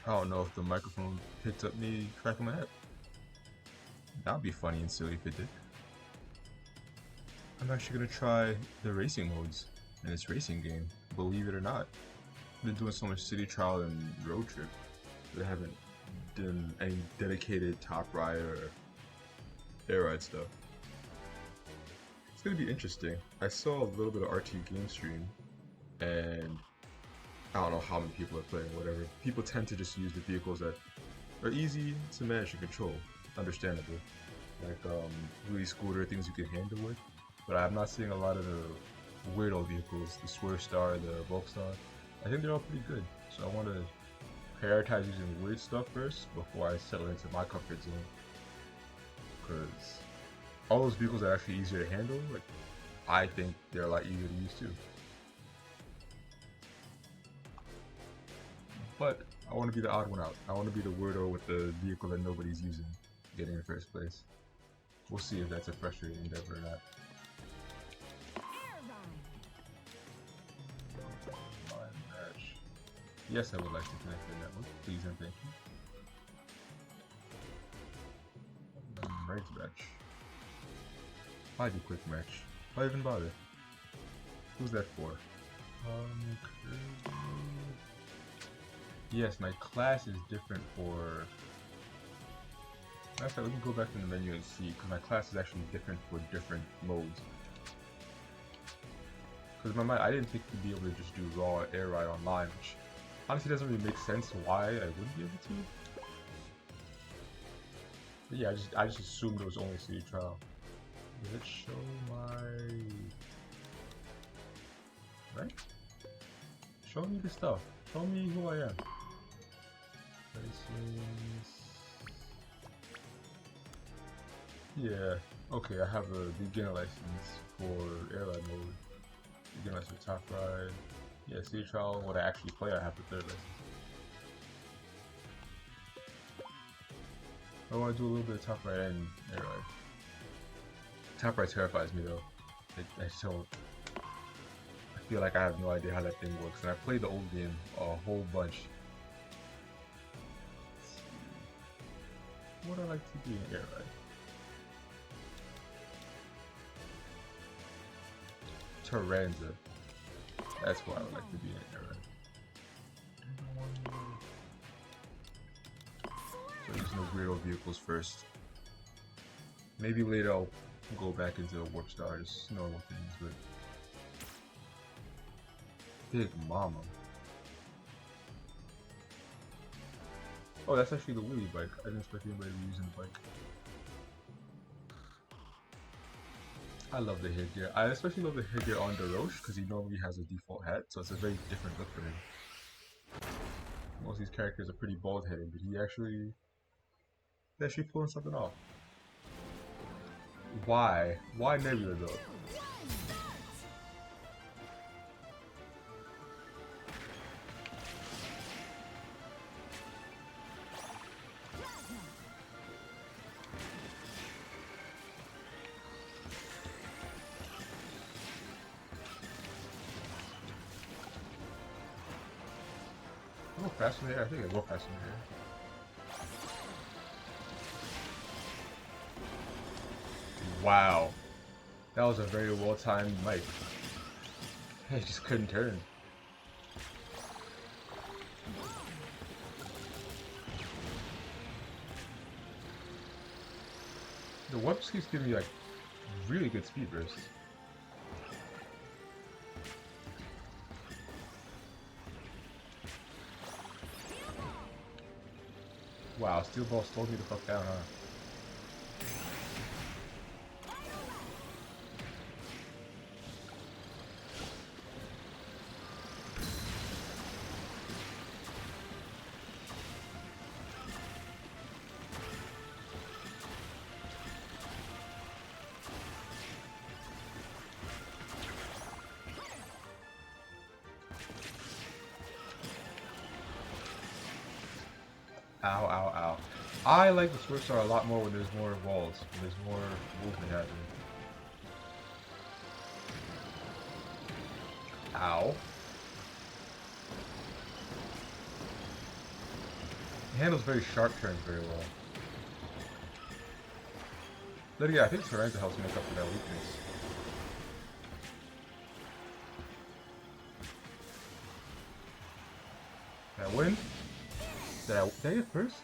I don't know if the microphone picked up me cracking my head. That would be funny and silly if it did. I'm actually gonna try the racing modes in this racing game, believe it or not. I've been doing so much city trial and road trip, but I haven't done any dedicated top ride or air ride stuff. It's gonna be interesting. I saw a little bit of RT Game Stream, and I don't know how many people are playing, whatever. People tend to just use the vehicles that are easy to manage and control, understandably. Like really scooter things you can handle with. But I'm not seeing a lot of the weirdo vehicles, the Swerve Star, the Volkstar. I think they're all pretty good. So I want to prioritize using weird stuff first before I settle into my comfort zone. Because all those vehicles are actually easier to handle. Like I think they're a lot easier to use too. But I want to be the odd one out. I want to be the weirdo with the vehicle that nobody's using, getting in the first place. We'll see if that's a frustrating endeavor or not. Match. Yes, I would like to connect the network, please and thank you. Right match. Why do quick match? Why even bother? Who's that for? Yes, my class is different for... Actually, let me go back to the menu and see, because my class is actually different for different modes. Because in my mind, I didn't think you'd be able to just do raw air ride online, which honestly doesn't really make sense why I wouldn't be able to. But yeah, I just assumed it was only city trial. Does it show my... Right? Show me the stuff. Show me who I am. License... Yeah, okay, I have a beginner license for airline mode. Beginner license for top ride. Yeah, city trial. When I actually play, I have the third license. I want to do a little bit of top ride and air ride. Top ride terrifies me though. I just don't. I feel like I have no idea how that thing works, and I played the old game a whole bunch. What I like to do in air ride. Taranza. That's what I would like to be in air ride. So using the weirdo vehicles first. Maybe later I'll go back into the warp stars, normal things, but Big Mama. Oh, that's actually the wheelie bike. I didn't expect anybody to be using the bike. I love the headgear. I especially love the headgear on DeRoche because he normally has a default hat, so it's a very different look for him. Most of these characters are pretty bald headed, but he's actually pulling something off. Why? Why Nebula though? I go faster in the air. I think I go faster in the air. Wow. That was a very well timed mic. I just couldn't turn. The warp keeps giving me like really good speed bursts. Wow, Steel Ball slowed me the fuck down, huh? Ow, ow, ow. I like the Swerve Star a lot more when there's more walls, when there's more movement happening. Ow. handles very sharp turns very well. Then again, I think Terenza helps make up for that weakness. Did I win? Did I get first?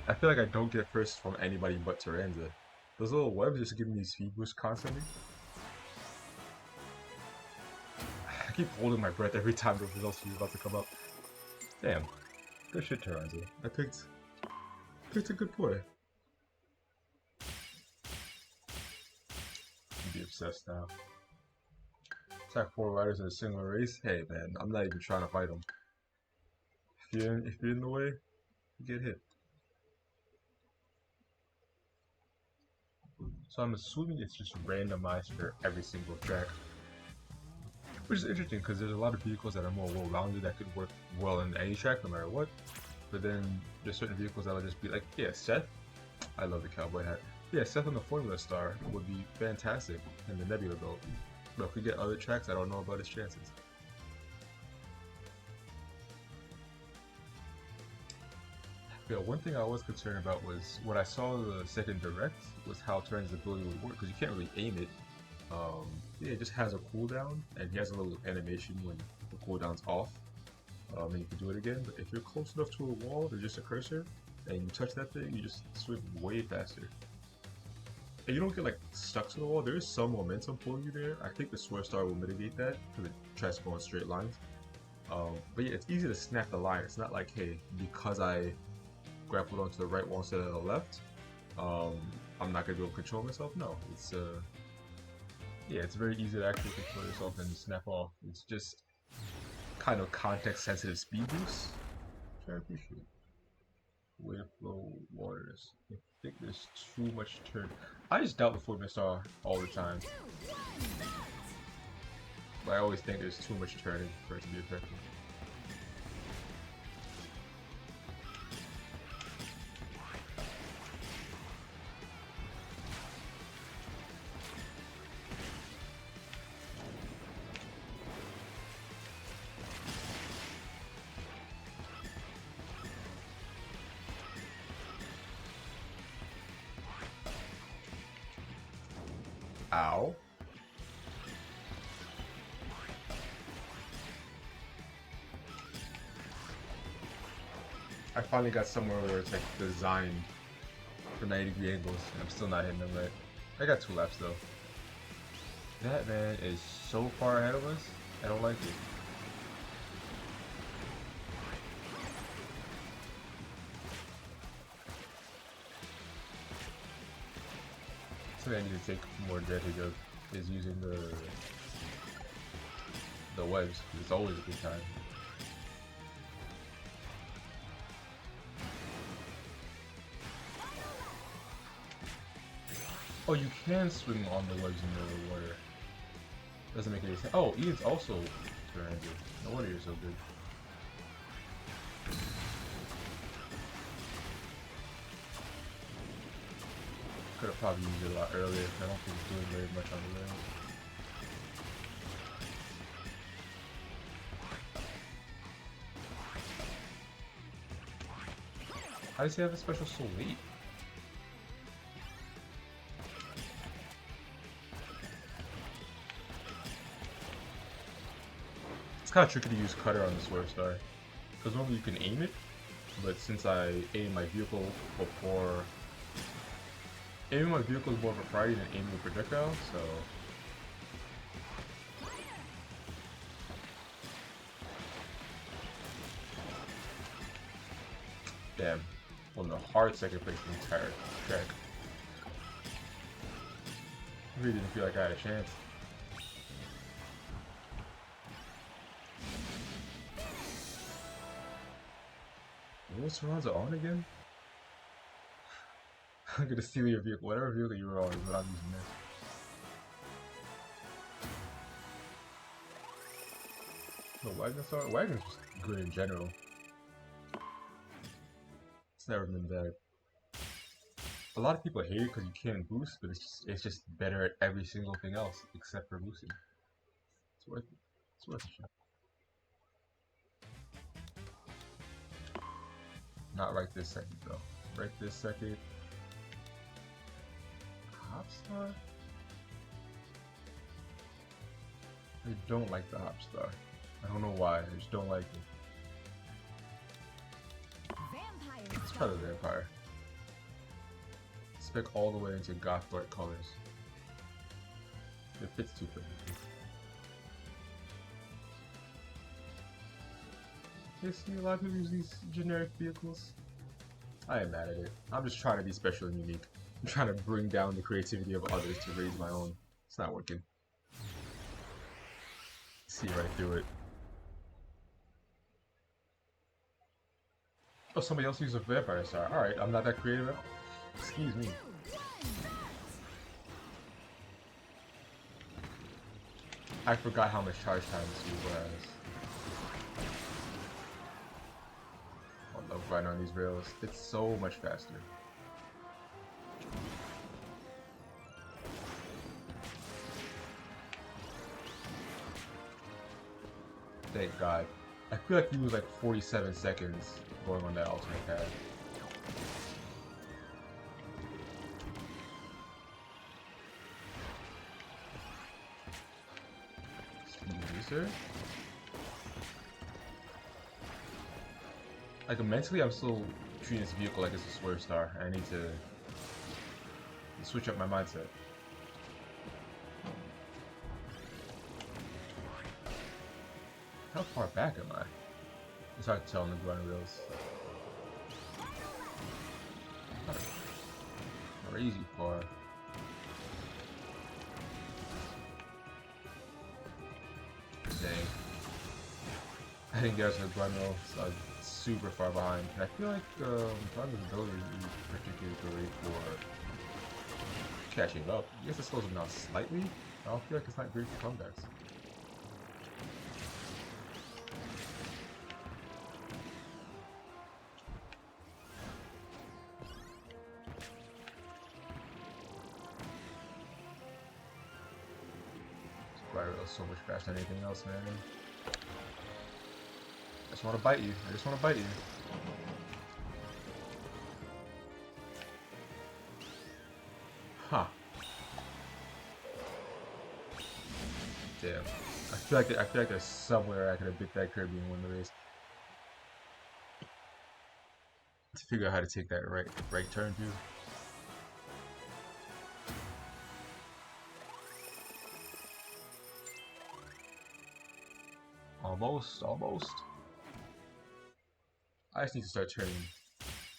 I feel like I don't get first from anybody but Terenza. Those little webs just give me these speed boosts constantly. I keep holding my breath every time the results is about to come up. Damn. Good shit, Terenza. I picked a good play. I'll be obsessed now. Attack 4 riders in a single race? Hey man, I'm not even trying to fight them. If you're in the way, you get hit. So I'm assuming it's just randomized for every single track. Which is interesting because there's a lot of vehicles that are more well-rounded that could work well in any track no matter what. But then there's certain vehicles that'll just be like, yeah, Seth. I love the cowboy hat. Yeah, Seth on the Formula Star would be fantastic in the Nebula Belt. But if we get other tracks, I don't know about his chances. Yeah, one thing I was concerned about was when I saw the second direct was how Turing's ability would work because you can't really aim it. Yeah, it just has a cooldown and he has a little animation when the cooldown's off. And you can do it again. But if you're close enough to a wall, there's just a cursor, and you touch that thing, you just swim way faster. And you don't get like stuck to the wall. There is some momentum pulling you there. I think the Swerve Star will mitigate that because it tries to go in straight lines. But yeah, it's easy to snap the line. It's not like, hey, because I grappled onto the right wall instead of the left, I'm not gonna be able to control myself. No, it's yeah, it's very easy to actually control yourself and snap off. It's just kind of context-sensitive speed boost, which I appreciate. Way to flow waters. I think there's too much turn. I just doubt the Formula Star all the time. But I always think there's too much turning for it to be effective. Ow. I finally got somewhere where it's like designed for 90-degree angles, and I'm still not hitting them right. I got 2 laps though. That man is so far ahead of us, I don't like it. Something I need to take more advantage of is using the webs. It's always a good time. Oh, you can swim on the webs in the water. Doesn't make any sense. Oh, Ian's also Tyranny. No wonder you're so good. Could have probably used it a lot earlier. I don't think it's doing very much on the range. How does he have a special so late? It's kind of tricky to use Cutter on the Swerve Star. Because normally you can aim it, but since I aim my vehicle before... Aiming my vehicle is more of a priority than aiming a projectile, so... Damn. Well, the hard second place in the entire track. I really didn't feel like I had a chance. What surrounds are on again? I'm gonna steal your vehicle. Whatever vehicle you were on is what I'm using next. The Wagner's just good in general. It's never been bad. A lot of people hate it because you can't boost, but it's just better at every single thing else except for boosting. It's worth it. It's worth a shot. Not right this second though. Right this second. Hopstar? I don't like the Hopstar. I don't know why, I just don't like it. Let's try the Vampire. Spec all the way into Goth Dark colors. It fits too perfectly. You see a lot of people use these generic vehicles. I am mad at it. I'm just trying to be special and unique. I'm trying to bring down the creativity of others to raise my own. It's not working. See right through it. Oh, somebody else used a Vampire Star. Alright, I'm not that creative. Excuse me. I forgot how much charge time this vehicle has. I love riding on these rails. It's so much faster. Thank God. I feel like you lose like 47 seconds going on that alternate pad. Excuse me, sir? Like, mentally, I'm still treating this vehicle like it's a swerve star. I need to switch up my mindset. How far back am I? It's hard to tell on the grind rails. Not crazy far. Dang. I didn't get us in the grind rail, so I'm super far behind. And I feel like Driver's ability is particularly great for catching up. I guess it slows him down slightly. I don't feel like it's not great for comebacks. So much faster than anything else, man. I just want to bite you. I just want to bite you. Huh. Damn. I feel like there's somewhere I could have bit that Kirby and won the race. To figure out how to take that right turn too. Almost. I just need to start turning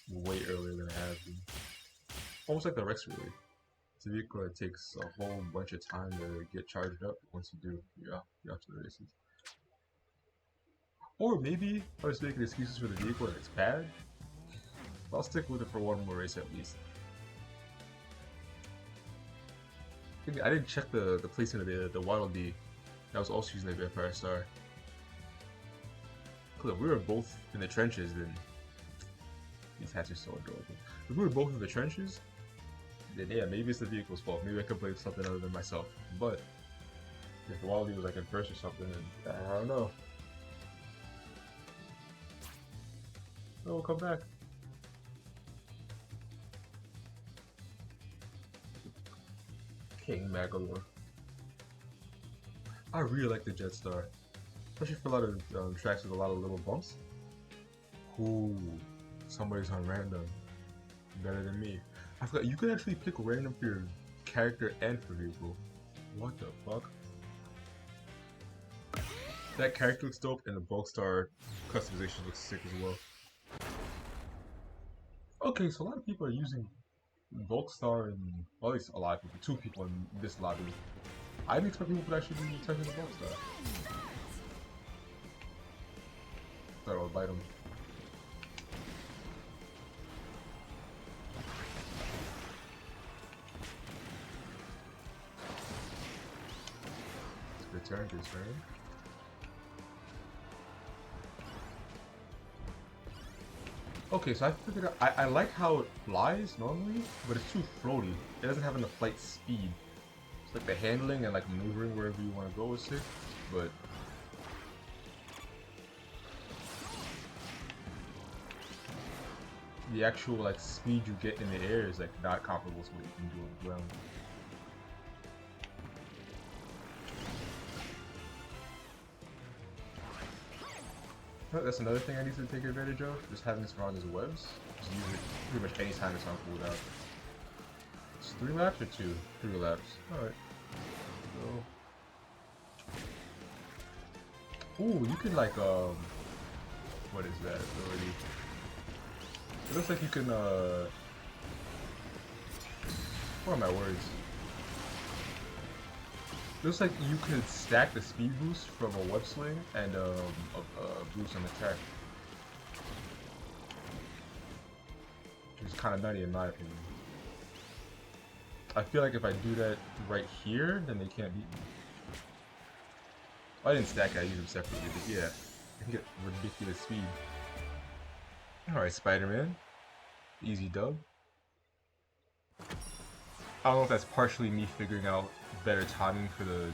way earlier than I have been. Almost like the Rex Relay. It's a vehicle that takes a whole bunch of time to get charged up. Once you do, you're off to the races. Or maybe I was making excuses for the vehicle and it's bad. I'll stick with it for one more race at least. I didn't check the placement of the Waddle Dee. That was also using the Vampire Star. Cause if we were both in the trenches, then these hats are so adorable. If we were both in the trenches, then yeah, maybe it's the vehicle's fault. Maybe I could blame something other than myself. But if the Waddle Dee was like in first or something, then I don't know. Oh, we'll come back. King Magolor. I really like the Jetstar. Especially for a lot of tracks with a lot of little bumps. Ooh, somebody's on random. Better than me. I forgot, you can actually pick random for your character and for vehicle. What the fuck? That character looks dope, and the Bulkstar customization looks sick as well. Okay, so a lot of people are using Bulkstar, and well, at least a lot of people, 2 people in this lobby. I didn't expect people would actually be touching the Bulkstar. Thought I would bite him. Good turn, good turn. Okay, so I figured out, I like how it flies normally, but it's too floaty. It doesn't have enough flight speed. It's like the handling and like maneuvering wherever you want to go is sick, but the actual like speed you get in the air is like not comparable to what you can do on the ground. Oh, that's another thing I need to take advantage of, just having this around his webs. Just use it pretty much any time it's on cooldown. It's 3 laps or 2? 3 laps. Alright. So. Ooh, you can like, what is that ability? It looks like you can, what are my words? Looks like you could stack the speed boost from a web sling and a boost on attack. Which is kind of nutty in my opinion. I feel like if I do that right here, then they can't beat me. I didn't stack it, I used them separately, but yeah, I can get ridiculous speed. Alright, Spider-Man. Easy dub. I don't know if that's partially me figuring out better timing for the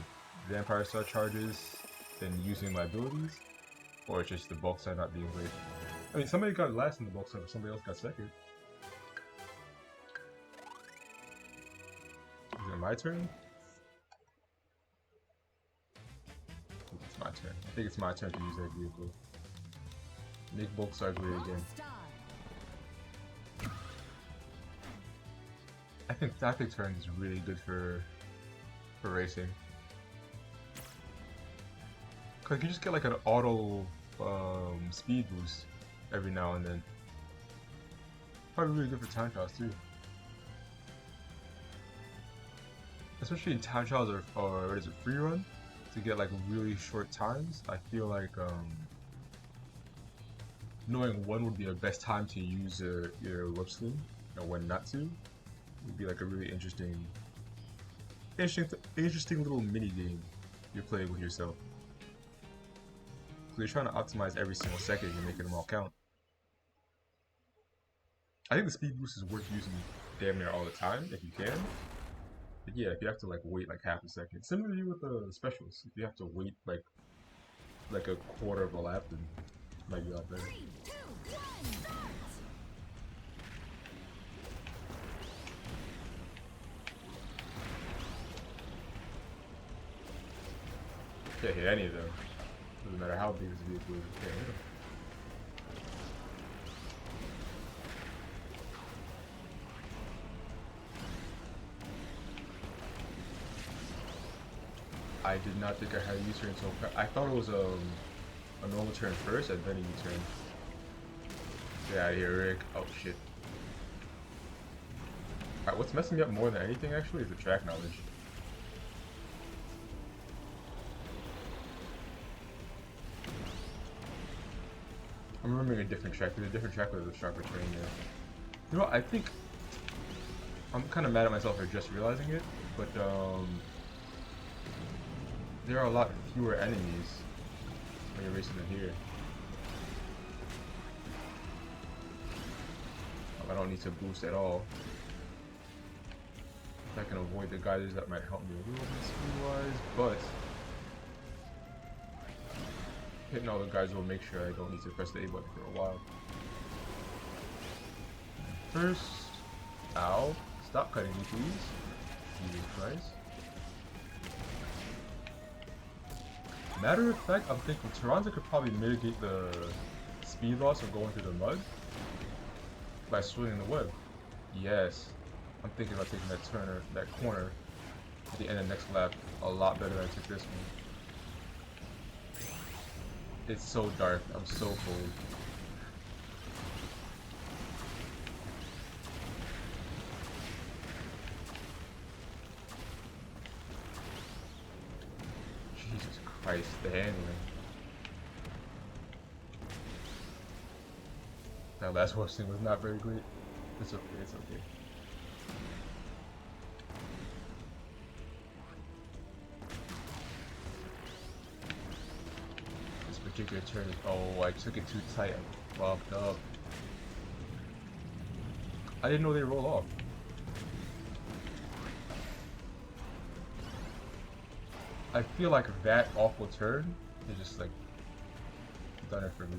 Vampire Star charges than using my abilities, or it's just the bulk side not being great. I mean, somebody got last in the bulk side, but somebody else got second. Is it my turn? It's my turn. I think it's my turn to use that vehicle. Make bulk star great again. I think Tactic Turn is really good for racing. Cause you just get like an auto speed boost every now and then. Probably really good for time trials too. Especially in time trials or what is it, free run, to get like really short times. I feel like knowing when would be the best time to use your web sling and when not to would be like a really interesting little mini game you're playing with yourself. So you're trying to optimize every single second and you're making them all count. I think the speed boost is worth using damn near all the time if you can. But yeah, if you have to like wait like half a second, similarly with the specials, if you have to wait like a quarter of a lap, then it might be a lot better. 3, 2, 1, start! Can't hit any of them. Doesn't matter how big this vehicle is, you can't hit them. I did not think I had a U-turn so fast. I thought it was a normal turn first and then a U-turn. Get out of here, Rick. Oh shit. Alright, what's messing me up more than anything actually is the track knowledge. I'm remembering a different track. There's a different track with a sharper turn there. You know what, I think I'm kind of mad at myself for just realizing it, but there are a lot fewer enemies when you're racing in here. I don't need to boost at all. I can avoid the geysers, that might help me a little bit speed-wise, but hitting all the geysers will make sure I don't need to press the A button for a while. First, ow, stop cutting me please. Jesus Christ. Matter of fact, I'm thinking Taranza could probably mitigate the speed loss of going through the mud by swinging the web. Yes. I'm thinking about taking that corner at the end of next lap a lot better than I took this one. It's so dark, I'm so cold. Jesus Christ, the handling. That last horse thing was not very great. It's okay, it's okay. This particular turn is, oh, I took it too tight, I fucked up. I didn't know they roll off. I feel like that awful turn is just like done it for me.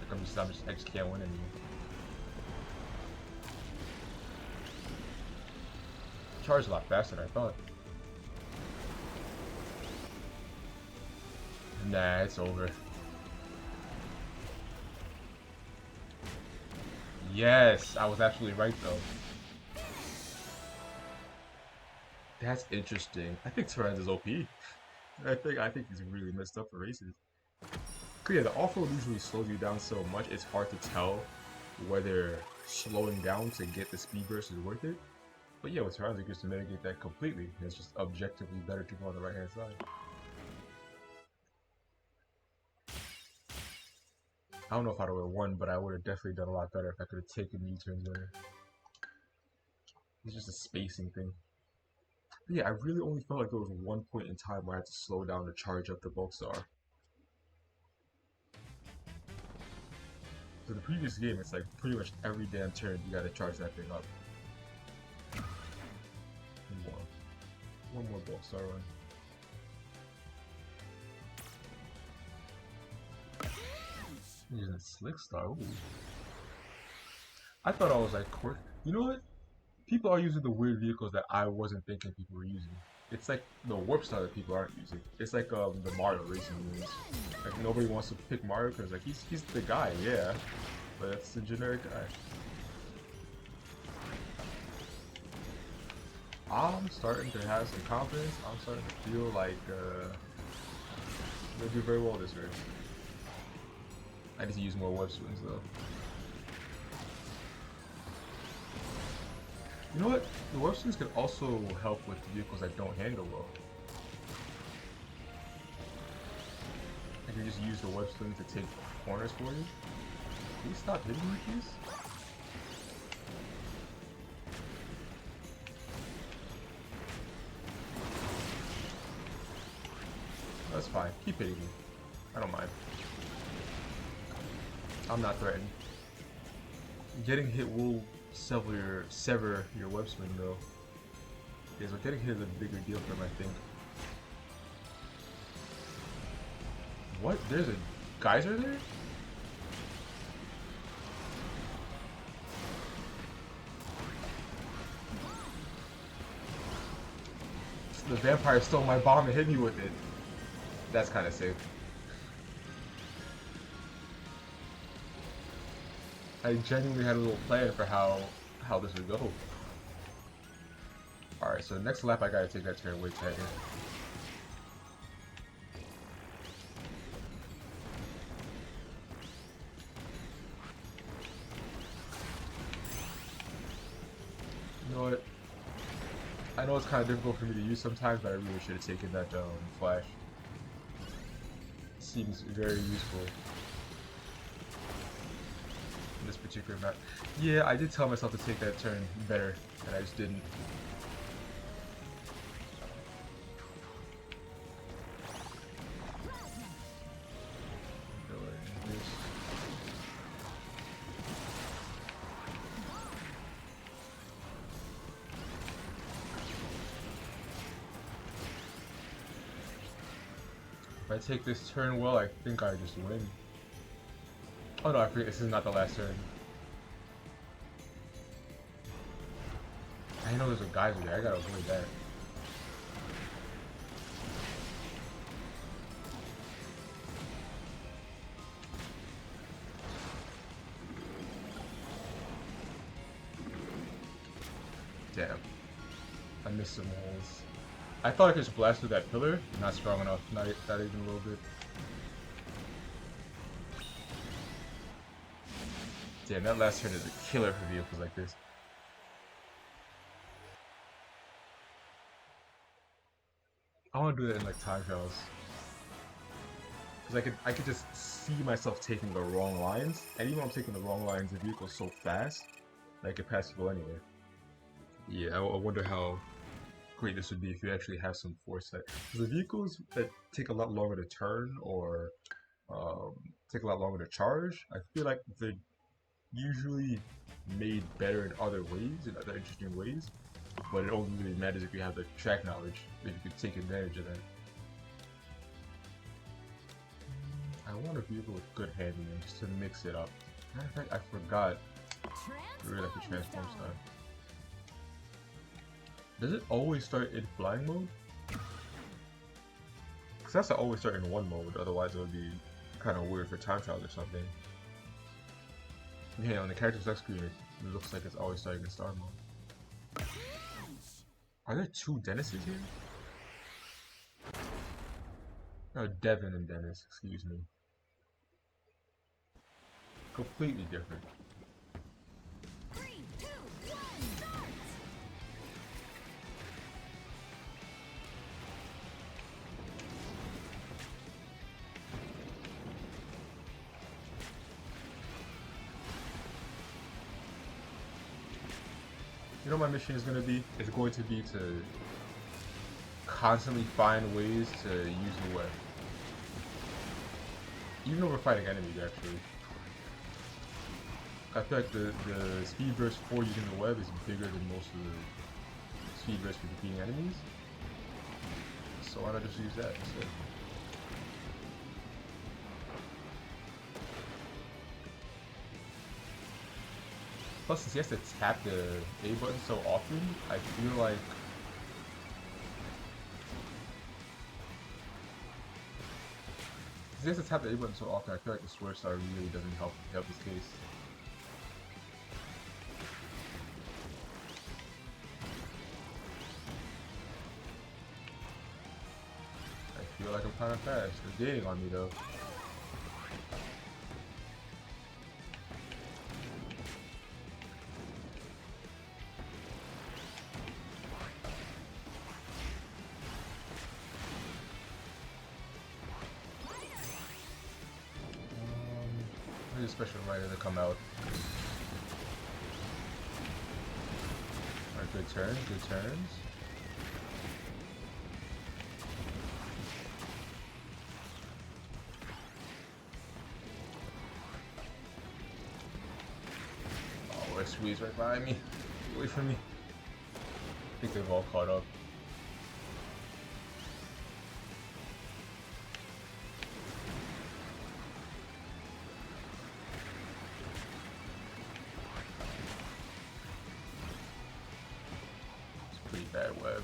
Like I just can't win anymore. charged a lot faster than I thought. Nah, it's over. Yes, I was absolutely right though. That's interesting. I think Torrens is OP. I think he's really messed up for races. Cause yeah, the off-road usually slows you down so much it's hard to tell whether slowing down to get the speed burst is worth it. But yeah, with Torrens it gets to mitigate that completely. It's just objectively better to go on the right hand side. I don't know if I'd have won, but I would have definitely done a lot better if I could have taken U-turns better. It's just a spacing thing. But yeah, I really only felt like there was one point in time where I had to slow down to charge up the bulk star. So the previous game, it's like pretty much every damn turn you gotta charge that thing up. One more bulk star run. Using Slick Star. Ooh. I thought I was like quirk. You know what? People are using the weird vehicles that I wasn't thinking people were using. It's like the Warp Star that people aren't using. It's like the Mario racing games. Like nobody wants to pick Mario because like he's the guy, yeah, but it's the generic guy. I'm starting to have some confidence. I'm starting to feel like they'll do very well this race. I need to use more web swings though. You know what? The web swings can also help with vehicles that don't handle well. I can just use the web swing to take corners for you. Can you stop hitting me, please? That's fine. Keep hitting me. I don't mind. I'm not threatened. Getting hit will sever your web swing though. Okay, so getting hit is a bigger deal for him, I think. What? There's a geyser there? The vampire stole my bomb and hit me with it. That's kind of sick. I genuinely had a little plan for how this would go. Alright, so next lap I gotta take that turn way tighter. You know what? I know it's kind of difficult for me to use sometimes, but I really should have taken that flash. It seems very useful. This particular map. Yeah, I did tell myself to take that turn better, and I just didn't. If I take this turn well, I think I just win. Oh no, I forget, this is not the last turn. I know there's a geyser there, I gotta avoid that. Damn. I missed some holes. I thought I could just blast through that pillar. Not strong enough, not even a little bit. Damn, that last turn is a killer for vehicles like this. I want to do that in like time trials. Because I could just see myself taking the wrong lines. And even when I'm taking the wrong lines, the vehicle's so fast that I could pass people anyway. Yeah, I wonder how great this would be if you actually have some foresight. The vehicles that take a lot longer to turn or take a lot longer to charge, I feel like they're usually made better in other ways, in other interesting ways, but it only really matters if you have the track knowledge, if you could take advantage of that. I want a vehicle with good handling just to mix it up. Matter of fact, I forgot. I really like the transform style. Does it always start in flying mode? Because that's to always start in one mode, otherwise it would be kind of weird for time trials or something. Yeah, on the character select screen, it looks like it's always starting in star mode. Are there two Dennises here? No, Devin and Dennis, excuse me. Completely different. 3, 2, 1, start! You know what my mission is going to be? It's going to be to constantly find ways to use the web. Even though we're fighting enemies, actually. I feel like the speed burst for using the web is bigger than most of the speed burst for defeating enemies. So why not just use that instead? Plus, since he has to tap the A button so often, I feel like since he has to tap the A button so often, I feel like the Sword Star really doesn't help his case. I feel like I'm kind of fast. They're gaining on me though. Where's the special rider to come out? Alright, good turns, good turns. Oh, we're squeezed right behind me. Get away from me. I think they've all caught up. Pretty bad web.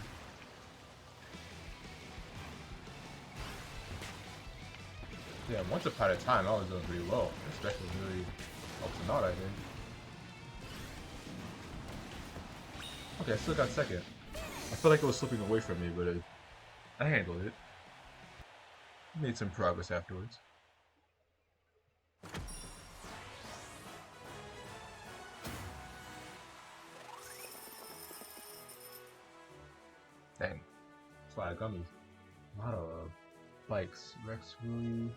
Yeah, once upon a time I was doing pretty well. This special really helps him out, I think. Okay, I still got second. I feel like it was slipping away from me, but I handled it. Made some progress afterwards. Dang. That's a lot of gummies. A lot of bikes. Rex, will you?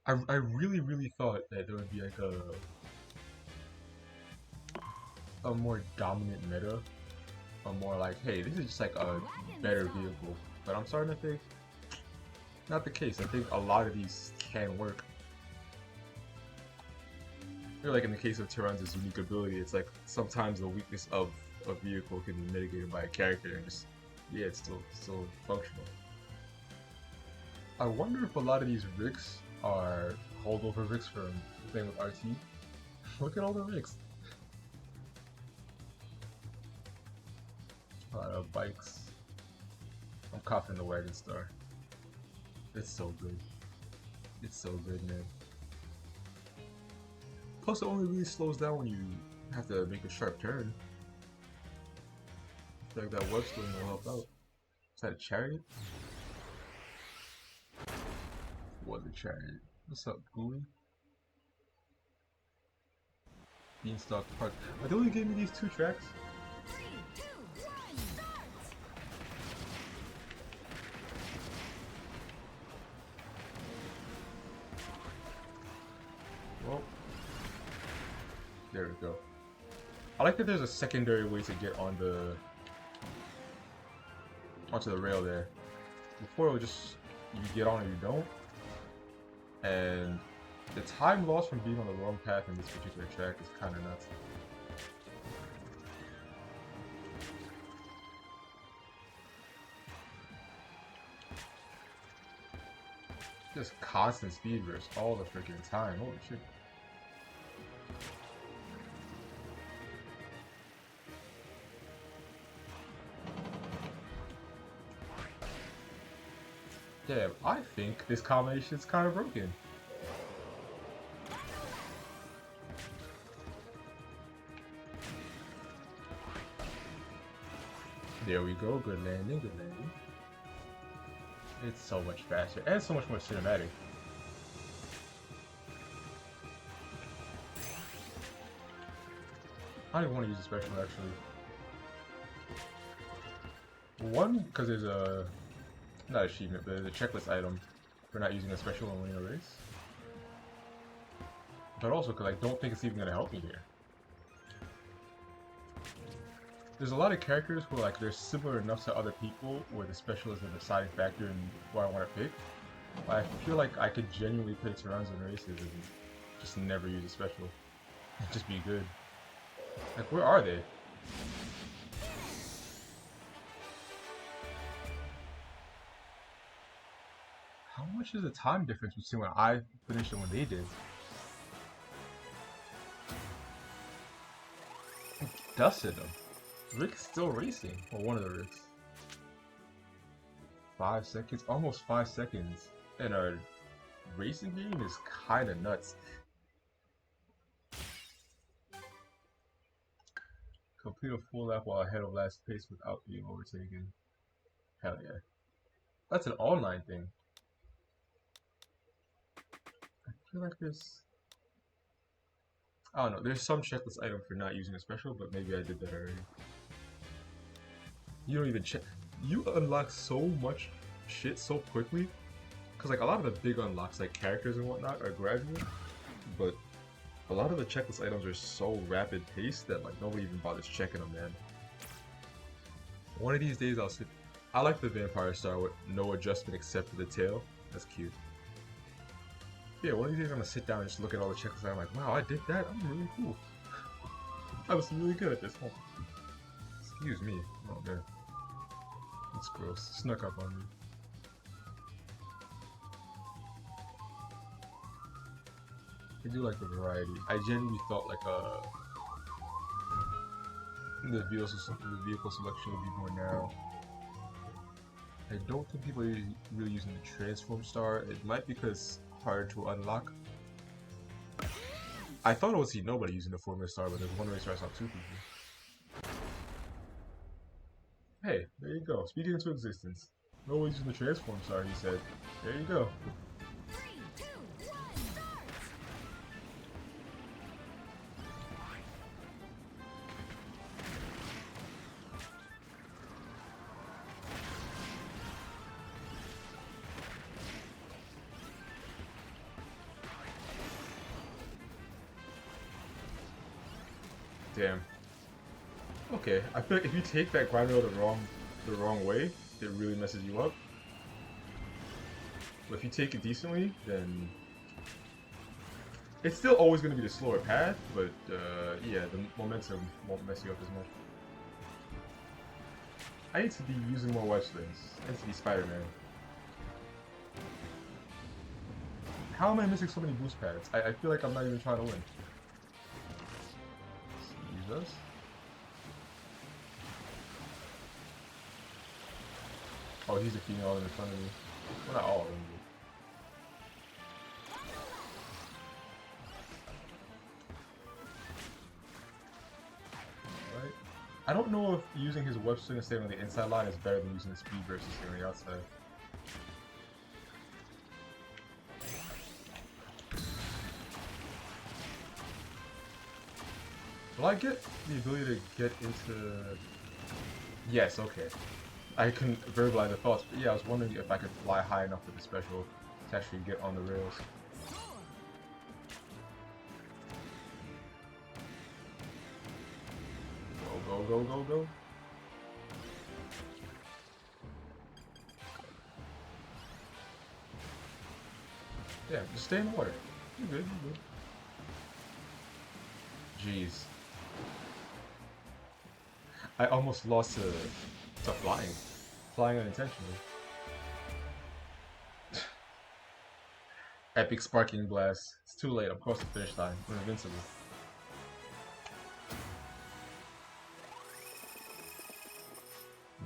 I really thought that there would be like a more dominant meta. A more like, hey, this is just like a better vehicle. But I'm starting to think not the case. I think a lot of these can work. I feel like in the case of Tyran's unique ability, it's like sometimes the weakness of a vehicle can be mitigated by a character and just, yeah, it's still functional. I wonder if a lot of these rigs are holdover rigs from playing with RT. Look at all the rigs. A lot of bikes. I'm coughing the Wagon Star. It's so good. It's so good, man. Plus, it only really slows down when you have to make a sharp turn. I feel like that web swing will help out. Is that a chariot? What a chariot. What's up, Gooey? Beanstalk Park. They only gave me these two tracks. 3, 2, 1, start! Well, there we go. I like that there's a secondary way to get on onto the rail there. Before it was just you get on or you don't. And the time lost from being on the wrong path in this particular track is kind of nuts. Just constant speed burst all the freaking time. Holy shit. Damn, I think this combination is kind of broken. There we go, good landing, good landing. It's so much faster and so much more cinematic. I don't even want to use a special actually. One, because there's a not achievement, but there's a checklist item for not using a special when winning a race. But also because I don't think it's even gonna help me here. There's a lot of characters where like they're similar enough to other people where the special is the deciding factor in what I want to pick. But I feel like I could genuinely pick runs and races and just never use a special. Just be good. Like where are they? How much is the time difference between when I finished and when they did? Dusted them. Rick's still racing. Or one of the Ricks. 5 seconds? Almost 5 seconds in a racing game is kinda nuts. Complete a full lap while ahead of last pace without being overtaken. Hell yeah. That's an online thing. I feel like there's... I don't know, there's some checklist item for not using a special, but maybe I did that already. You don't even check. You unlock so much shit so quickly. Because like a lot of the big unlocks, like characters and whatnot, are gradual. But a lot of the checklist items are so rapid paced that like nobody even bothers checking them, man. One of these days I'll sit. I like the Vampire Star with no adjustment except for the tail. That's cute. Yeah, one of these days I'm gonna sit down and just look at all the checklists and I'm like, wow, I did that? I'm really cool. I was really good at this one. Excuse me. Oh man. That's gross. Snuck up on me. I do like the variety. I genuinely felt like the vehicle selection would be more narrow. I don't think people are really using the Transform Star. It might be because hard to unlock. I thought I would see nobody using the Formula Star, but there's one race where I saw 2 people. Hey, there you go. Speaking into existence. Nobody's using the Transform Star, he said. There you go. 3, 2, 1, start! Damn. Okay, I feel like if you take that grind rail the wrong way, it really messes you up. But if you take it decently, then it's still always going to be the slower path, but yeah, the momentum won't mess you up as much. I need to be using more web slings. I need to be Spider-Man. How am I missing so many boost pads? I feel like I'm not even trying to win. Jesus. Oh, he's defeating all of them in front of me. Well, not all of them, but... Right? I don't know if using his web swing and staying on the inside line is better than using the speed versus staying on the outside. Will I get the ability to get into... Yes, okay. I can verbalize the thoughts, but yeah, I was wondering if I could fly high enough with the special to actually get on the rails. 4, Go, go, go, go, go. Yeah, just stay in the water. You're good, you're good. Jeez. I almost lost to flying. Flying unintentionally. Epic sparking blast. It's too late, I'm across the finish line. We're invincible.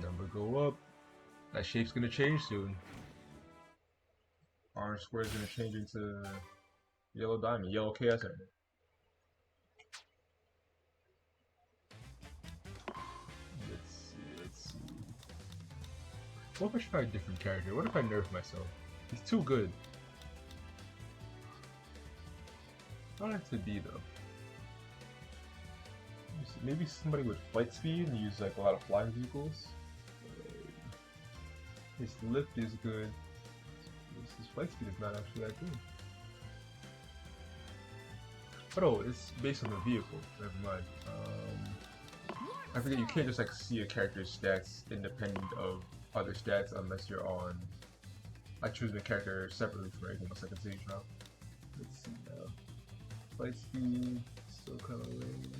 Number go up. That shape's gonna change soon. Orange square is gonna change into yellow diamond, yellow chaos emerald. Let's see. What if I try a different character? What if I nerf myself? He's too good. I don't have to be though. Maybe somebody with flight speed and use like a lot of flying vehicles. His lift is good. His flight speed is not actually that good. But oh, it's based on the vehicle. Never mind. I forget you can't just like see a character's stats independent of other stats unless you're on like choosing a character separately for anything else like a city trial. Let's see now. Flight speed, still kind of lame.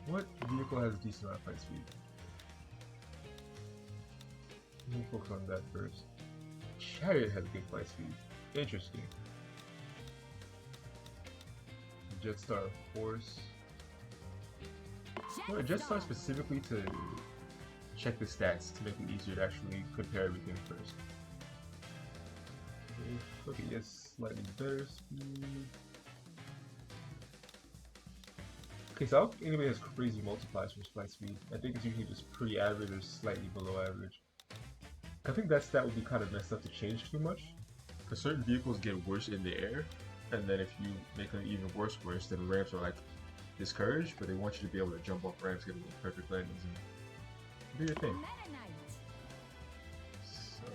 What vehicle has a decent amount of flight speed? Let me focus on that first. Chariot has good flight speed. Interesting. Jetstar, of course. Well, Jetstar specifically to check the stats to make it easier to actually compare everything first. Okay, yes, slightly better speed. Okay, so I don't think anybody has crazy multipliers for flight speed. I think it's usually just pretty average or slightly below average. I think that stat would be kind of messed up to change too much. Because certain vehicles get worse in the air, and then if you make them even worse, then ramps are like discouraged, but they want you to be able to jump off ramps, get perfect landings, and do your thing. So,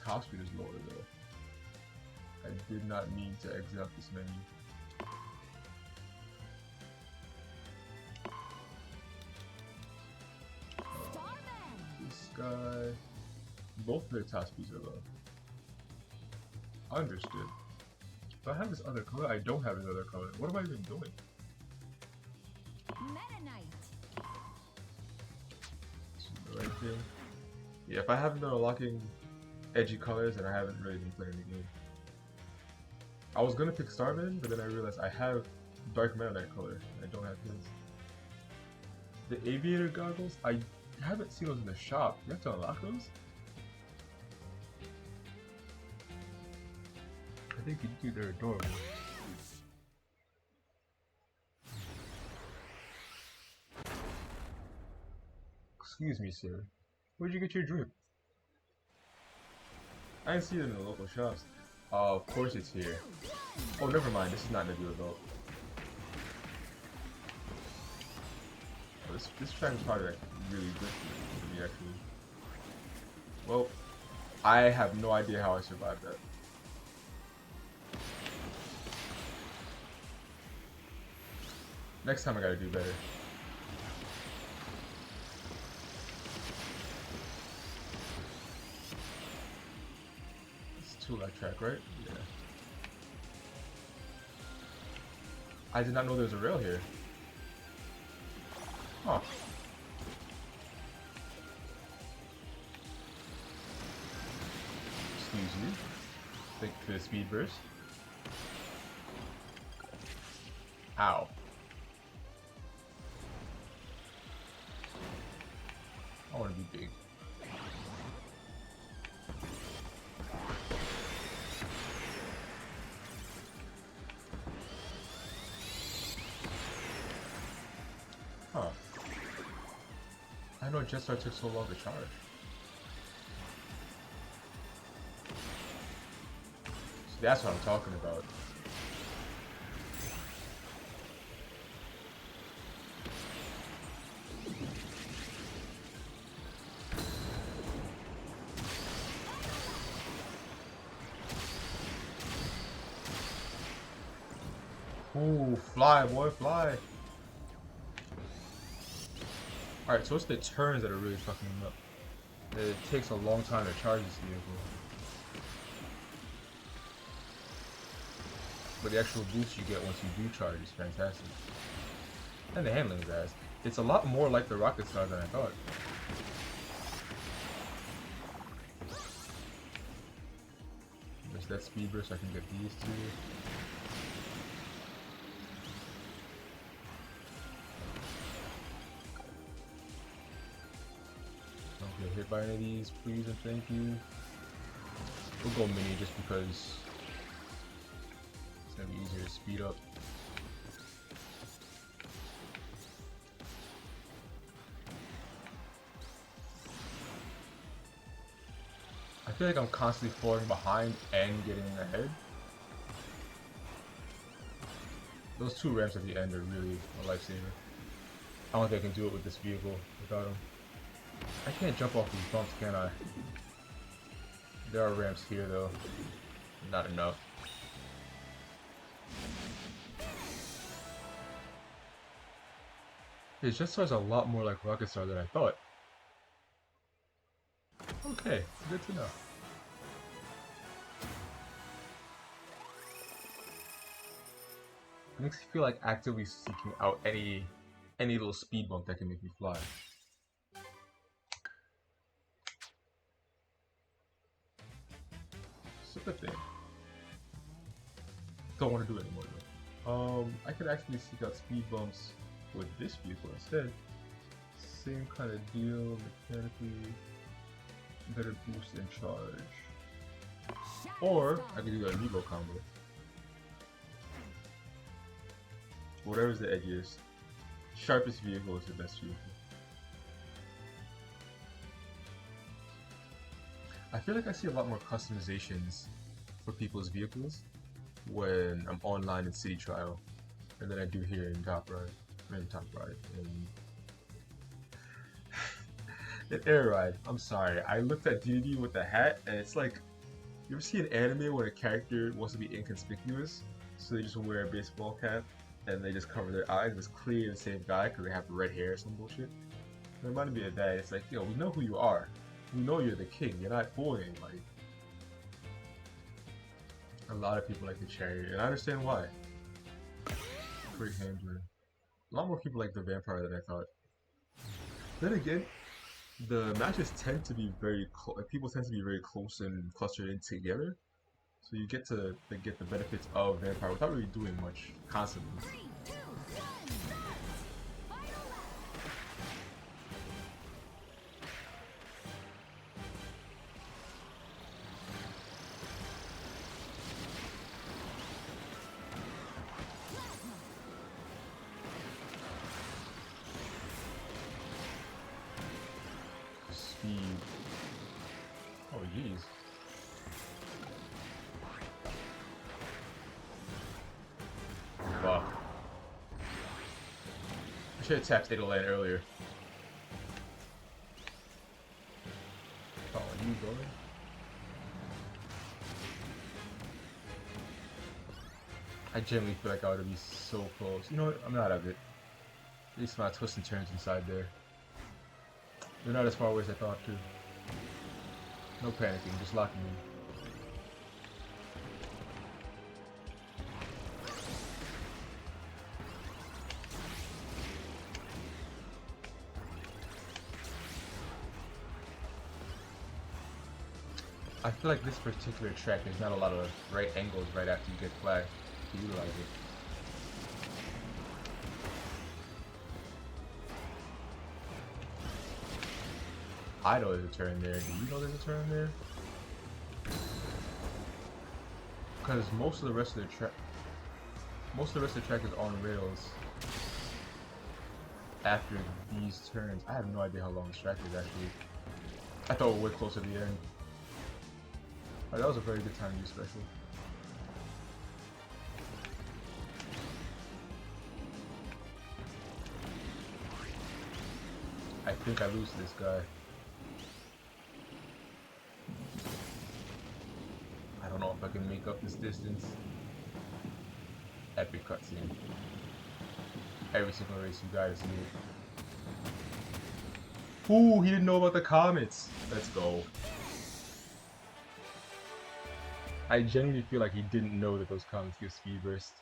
top speed is lower though. I did not mean to exit out this menu. This guy, both of their top speeds are low. Understood. If I have this other color, I don't have this other color. What am I even doing? Meta Knight. Right there. Yeah, if I haven't been unlocking edgy colors, then I haven't really been playing the game. I was gonna pick Starman, but then I realized I have Dark Meta Knight color. I don't have his. The aviator goggles, I haven't seen those in the shop. You have to unlock those? I think you do, they're adorable. Excuse me, sir. Where'd you get your drip? I didn't see it in the local shops. Oh, of course it's here. Oh, never mind. This is not Nebula Adult. Oh, this track is probably like really good for me, actually. Well, I have no idea how I survived that. Next time I gotta do better. It's 2-lap track, right? Yeah. I did not know there was a rail here. Huh. Excuse me. Thank you for the speed burst. Ow. I want to be big. Huh. I know Jetstar took so long to charge. So that's what I'm talking about. Ooh, fly, boy, fly. Alright, so it's the turns that are really fucking him up. It takes a long time to charge this vehicle. But the actual boost you get once you do charge is fantastic. And the handling is ass. It's a lot more like the Rocket Star than I thought. There's that speed burst, I can get these two. hit by any of these, please and thank you. We'll go mini just because it's gonna be easier to speed up. I feel like I'm constantly falling behind and getting ahead. Those two ramps at the end are really a lifesaver. I don't think I can do it with this vehicle without them. I can't jump off these bumps, can I? There are ramps here though. Not enough. It just starts a lot more like Rocket Star than I thought. Okay, good to know. It makes me feel like actively seeking out any little speed bump that can make me fly. It's a good thing. Don't want to do it anymore though. I could actually seek out speed bumps with this vehicle instead. Same kind of deal, mechanically, better boost and charge. Or I could do the Amiibo combo. Whatever's the edgiest. Sharpest vehicle is the best vehicle. I feel like I see a lot more customizations for people's vehicles when I'm online in City Trial than I do here in Top Ride. In Air Ride, I'm sorry. I looked at DD with the hat and it's like, you ever see an anime where a character wants to be inconspicuous? So they just wear a baseball cap and they just cover their eyes. It's clearly the same guy because they have red hair or some bullshit. It reminded me of that. It's like, yo, we know who you are. We know you're the king. You're not fooling anybody. A lot of people like the chariot, and I understand why. Great handler. A lot more people like the vampire than I thought. Then again, the matches tend to be very people tend to be very close and clustered in together, so you get to get the benefits of vampire without really doing much constantly. 3, 2, 1, start! Final lap! Speed. Oh jeez. Fuck. I should have tapped It'll Land earlier. Oh, you going? I genuinely feel like I ought to be so close. You know what? I'm not of it. At least my twists and turns inside there. They're not as far away as I thought, too. No panicking, just locking in. I feel like this particular track, there's not a lot of right angles right after you get flagged to utilize it. I know there's a turn there. Do you know there's a turn there? Because most of the rest of the track is on rails after these turns. I have no idea how long this track is actually. I thought we were way closer to the end. Alright, that was a very good time to use special. I think I lose to this guy. I don't know if I can make up this distance. Epic cutscene. Every single race you guys see it. Ooh, he didn't know about the comets. Let's go. I genuinely feel like he didn't know that those comets give speed burst.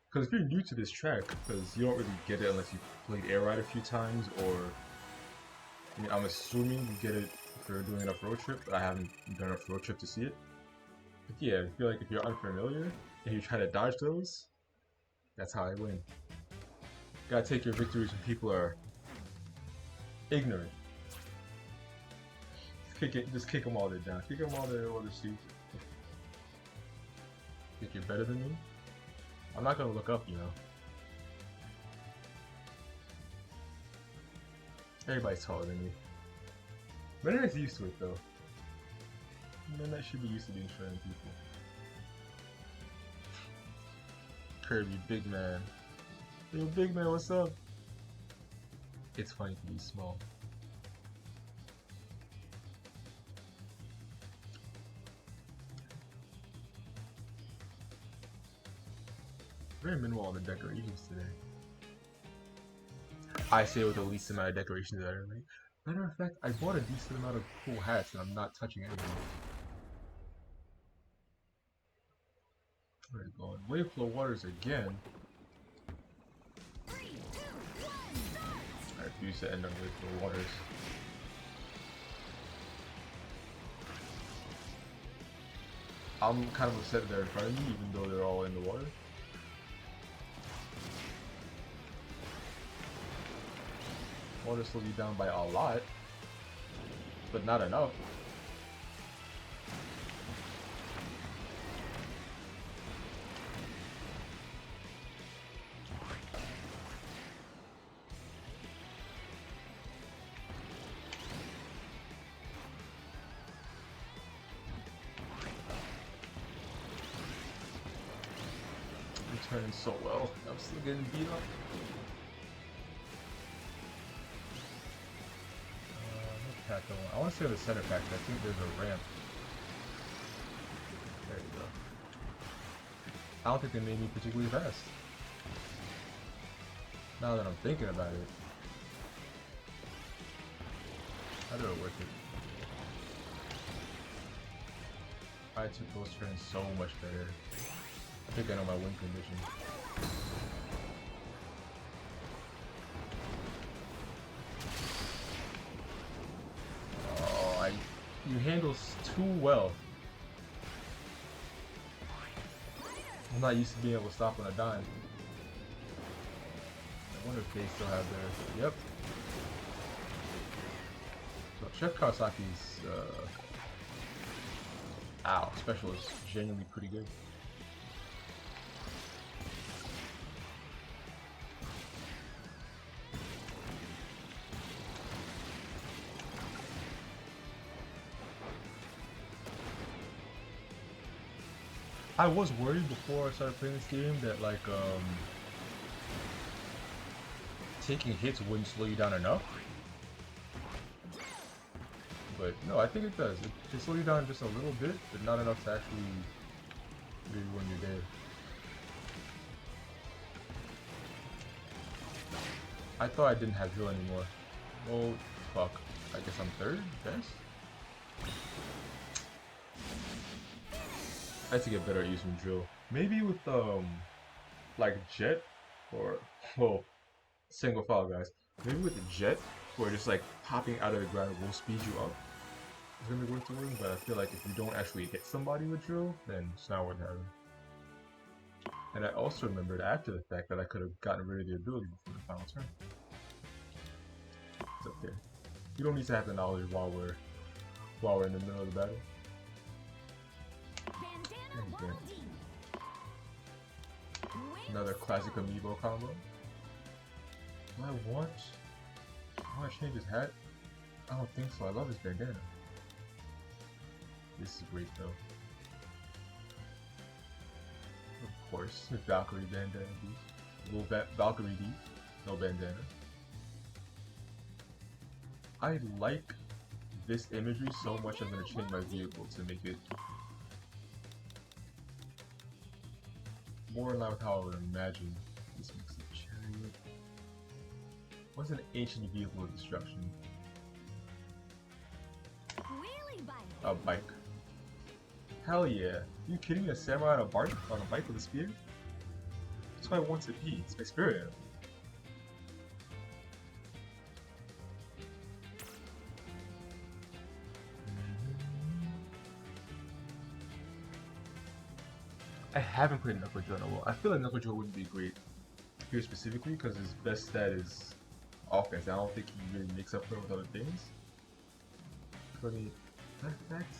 Because if you're new to this track, because you don't really get it unless you played Air Ride a few times, or I mean, I'm assuming you get it if you're doing enough road trip, but I haven't done enough road trip to see it. But yeah, I feel like if you're unfamiliar and you try to dodge those, that's how I win. Gotta take your victories when people are ignorant. Just kick them all there down. Kick them all there or the seat. Think you're better than me? I'm not gonna look up, you know. Everybody's taller than me. Mennonite's used to it though. Mennonite should be used to being shorter than people. Kirby, big man. Yo, big man, what's up? It's funny to be small. Very minimal on the decorations today. I say with the least amount of decorations that I make. Matter of fact, I bought a decent amount of cool hats and I'm not touching anything. Where are you going? Wave flow waters again. 3, 2, 1, start! I refuse to end on wave flow waters. I'm kind of upset they're in front of me even though they're all in the water. Water slows you down by a lot, but not enough. I'm turning so well. I'm still getting beat up. Pack I want to say the center pack, I think there's a ramp. There you go. I don't think they made me particularly fast. Now that I'm thinking about it. I thought it worth it. I took those turns so much better. I think I know my win condition. You handle too well. I'm not used to being able to stop on a dime. I wonder if they still have theirs. Yep. So Chef Kawasaki's special is genuinely pretty good. I was worried before I started playing this game that like taking hits wouldn't slow you down enough. But no, I think it does. It can slow you down just a little bit, but not enough to actually do when you're dead. I thought I didn't have drill anymore. Oh fuck. I guess I'm third, best? I have to get better at using drill. Maybe with like jet or well single file guys. Maybe with the jet where just like popping out of the ground will speed you up. It's gonna be worth doing, but I feel like if you don't actually hit somebody with drill, then it's not worth having. And I also remembered after the fact that I could have gotten rid of the ability before the final turn. It's okay. You don't need to have the knowledge while we're in the middle of the battle. Okay. Another classic amiibo combo. Do I want to change his hat? I don't think so. I love his bandana. This is great though. Of course, the Valkyrie bandana piece. Little Valkyrie D, no bandana. I like this imagery so much I'm gonna change my vehicle to make it more in line with how I would imagine this makes a chariot. What's an ancient vehicle of destruction? A bike. Hell yeah. Are you kidding me? A samurai on a bike with a spear? That's what I want to be. It's my spirit. I haven't played Knuckle Joe in a while. I feel like Knuckle Joe wouldn't be great here specifically because his best stat is offense. I don't think he really makes up for it with other things. effect?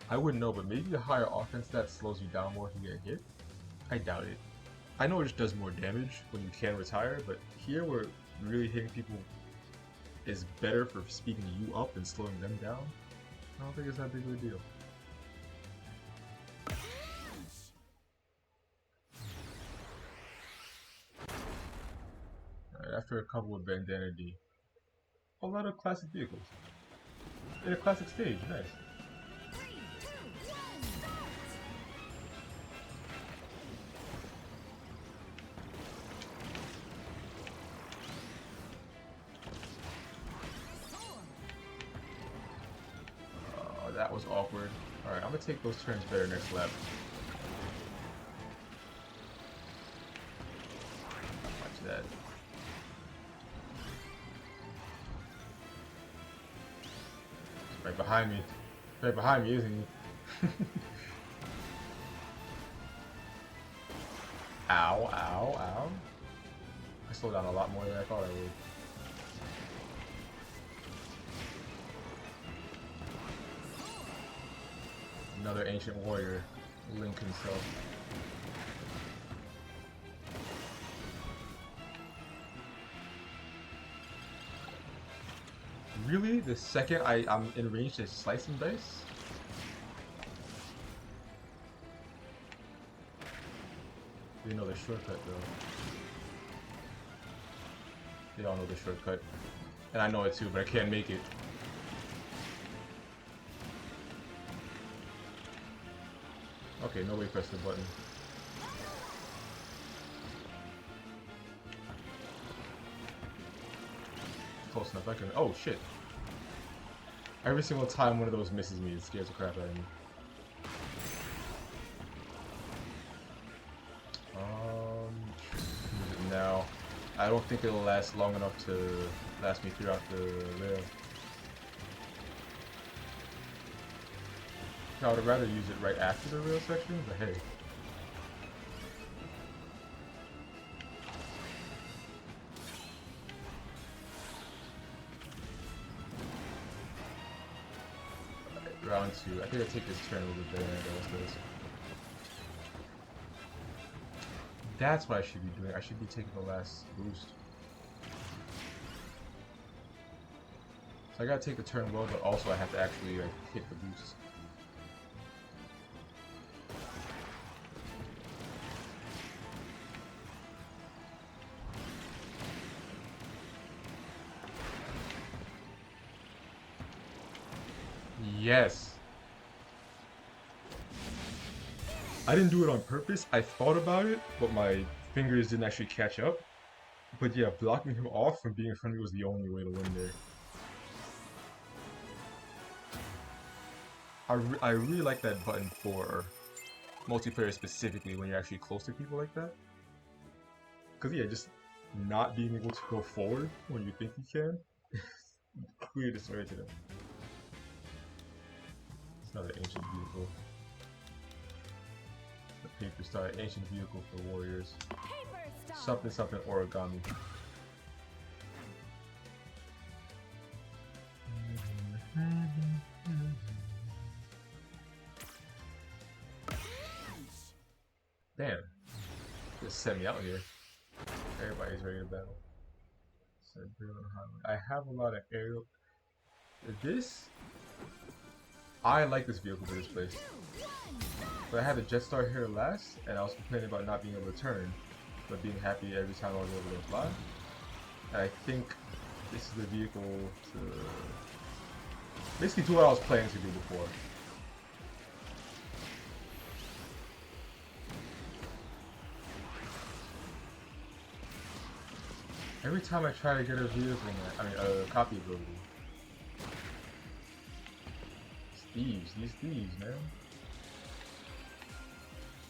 I wouldn't know, but maybe a higher offense that slows you down more if you get hit? I doubt it. I know it just does more damage when you can retire, but here where really hitting people is better for speeding you up and slowing them down, I don't think it's that big of a deal. Alright, after a couple of Bandana D, a lot of classic vehicles. In a classic stage, nice. 3, 2, 1, start! That was awkward. Alright, I'm gonna take those turns better next lap. Watch that. He's right behind me. Right behind me, isn't he? Ow, ow, ow. I slowed down a lot more than I thought I would. Another ancient warrior, Link himself. Really? The second I'm in range to slice and dice? They know the shortcut though. They all know the shortcut. And I know it too, but I can't make it. Okay, nobody pressed the button. Close enough, I can. Oh shit! Every single time one of those misses me, it scares the crap out of me. Use it now. I don't think it'll last long enough to last me throughout the rail. I would rather use it right after the rail section, but hey. Right, round 2. I think I take this turn a little bit better than I do this. That's what I should be doing. I should be taking the last boost. So I gotta take the turn well, but also I have to actually like, hit the boost. Yes. I didn't do it on purpose. I thought about it, but my fingers didn't actually catch up. But yeah, blocking him off from being in front of me was the only way to win there. I really like that button for multiplayer specifically when you're actually close to people like that. Because yeah, just not being able to go forward when you think you can, clearly disoriented him. It's another ancient vehicle. The paper star, ancient vehicle for warriors. Something something origami. Damn. Just set me out here. Everybody's ready to battle. I have a lot of aerial. This? I like this vehicle for this place. But I had the Jetstar here last, and I was complaining about not being able to turn, but being happy every time I was able to fly. And I think this is the vehicle to basically do what I was planning to do before. Every time I try to get a vehicle, a copy ability. These thieves, man.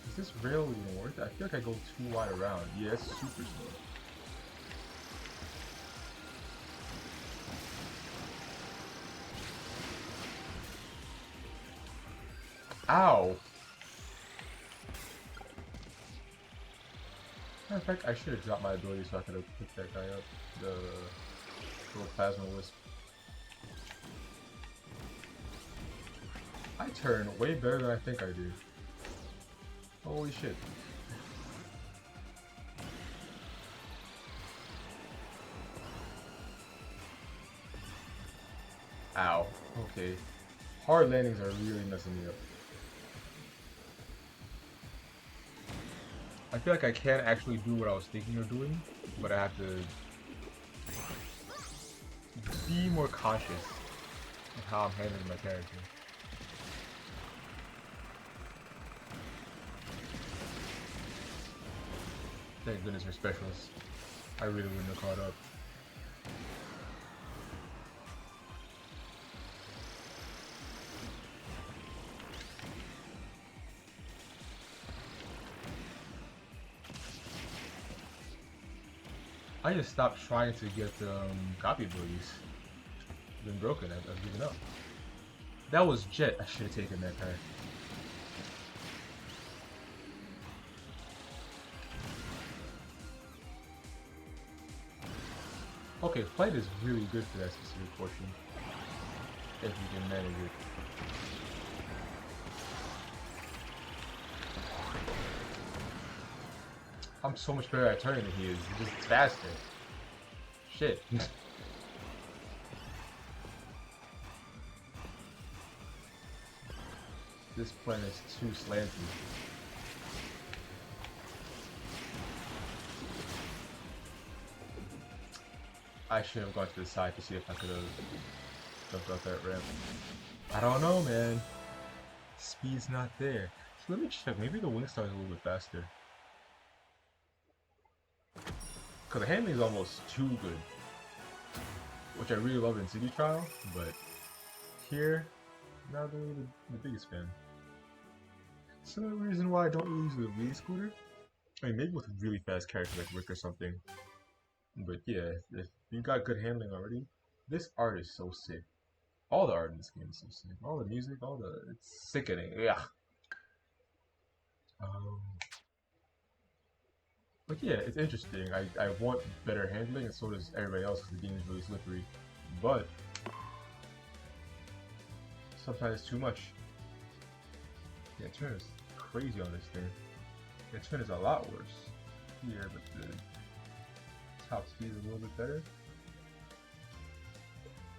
Is this rail even worth it? I feel like I go too wide around. Yeah, it's super slow. Ow! Matter of fact, I should have dropped my ability so I could have picked that guy up. The little plasma wisp. I turn way better than I think I do. Holy shit. Ow. Okay. Hard landings are really messing me up. I feel like I can't actually do what I was thinking of doing, but I have to be more conscious of how I'm handling my character. Thank goodness for specialists. I really wouldn't have caught up. I just stopped trying to get copy abilities. Been broken. I've given up. That was Jet. I should have taken that card. Okay, flight is really good for that specific portion. If you can manage it. I'm so much better at turning than he is. He's just faster. Shit. This plan is too slanty. I should have gone to the side to see if I could have jumped off that ramp. I don't know, man. Speed's not there. So let me check. Maybe the wing star is a little bit faster. Because the handling is almost too good. Which I really love in City Trial, but here, not really the biggest fan. Similar reason why I don't really use the Wii scooter. I mean, maybe with a really fast character like Rick or something. But yeah, if you got good handling already, this art is so sick. All the art in this game is so sick. All the music, it's sickening. Yeah. But yeah, it's interesting. I want better handling, and so does everybody else because the game is really slippery. But sometimes it's too much. Yeah, turn is crazy on this thing. Yeah, turn is a lot worse here, but the top speed is a little bit better.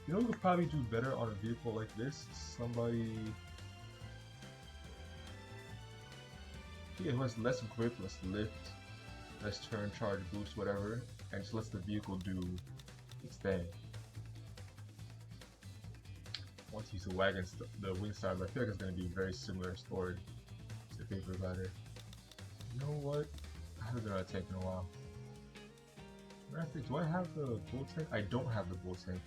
You know who could probably do better on a vehicle like this? Somebody who has less grip, less lift, less turn, charge, boost, whatever, and just lets the vehicle do its thing. Once you use the wagon, the wing side, but I feel like it's going to be very similar story to Paper Glider. You know what? I haven't been on a tank in a while. Do I have the bull tank? I don't have the bull tank.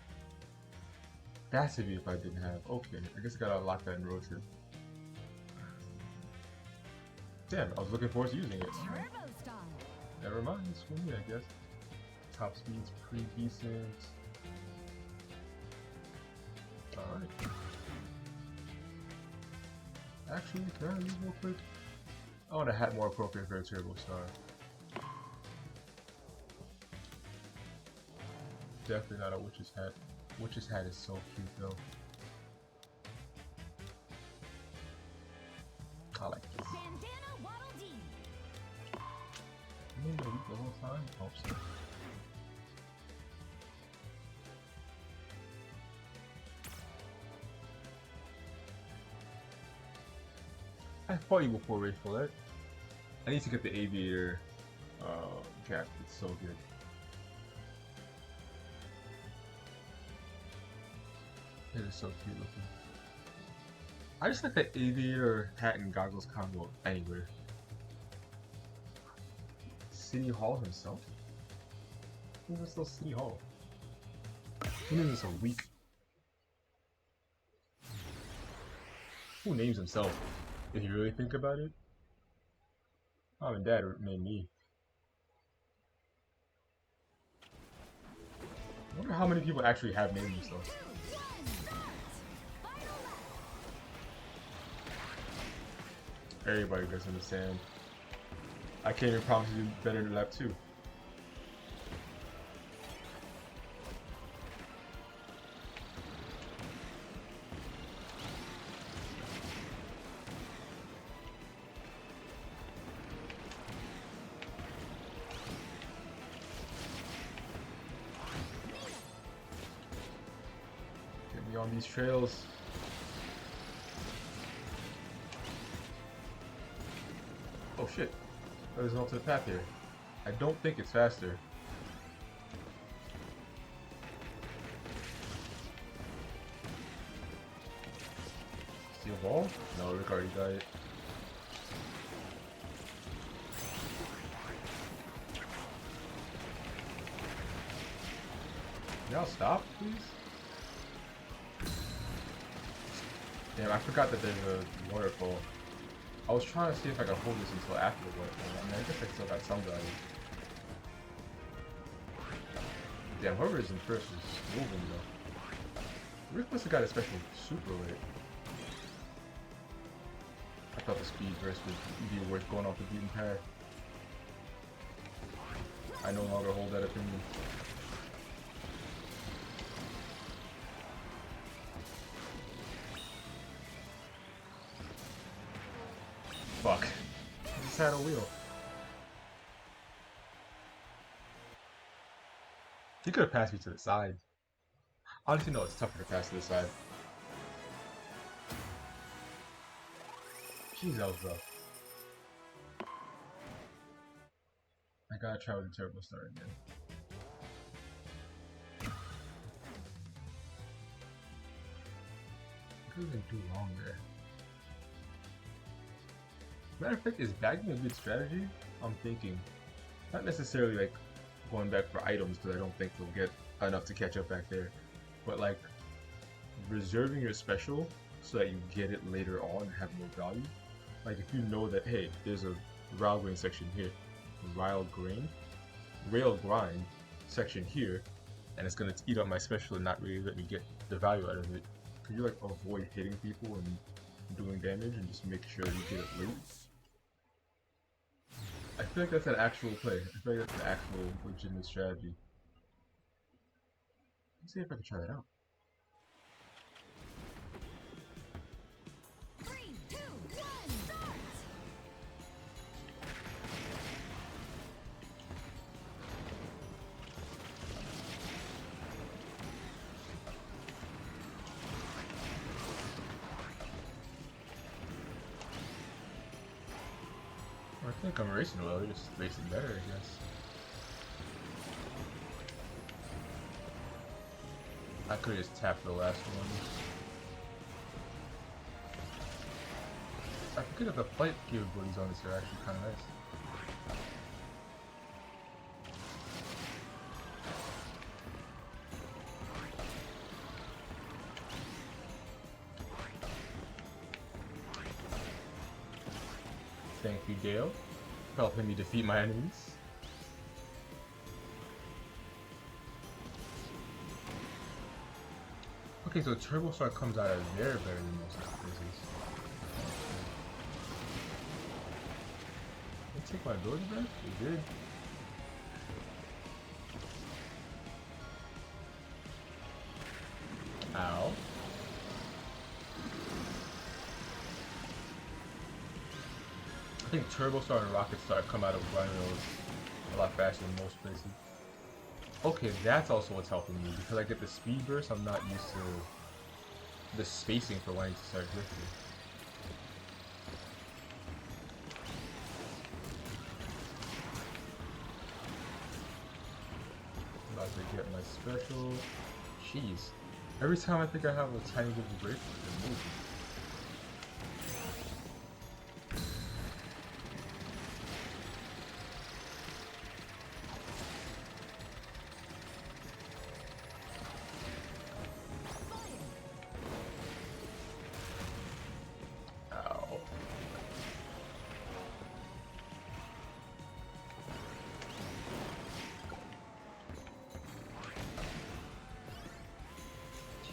That's a vehicle I didn't have. Okay, I guess I gotta unlock that in road trip. Damn, I was looking forward to using it. Never mind, it's for me, I guess. Top speed's pretty decent. Alright. Actually, can I leave real quick? I want a hat more appropriate for a Turbo Star. Definitely not a witch's hat. Witch's hat is so cute though. I like this. Bandana Waddle Dee. You mean the whole time? Hope so. I fought you before, Rachel. That I need to get the aviator cap. It's so good. It is so cute looking. I just like the aviator hat and goggles combo anywhere. City Hall himself? Who was still City Hall? Who names this a week? Who names himself? If you really think about it, Mom and Dad made me. I wonder how many people actually have named themselves. Everybody does understand. I can't even promise you better than lap 2. on these trails. Oh shit. There's an alternate path here. I don't think it's faster. Steel ball? No, Rick already got it. Y'all stop, please? Damn, I forgot that there's a waterfall. I was trying to see if I could hold this until after the waterfall. I mean, I guess I still got some value. Damn, whoever is in first is moving though. Rick must have got a special super late. I thought the speed burst would be worth going off the beaten path. I no longer hold that opinion. Fuck. I just had a wheel. He could have passed me to the side. Honestly, no, it's tougher to pass to the side. Jeez, that was rough. I gotta try with the turbo start again. It could have been too long there. Matter of fact, is bagging a good strategy? I'm thinking. Not necessarily like going back for items because I don't think we'll get enough to catch up back there. But like reserving your special so that you get it later on and have more value. Like if you know that, hey, there's a rail grain section here, rail grind section here, and it's gonna eat up my special and not really let me get the value out of it. Could you like avoid hitting people and doing damage and just make sure you get it late? I feel like that's an actual play. I feel like that's an actual legitimate strategy. Let's see if I can try that out. 3, 2, 1, start! I think I'm racing well, they're just racing better, I guess. I could have just tapped the last one. I forget if the flight capabilities on this are actually kind of nice. Thank you, Dale, for helping me defeat my enemies. Okay, so Turbo Star comes out of there better than most of the places. Did they take my ability back? They did. Ow. I think Turbo Star and Rocket Star come out of Rhinos a lot faster than most places. Okay, that's also what's helping me, because I get the speed burst, I'm not used to the spacing for when I need to start drifting. I'm about to get my special. Jeez. Every time I think I have a tiny bit of a break, it moves.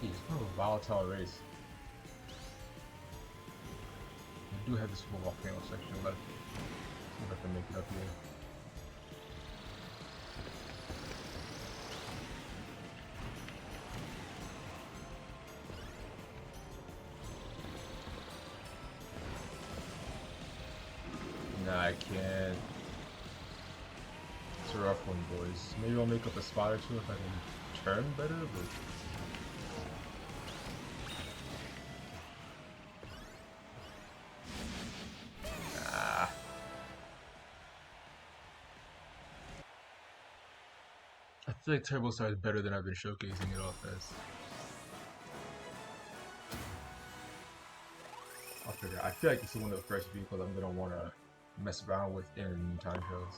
Jeez, what a volatile race. I do have this full volcano section left. See if I can make it up here. Nah, I can't. It's a rough one, boys. Maybe I'll make up a spot or two if I can turn better, but feel like Turbo Star is better than I've been showcasing it off as. I'll figure I feel like this is one of the first vehicles I'm gonna wanna mess around with in time trials.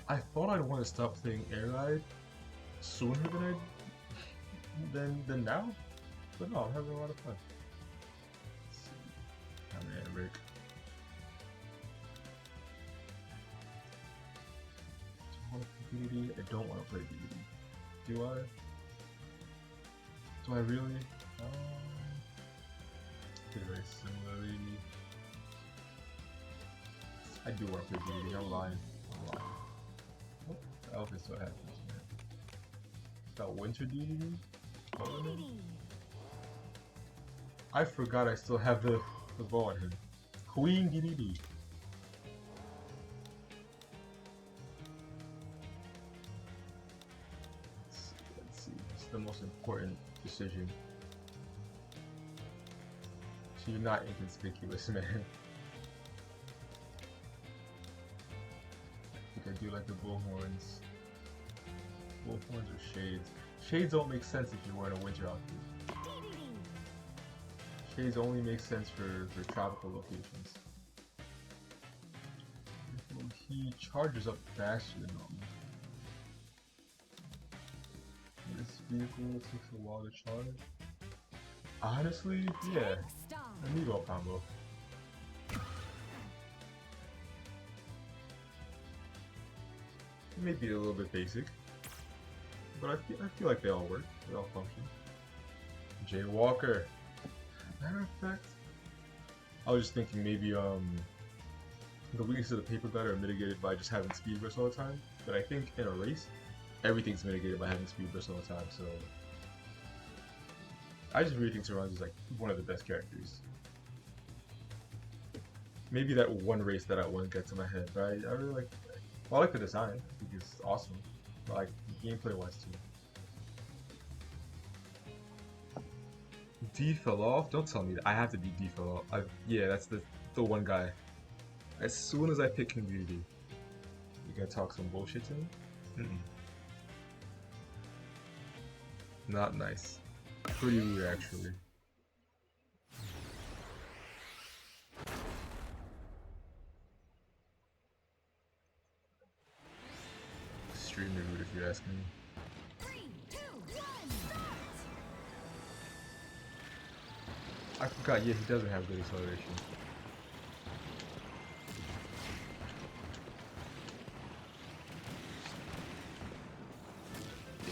I thought I'd want to stop playing Air Ride sooner than now, but no, I'm having a lot of fun. Let's see. Come here, Rick. Do I want to play DDD? I don't want to play DDD. Do I? Do I really? Did very similarly. I do want to play DDD. I'm lying. Oh, the elf is so happy. Got Winter DDD? I forgot I still have the bow on him. Queen DDD. Let's see. It's the most important decision. So you're not inconspicuous, man. I think I do like the bullhorns. Bullhorns or shades? Shades don't make sense if you're wearing a winter outfit. Shades only make sense for tropical locations. He charges up faster than normal. This vehicle takes a while to charge. Honestly, yeah. Amiibo combo. It may be a little bit basic, but I feel like they all work. They all function. Jay Walker. Matter of fact, I was just thinking maybe the weaknesses of the paper glider are mitigated by just having speed burst all the time. But I think in a race, everything's mitigated by having speed burst all the time. So I just really think Saran's is like one of the best characters. Maybe that one race that I won gets in my head, but I really like. Well, I like the design. I think it's awesome. But like gameplay wise too. D fell off? Don't tell me that. I have to be D fell off. Yeah, that's the one guy. As soon as I pick King DDD, you gonna talk some bullshit to me? Not nice. Pretty rude, actually. Extremely rude, if you ask me. 3, 2, 1, start! I forgot, yeah, he doesn't have good acceleration.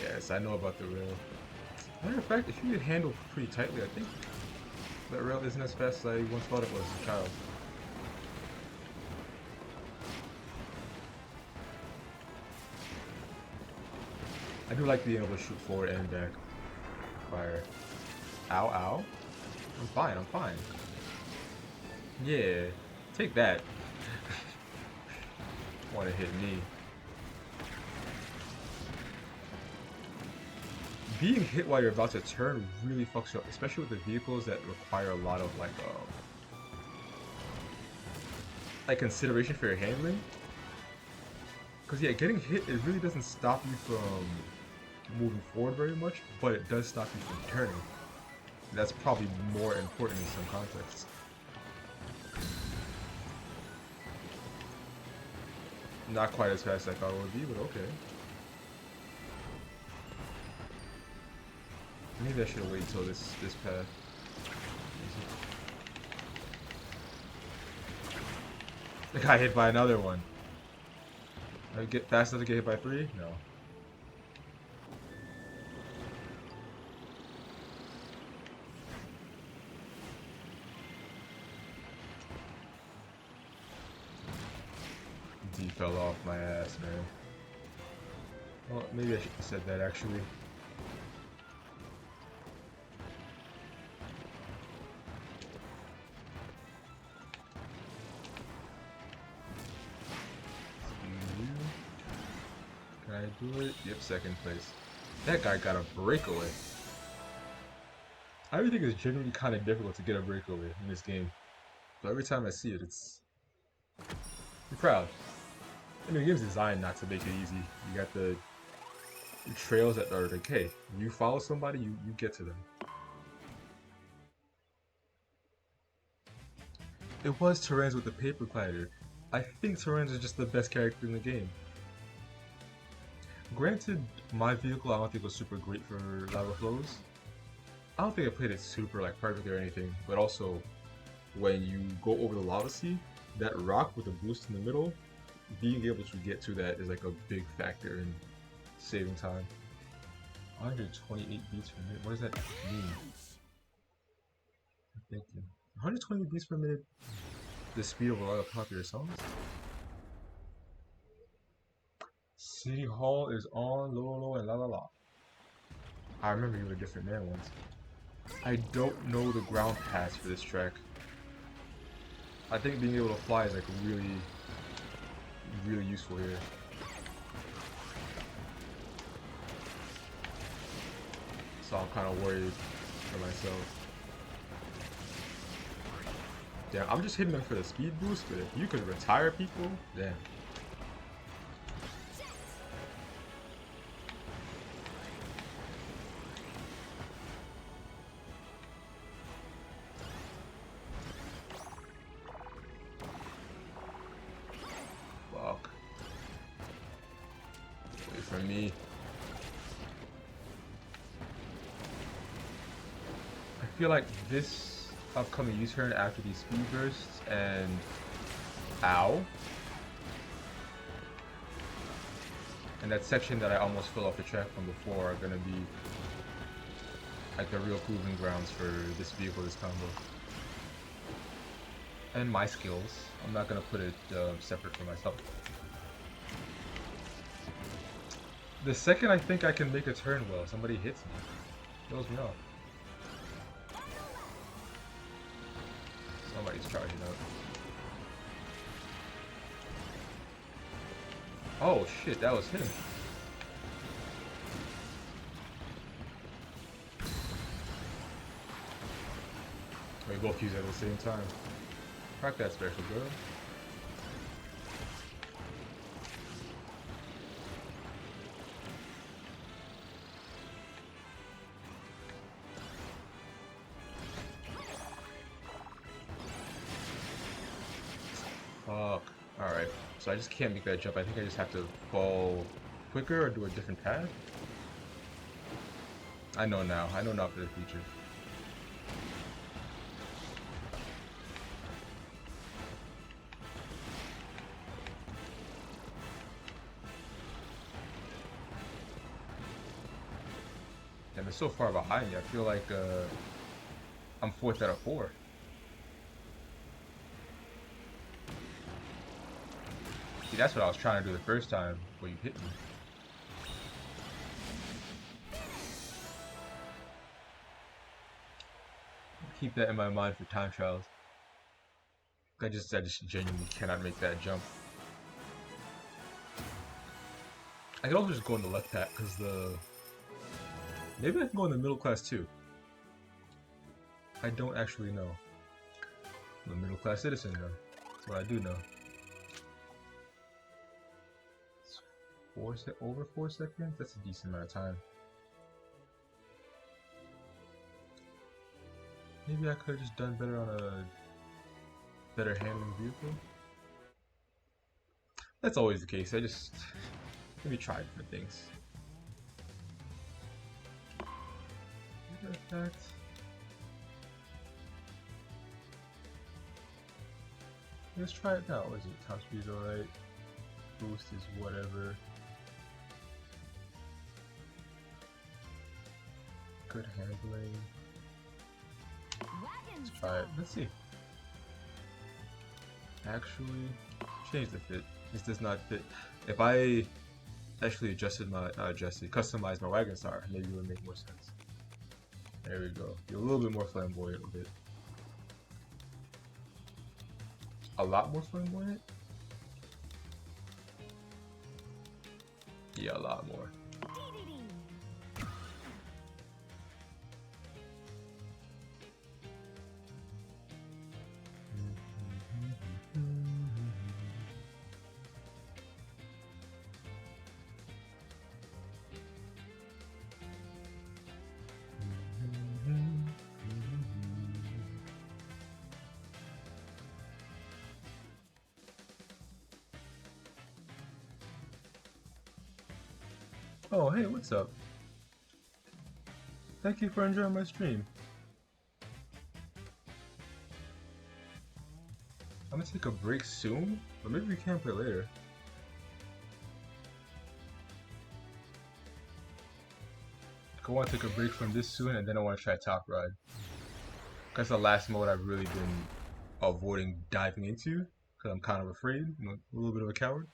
Yes, I know about the rail. Matter of fact, if you get handled pretty tightly, I think that rail isn't as fast as I once thought it was as a child. I do like being able to shoot forward and back. Fire. Ow, ow. I'm fine, I'm fine. Yeah, take that. Want to hit me. Being hit while you're about to turn really fucks you up, especially with the vehicles that require a lot of like consideration for your handling. Cause yeah, getting hit, it really doesn't stop you from moving forward very much, but it does stop you from turning. That's probably more important in some contexts. Not quite as fast as I thought it would be, but okay. Maybe I should wait until this path. I got hit by another one. I get fast enough to get hit by 3? No. D fell off my ass, man. Well, maybe I should have said that actually. Can I do it? Yep, second place. That guy got a breakaway. Everything is genuinely kind of difficult to get a breakaway in this game. But every time I see it, it's You're proud. I mean, the game's designed not to make it easy. You got the trails that are like, hey, you follow somebody, you get to them. It was Terrans with the paper glider. I think Terrans is just the best character in the game. Granted, my vehicle I don't think was super great for lava flows. I don't think I played it super like perfectly or anything, but also when you go over the lava sea, that rock with the boost in the middle, being able to get to that is like a big factor in saving time. 128 beats per minute. What does that mean? I'm thinking. 120 beats per minute. The speed of a lot of popular songs. City Hall is on Lolo and La La La. I remember you were a different man once. I don't know the ground pass for this track. I think being able to fly is like really, really useful here. So I'm kind of worried for myself. Damn, I'm just hitting them for the speed boost, but if you could retire people, damn. Fuck. Wait for me. I feel like this upcoming U-turn after these speed bursts and ow, and that section that I almost fell off the track from before are gonna be like the real proving grounds for this vehicle, this combo, and my skills. I'm not gonna put it separate for myself. The second I think I can make a turn well, somebody hits me, throws me off. Somebody's charging up. Oh shit, that was him. We both use it at the same time. Crack that special, bro. Fuck. Alright. So I just can't make that jump. I think I just have to fall quicker or do a different path. I know now. I know now for the future. Damn, it's so far behind me. I feel like I'm 4th out of 4. See, that's what I was trying to do the first time before you hit me. Keep that in my mind for time trials. I just genuinely cannot make that jump. I could also just go in the left pack because maybe I can go in the middle class too. I don't actually know. I'm a middle class citizen though. That's what I do know. Over 4 seconds? That's a decent amount of time. Maybe I could have just done better on a better handling vehicle. That's always the case. I just maybe try different things. Let's try it now. What is it? Top speed alright. Boost is whatever. Good handling. Let's try it. Let's see. Actually, change the fit. This does not fit. If I actually customized my wagon star, maybe it would make more sense. There we go. You're a little bit more flamboyant with it. A lot more flamboyant? Yeah, a lot more. Oh, hey, what's up? Thank you for enjoying my stream. I'm gonna take a break soon, but maybe we can play later. I want to take a break from this soon, and then I want to try Top Ride. That's the last mode I've really been avoiding diving into, because I'm kind of afraid. I'm a little bit of a coward.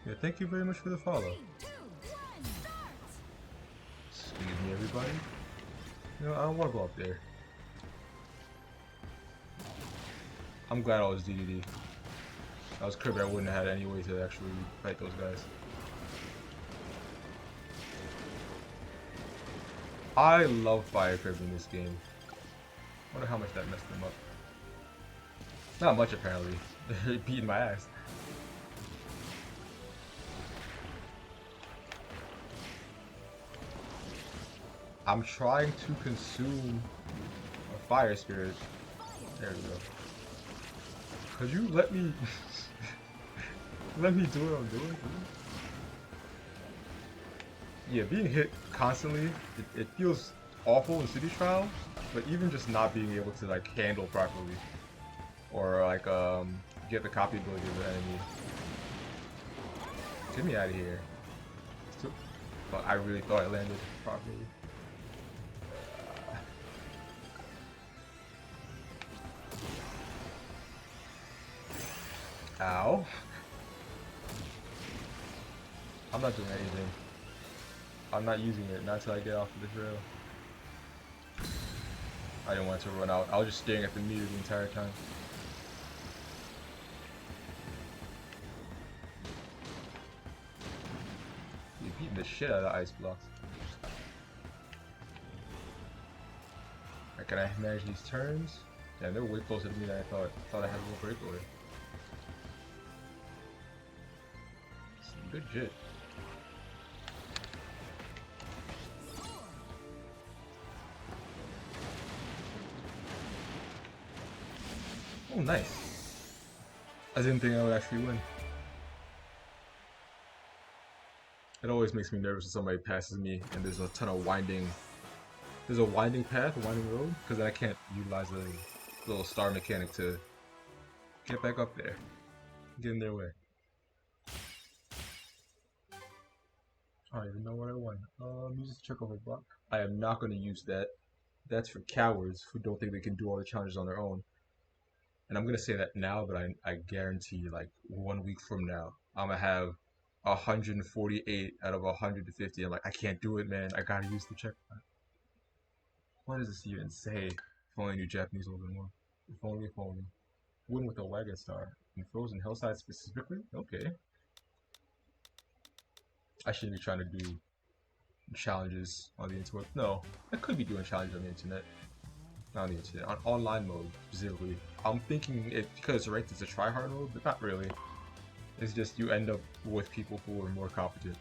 Yeah, thank you very much for the follow. 3, 2, 1, start! Excuse me, everybody. You know, I don't want to go up there. I'm glad I was DDD. If I was Kirby, I wouldn't have had any way to actually fight those guys. I love Fire Kirby in this game. Wonder how much that messed them up. Not much, apparently. They're beating my ass. I'm trying to consume a Fire Spirit. There we go. Could you let me let me do what I'm doing? Yeah, being hit constantly, it feels awful in City Trial, but even just not being able to like handle properly, or like get the copy ability of the enemy. Get me out of here. But I really thought I landed properly. Ow. I'm not doing anything. I'm not using it, not until I get off of the trail. I didn't want it to run out. I was just staring at the meter the entire time. You're beating the shit out of the ice blocks. Alright, can I manage these turns? Yeah, they're way closer to me than I thought. I thought I had a little breakaway. Good shit. Oh, nice. I didn't think I would actually win. It always makes me nervous when somebody passes me and there's a ton of winding. There's a winding path, a winding road, because then I can't utilize the little star mechanic to get back up there. Get in their way. I don't even know what I won. Use the check over block. I am not going to use that. That's for cowards who don't think they can do all the challenges on their own. And I'm going to say that now, but I guarantee like 1 week from now, I'm going to have 148 out of 150. I'm like, I can't do it, man. I got to use the checkpoint. What does this even say? If only I knew Japanese a little bit more. If only, if only. Win with a wagon star. In Frozen Hillside specifically? Okay. I shouldn't be trying to do challenges on the internet. No, I could be doing challenges on the internet. Not on the internet, on online mode specifically. I'm thinking it because it's ranked as a tryhard mode, but not really. It's just you end up with people who are more competent.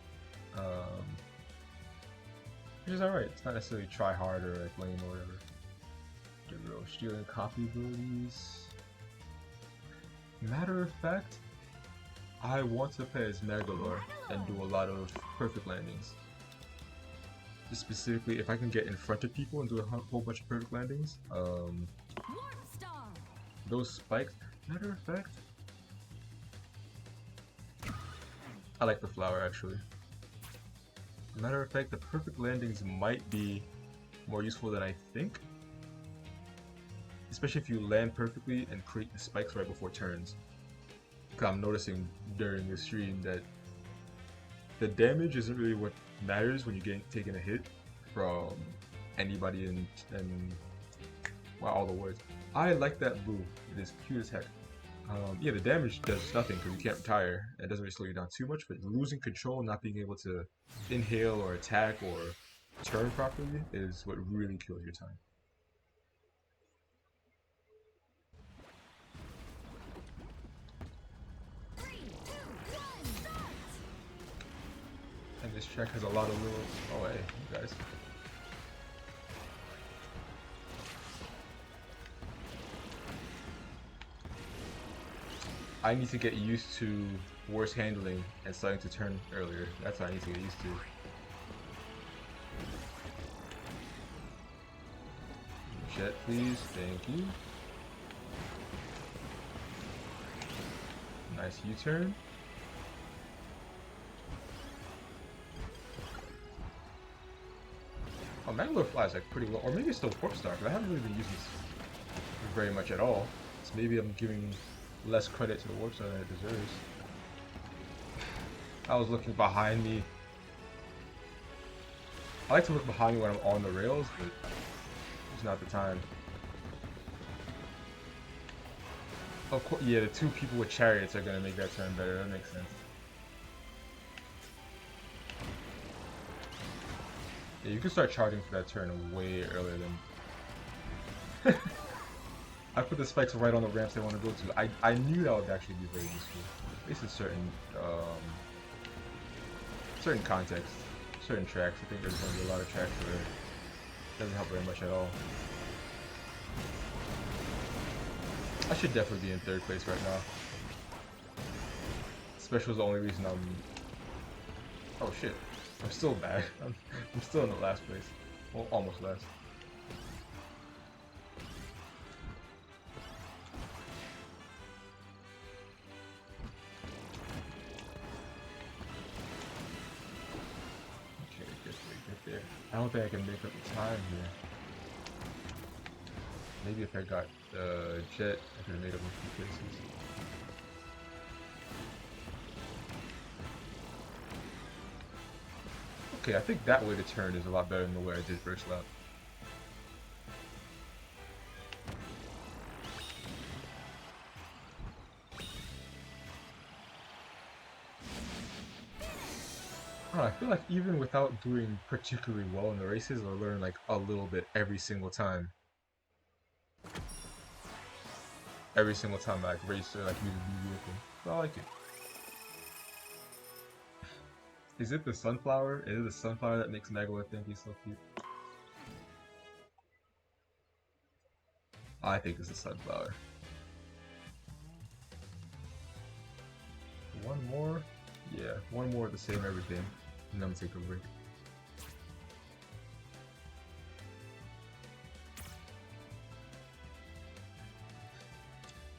Which is alright. It's not necessarily tryhard or like lame or whatever. Stealing copy abilities. Matter of fact, I want to play as Megalor and do a lot of perfect landings. Just specifically, if I can get in front of people and do a whole bunch of perfect landings, those spikes. Matter of fact, I like the flower actually. Matter of fact, the perfect landings might be more useful than I think. Especially if you land perfectly and create the spikes right before turns. Because I'm noticing during the stream that the damage isn't really what matters when you're taking a hit from anybody and wow, all the words. I like that blue. It is cute as heck. Yeah, the damage does nothing because you can't retire. It doesn't really slow you down too much, but losing control, not being able to inhale or attack or turn properly is what really kills your time. And this track has a lot of little. Oh, hey, you guys. I need to get used to worse handling and starting to turn earlier. That's what I need to get used to. Jet, please. Thank you. Nice U-turn. Oh, Mangalore flies like pretty low, or maybe it's still Warp Star, but I haven't really been using this very much at all. So maybe I'm giving less credit to the Warp Star than it deserves. I was looking behind me. I like to look behind me when I'm on the rails, but it's not the time. Of course, yeah, the two people with chariots are gonna make that turn better. That makes sense. Yeah, you can start charging for that turn way earlier than. I put the spikes right on the ramps they want to go to. I knew that would actually be very useful. At least in certain contexts, certain tracks. I think there's going to be a lot of tracks where it doesn't help very much at all. I should definitely be in third place right now. Special is the only reason I'm... Oh shit. I'm still bad. I'm still in the last place. Well, almost last. Okay, get there. I don't think I can make up the time here. Maybe if I got jet, I could have made up a few places. Okay, I think that way to turn is a lot better than the way I did first lap. I feel like even without doing particularly well in the races, I'll learn like a little bit every single time. Every single time I like race or like use a new vehicle. So I like it. Is it the sunflower? Is it the sunflower that makes Megalith think he's so cute? I think it's the sunflower. One more? Yeah, one more of the same everything. And I'm gonna take a break.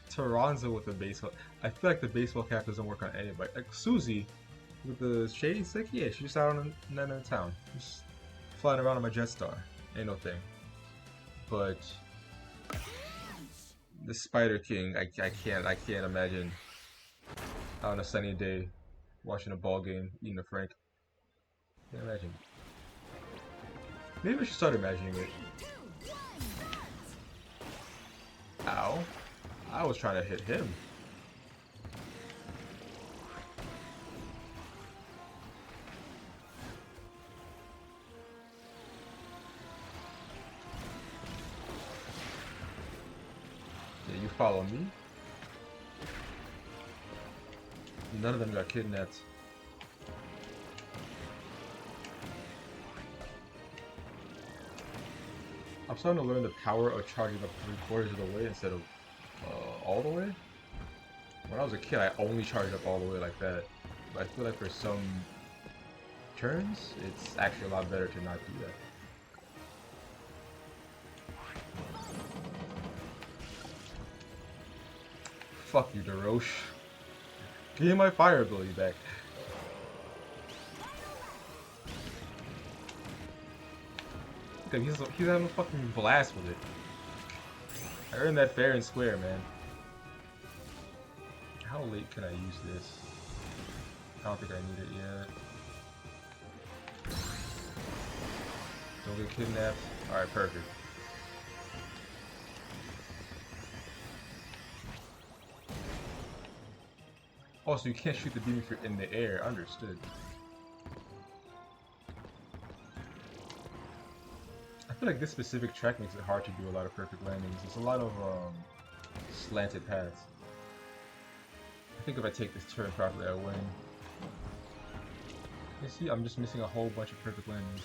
Taranza with the baseball. I feel like the baseball cap doesn't work on anybody. Like Susie with the shades, like yeah, she's just out on the town, just flying around on my Jetstar. Ain't no thing. But the Spider King, I can't imagine on a sunny day watching a ball game eating a Frank. Can't imagine. Maybe I should start imagining it. Ow. I was trying to hit him. Yeah, you follow me. None of them got kidnapped. I'm starting to learn the power of charging up 3/4 of the way instead of all the way. When I was a kid, I only charged up all the way like that. But I feel like for some turns, it's actually a lot better to not do that. Fuck you, DeRoche. Give me my fire ability back. Okay, he's having a fucking blast with it. I earned that fair and square, man. How late can I use this? I don't think I need it yet. Don't get kidnapped. Alright, perfect. Also, you can't shoot the beam if you're in the air. Understood. I feel like this specific track makes it hard to do a lot of perfect landings. There's a lot of slanted paths. I think if I take this turn properly, I win. You see, I'm just missing a whole bunch of perfect landings.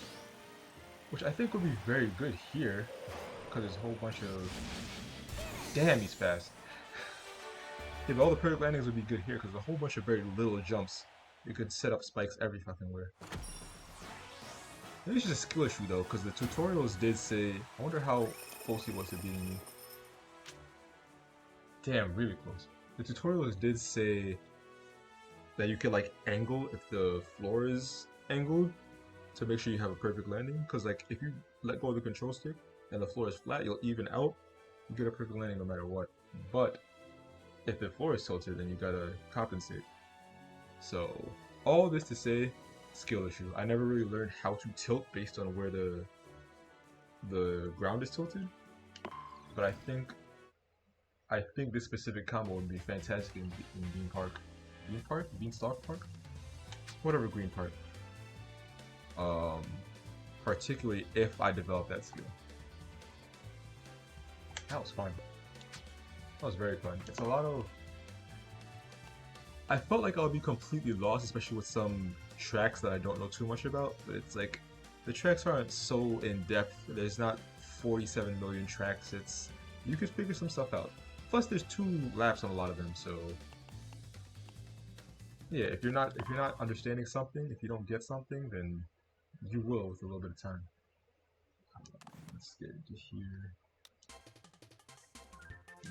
Which I think would be very good here. Because there's a whole bunch of... Damn, he's fast. if all the perfect landings would be good here, because a whole bunch of very little jumps, you could set up spikes every fucking where. Maybe it's just a skill issue though, because the tutorials did say. I wonder how close he was to beating me. Damn, really close. The tutorials did say that you could like angle if the floor is angled to make sure you have a perfect landing. Because like if you let go of the control stick and the floor is flat, you'll even out. You get a perfect landing no matter what. But if the floor is tilted, then you gotta compensate. So all this to say, skill issue. I never really learned how to tilt based on where the ground is tilted. But I think this specific combo would be fantastic in Bean Park. Bean Park? Beanstalk Park? Whatever green part. Particularly if I develop that skill. That was fun. That was very fun. It's a lot of... I felt like I would be completely lost, especially with some tracks that I don't know too much about. But it's like, the tracks aren't so in-depth. There's not 47 million tracks. It's... You could figure some stuff out. Plus, there's 2 laps on a lot of them, so... Yeah, if you're not understanding something, if you don't get something, then you will with a little bit of time. Let's get into here.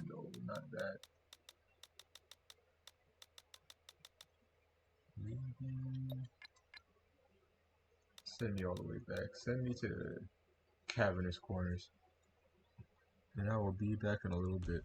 No, not that. Maybe send me all the way back. Send me to cavernous corners. And I will be back in a little bit.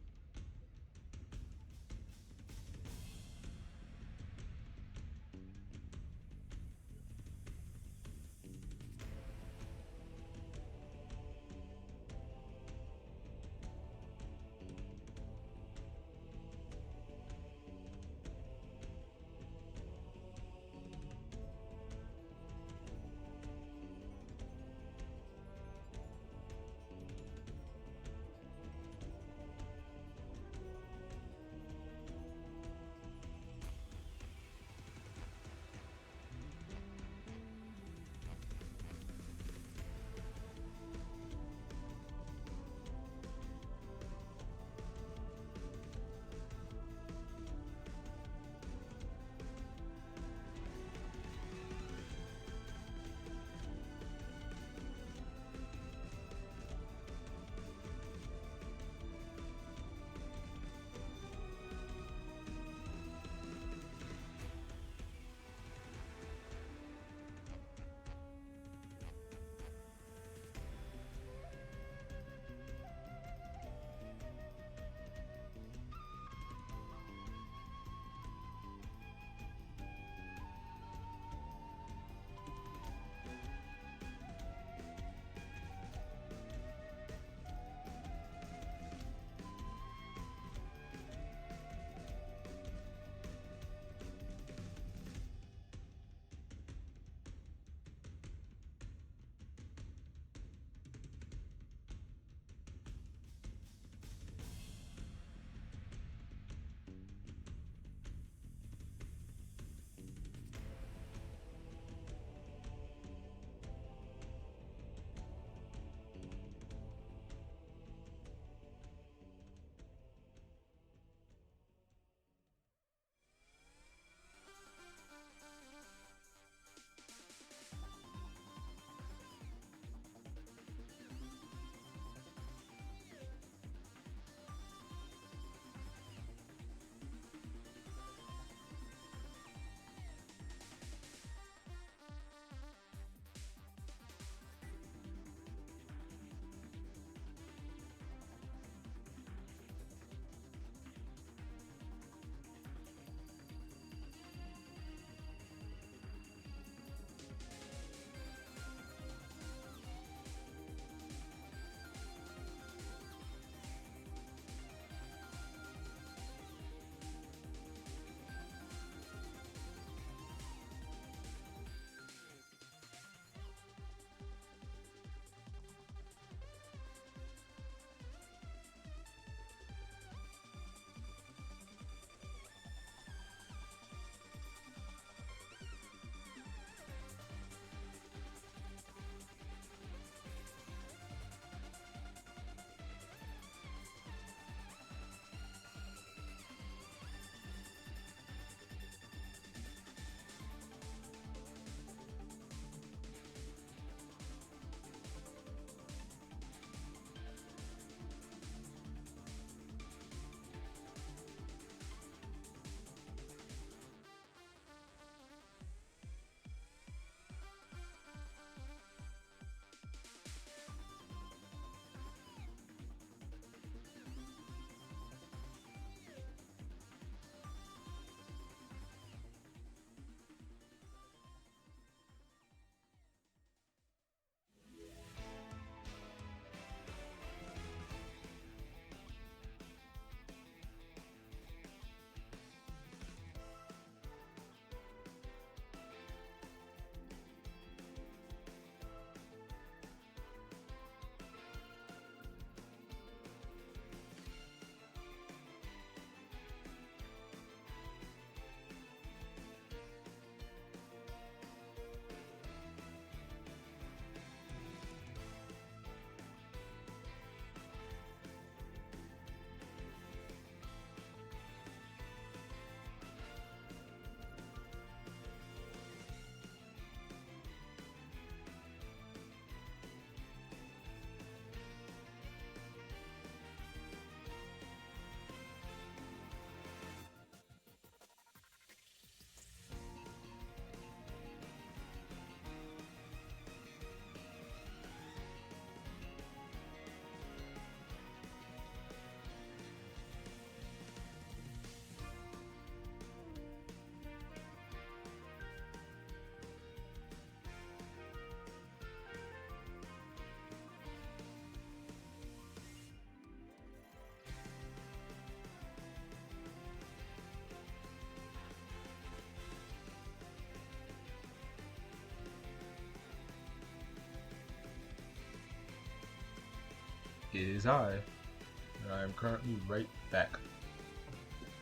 It is I. And I am currently right back.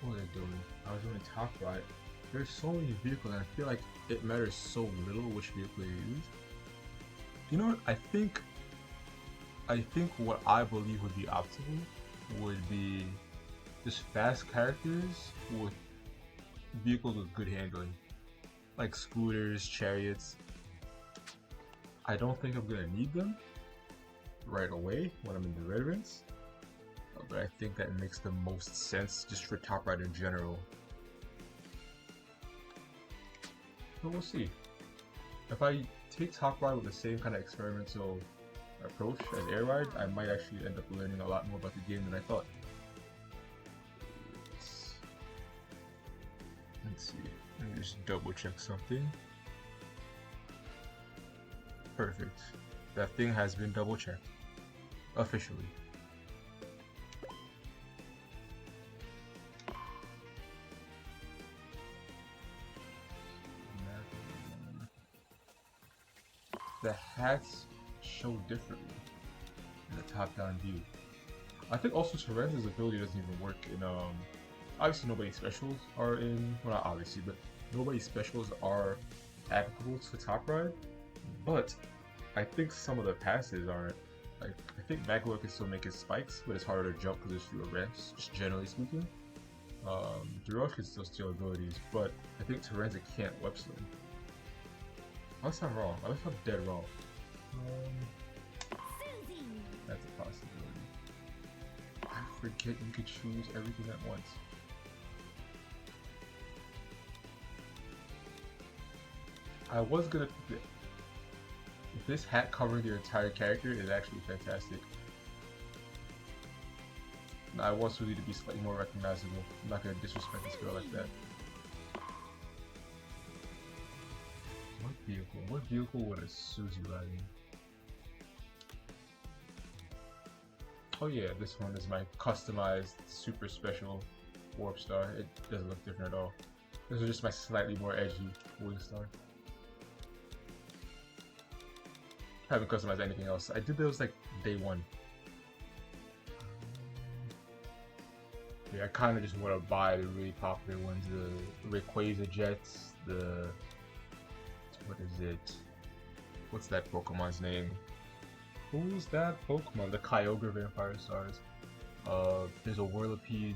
What was I doing? I was doing top right. There's so many vehicles and I feel like it matters so little which vehicle you use. You know what? I think what I believe would be optimal would be just fast characters with vehicles with good handling. Like scooters, chariots. I don't think I'm gonna need them right away when I'm in the veterans, but I think that makes the most sense just for top ride in general. But we'll see. If I take top ride with the same kind of experimental approach as air ride, I might actually end up learning a lot more about the game than I thought. Let's see. Let me just double check something. Perfect. That thing has been double checked. Officially. The hats show differently in the top-down view. I think also Terenz's ability doesn't even work in obviously nobody specials are in, well not obviously, but nobody specials are applicable to top ride, but I think some of the passes aren't. Like, I think Magloire can still make his spikes, but it's harder to jump because there's fewer ramps, just generally speaking. Durosh can still steal abilities, but I think Terenza can't web sling. Unless I'm wrong, unless I'm dead wrong. That's a possibility. I forget you could choose everything at once. I was gonna pick it. If this hat covering your entire character is actually fantastic. I want Suzy to be slightly more recognizable. I'm not gonna disrespect this girl like that. What vehicle? What vehicle would a Suzy riding? Oh yeah, this one is my customized super special Warp Star. It doesn't look different at all. This is just my slightly more edgy Wing Star. I haven't customized anything else. I did those like day one. Yeah, I kind of just want to buy the really popular ones, the Rayquaza Jets, the... what is it? What's that Pokemon's name? Who's that Pokemon? The Kyogre Vampire Stars. There's a Whirlipede.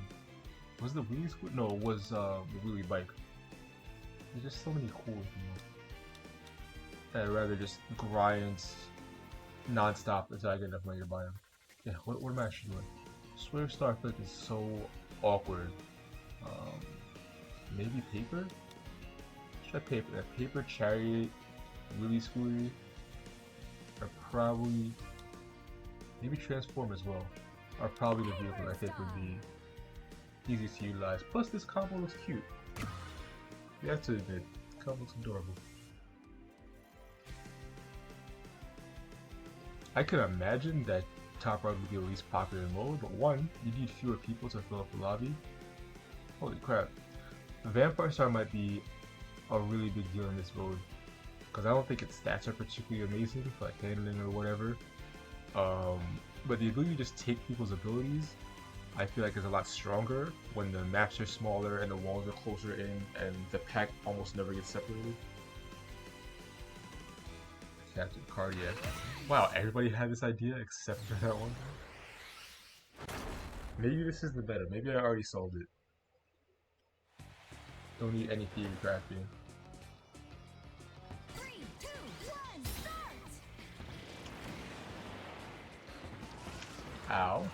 Was the Wheelie Scoot? No, it was the Wheelie Bike. There's just so many cool things. I'd rather just grind non-stop until I get enough money to buy them. Yeah, what am I actually doing? Swerve Star Flick is so awkward. Maybe Paper? Try Paper. Paper, Chariot, Wheelie Scooter are probably... maybe Transform as well. Are probably the vehicle I think would be easy to utilize. Plus this combo looks cute. You have to admit, the combo looks adorable. I can imagine that top ride would be the least popular mode, but one, you need fewer people to fill up the lobby. Holy crap. Vampire Star might be a really big deal in this mode, because I don't think its stats are particularly amazing for like handling or whatever. But the ability to just take people's abilities, I feel like is a lot stronger when the maps are smaller and the walls are closer in and the pack almost never gets separated. Captain Cardiac. Wow, everybody had this idea except for that one. Maybe this is the better. Maybe I already solved it. Don't need any theory crafting. 3, 2, 1, start! Ow.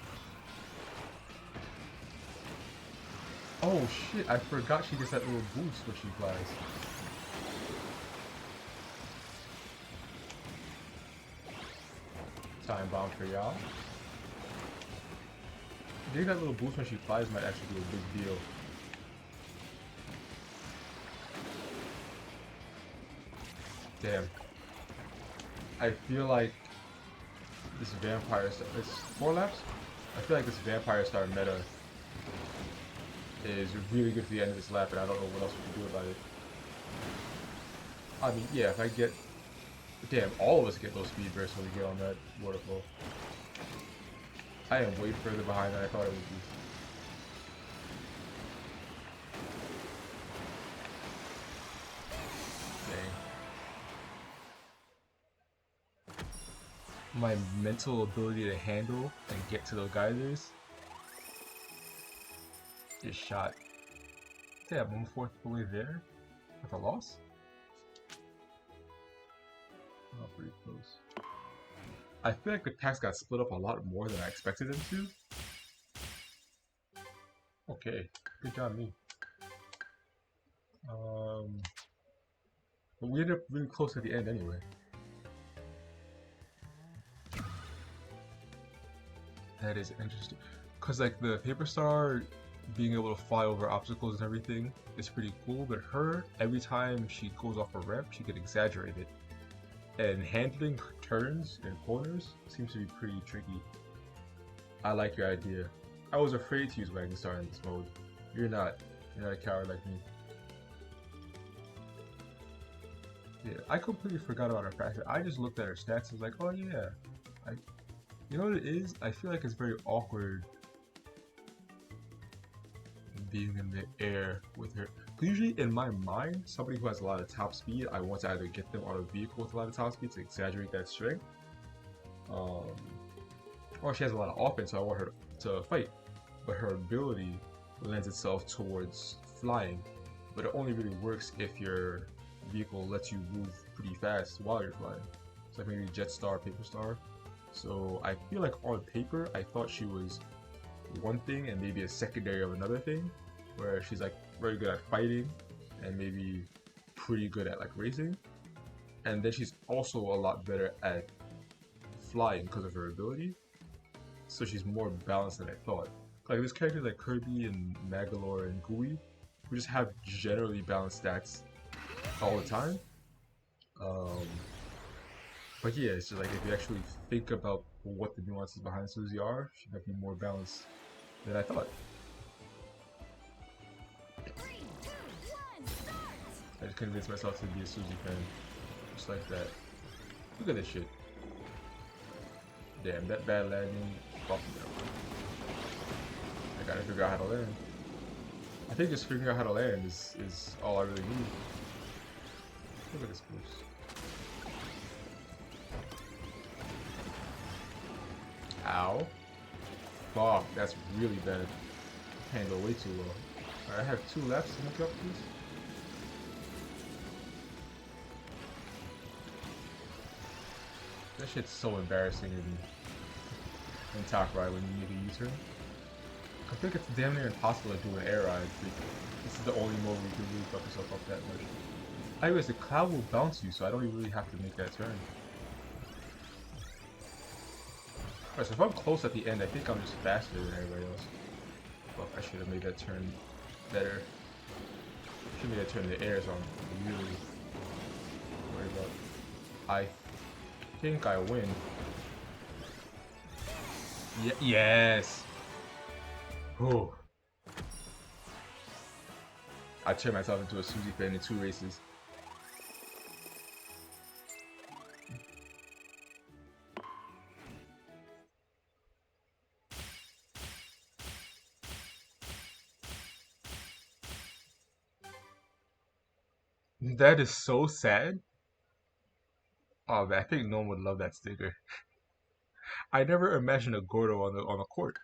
Oh shit, I forgot she gets that little boost when she flies. Time bomb for y'all. Getting that little boost when she flies might actually be a big deal. Damn. I feel like this Vampire Star... it's 4 laps? I feel like this Vampire Star meta is really good for the end of this lap and I don't know what else we can do about it. I mean, yeah, if I get... damn, all of us get those speed bursts when we get on that waterfall. I am way further behind than I thought I would be. Dang. My mental ability to handle and get to those geysers is shot. Damn, I'm fourth the way there with a loss? Oh, pretty close. I feel like the packs got split up a lot more than I expected them to. Okay, good job, me. But we ended up really close at the end anyway. That is interesting. Cause like the Paper Star being able to fly over obstacles and everything is pretty cool, but her, every time she goes off a ramp, she can exaggerate it. And handling turns and corners seems to be pretty tricky. I like your idea. I was afraid to use Wagon Star in this mode. You're not a coward like me. Yeah, I completely forgot about her factor. I just looked at her stats and was like, oh yeah. You know what it is? I feel like it's very awkward being in the air with her. Usually in my mind, somebody who has a lot of top speed, I want to either get them on a vehicle with a lot of top speed to exaggerate that strength. Or she has a lot of offense, so I want her to fight. But her ability lends itself towards flying. But it only really works if your vehicle lets you move pretty fast while you're flying. So like maybe Jet Star, Paper Star. So I feel like on paper, I thought she was one thing and maybe a secondary of another thing, where she's like very good at fighting and maybe pretty good at like racing, and then she's also a lot better at flying because of her ability, so she's more balanced than I thought. Like there's characters like Kirby and Magolor and Gooey who just have generally balanced stats all the time. But yeah, it's just like if you actually think about what the nuances behind Susie are, she might be more balanced than I thought. 3, 2, 1, start! I just convinced myself to be a Susie fan. Just like that. Look at this shit. Damn, that bad landing fucked me up. I gotta figure out how to land. I think just figuring out how to land is all I really need. Look at this boost. Ow. Fuck, that's really bad. Can't go way too low. Alright, I have 2 left. Can I drop these? That shit's so embarrassing in Top Ride when you make a U-turn. I think it's damn near impossible to do an air ride. This is the only mode where you can really fuck yourself up that much. Anyways, the cloud will bounce you, so I don't even really have to make that turn. Alright, so if I'm close at the end, I think I'm just faster than everybody else. Fuck, I should have made that turn better. Should have made that turn in the air, so I'm really worried about. I think I win. Yes! Oh. I turned myself into a Susie fan in 2 races. That is so sad. Oh man, I think no one would love that sticker. I never imagined a Gordo on the court.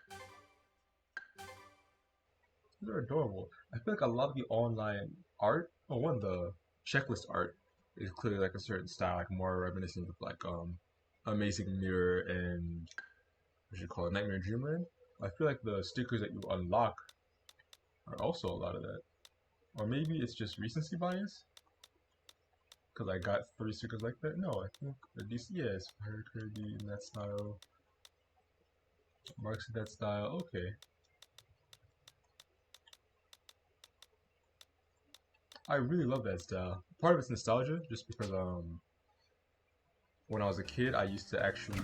They're adorable. I feel like a lot of the online art, the checklist art is clearly like a certain style, like more reminiscent of like Amazing Mirror and what should you call it, Nightmare Dreamland. I feel like the stickers that you unlock are also a lot of that. Or maybe it's just recency bias. Because I got 3 stickers like that. No, I think yes, Pirate Kirby in that style. Marks in that style. Okay. I really love that style. Part of it's nostalgia, just because when I was a kid, I used to actually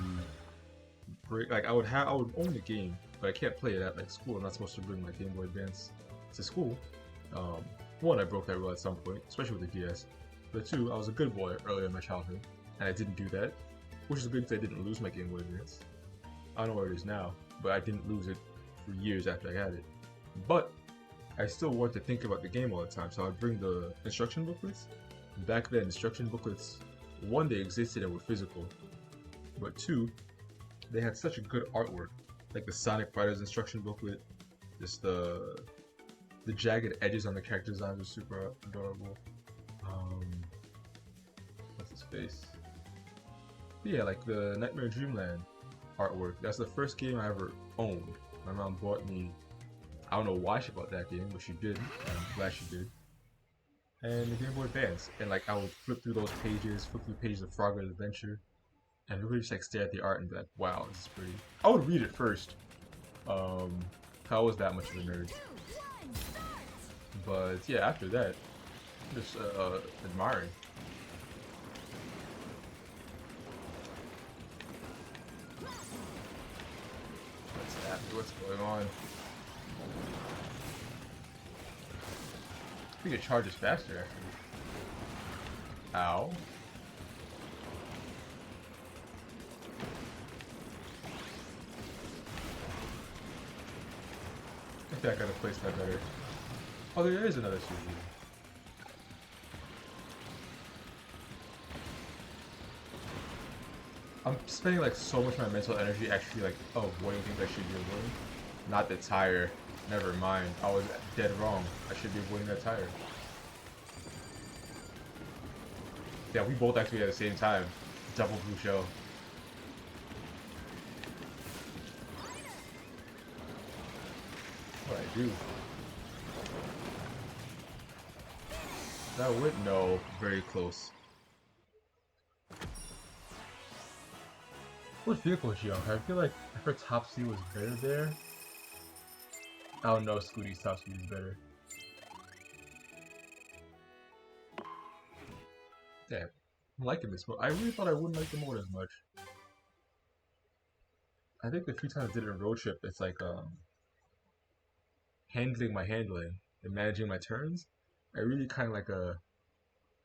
bring, like I would own the game, but I can't play it at like school. I'm not supposed to bring my Game Boy Advance to school. One, I broke that rule at some point, especially with the DS. But 2, I was a good boy earlier in my childhood, and I didn't do that, which is good because I didn't lose my Game Boy Advance. I don't know where it is now, but I didn't lose it for years after I had it. But I still want to think about the game all the time, so I'd bring the instruction booklets. Back then, instruction booklets, one, they existed and were physical, but two, they had such a good artwork, like the Sonic Fighters instruction booklet. Just the jagged edges on the character designs were super adorable. What's his face? But yeah, like the Nightmare Dreamland artwork. That's the first game I ever owned. My mom bought me. I don't know why she bought that game, but she did. I'm glad she did. And the Game Boy Advance, and like I would flip through those pages, flip through pages of Frogger's Adventure, and really just like stare at the art and be like, "Wow, this is pretty." I would read it first. I was that much of a nerd. But yeah, after that, just admiring. What's going on? I think it charges faster actually. Ow. I think I gotta place that better. Oh, there is another Suzu. I'm spending like so much of my mental energy actually like avoiding things I should be avoiding. Not the tire. Never mind. I was dead wrong. I should be avoiding that tire. Yeah, we both actually at the same time. Double blue shell. What I do? That would no. Very close. What vehicle is she on? I feel like her top speed was better there. I don't know, Scooty's top speed is better. Damn, I'm liking this mode. I really thought I wouldn't like the mode as much. I think the few times I did it in Road Trip, it's like handling my handling and managing my turns. I really kind of like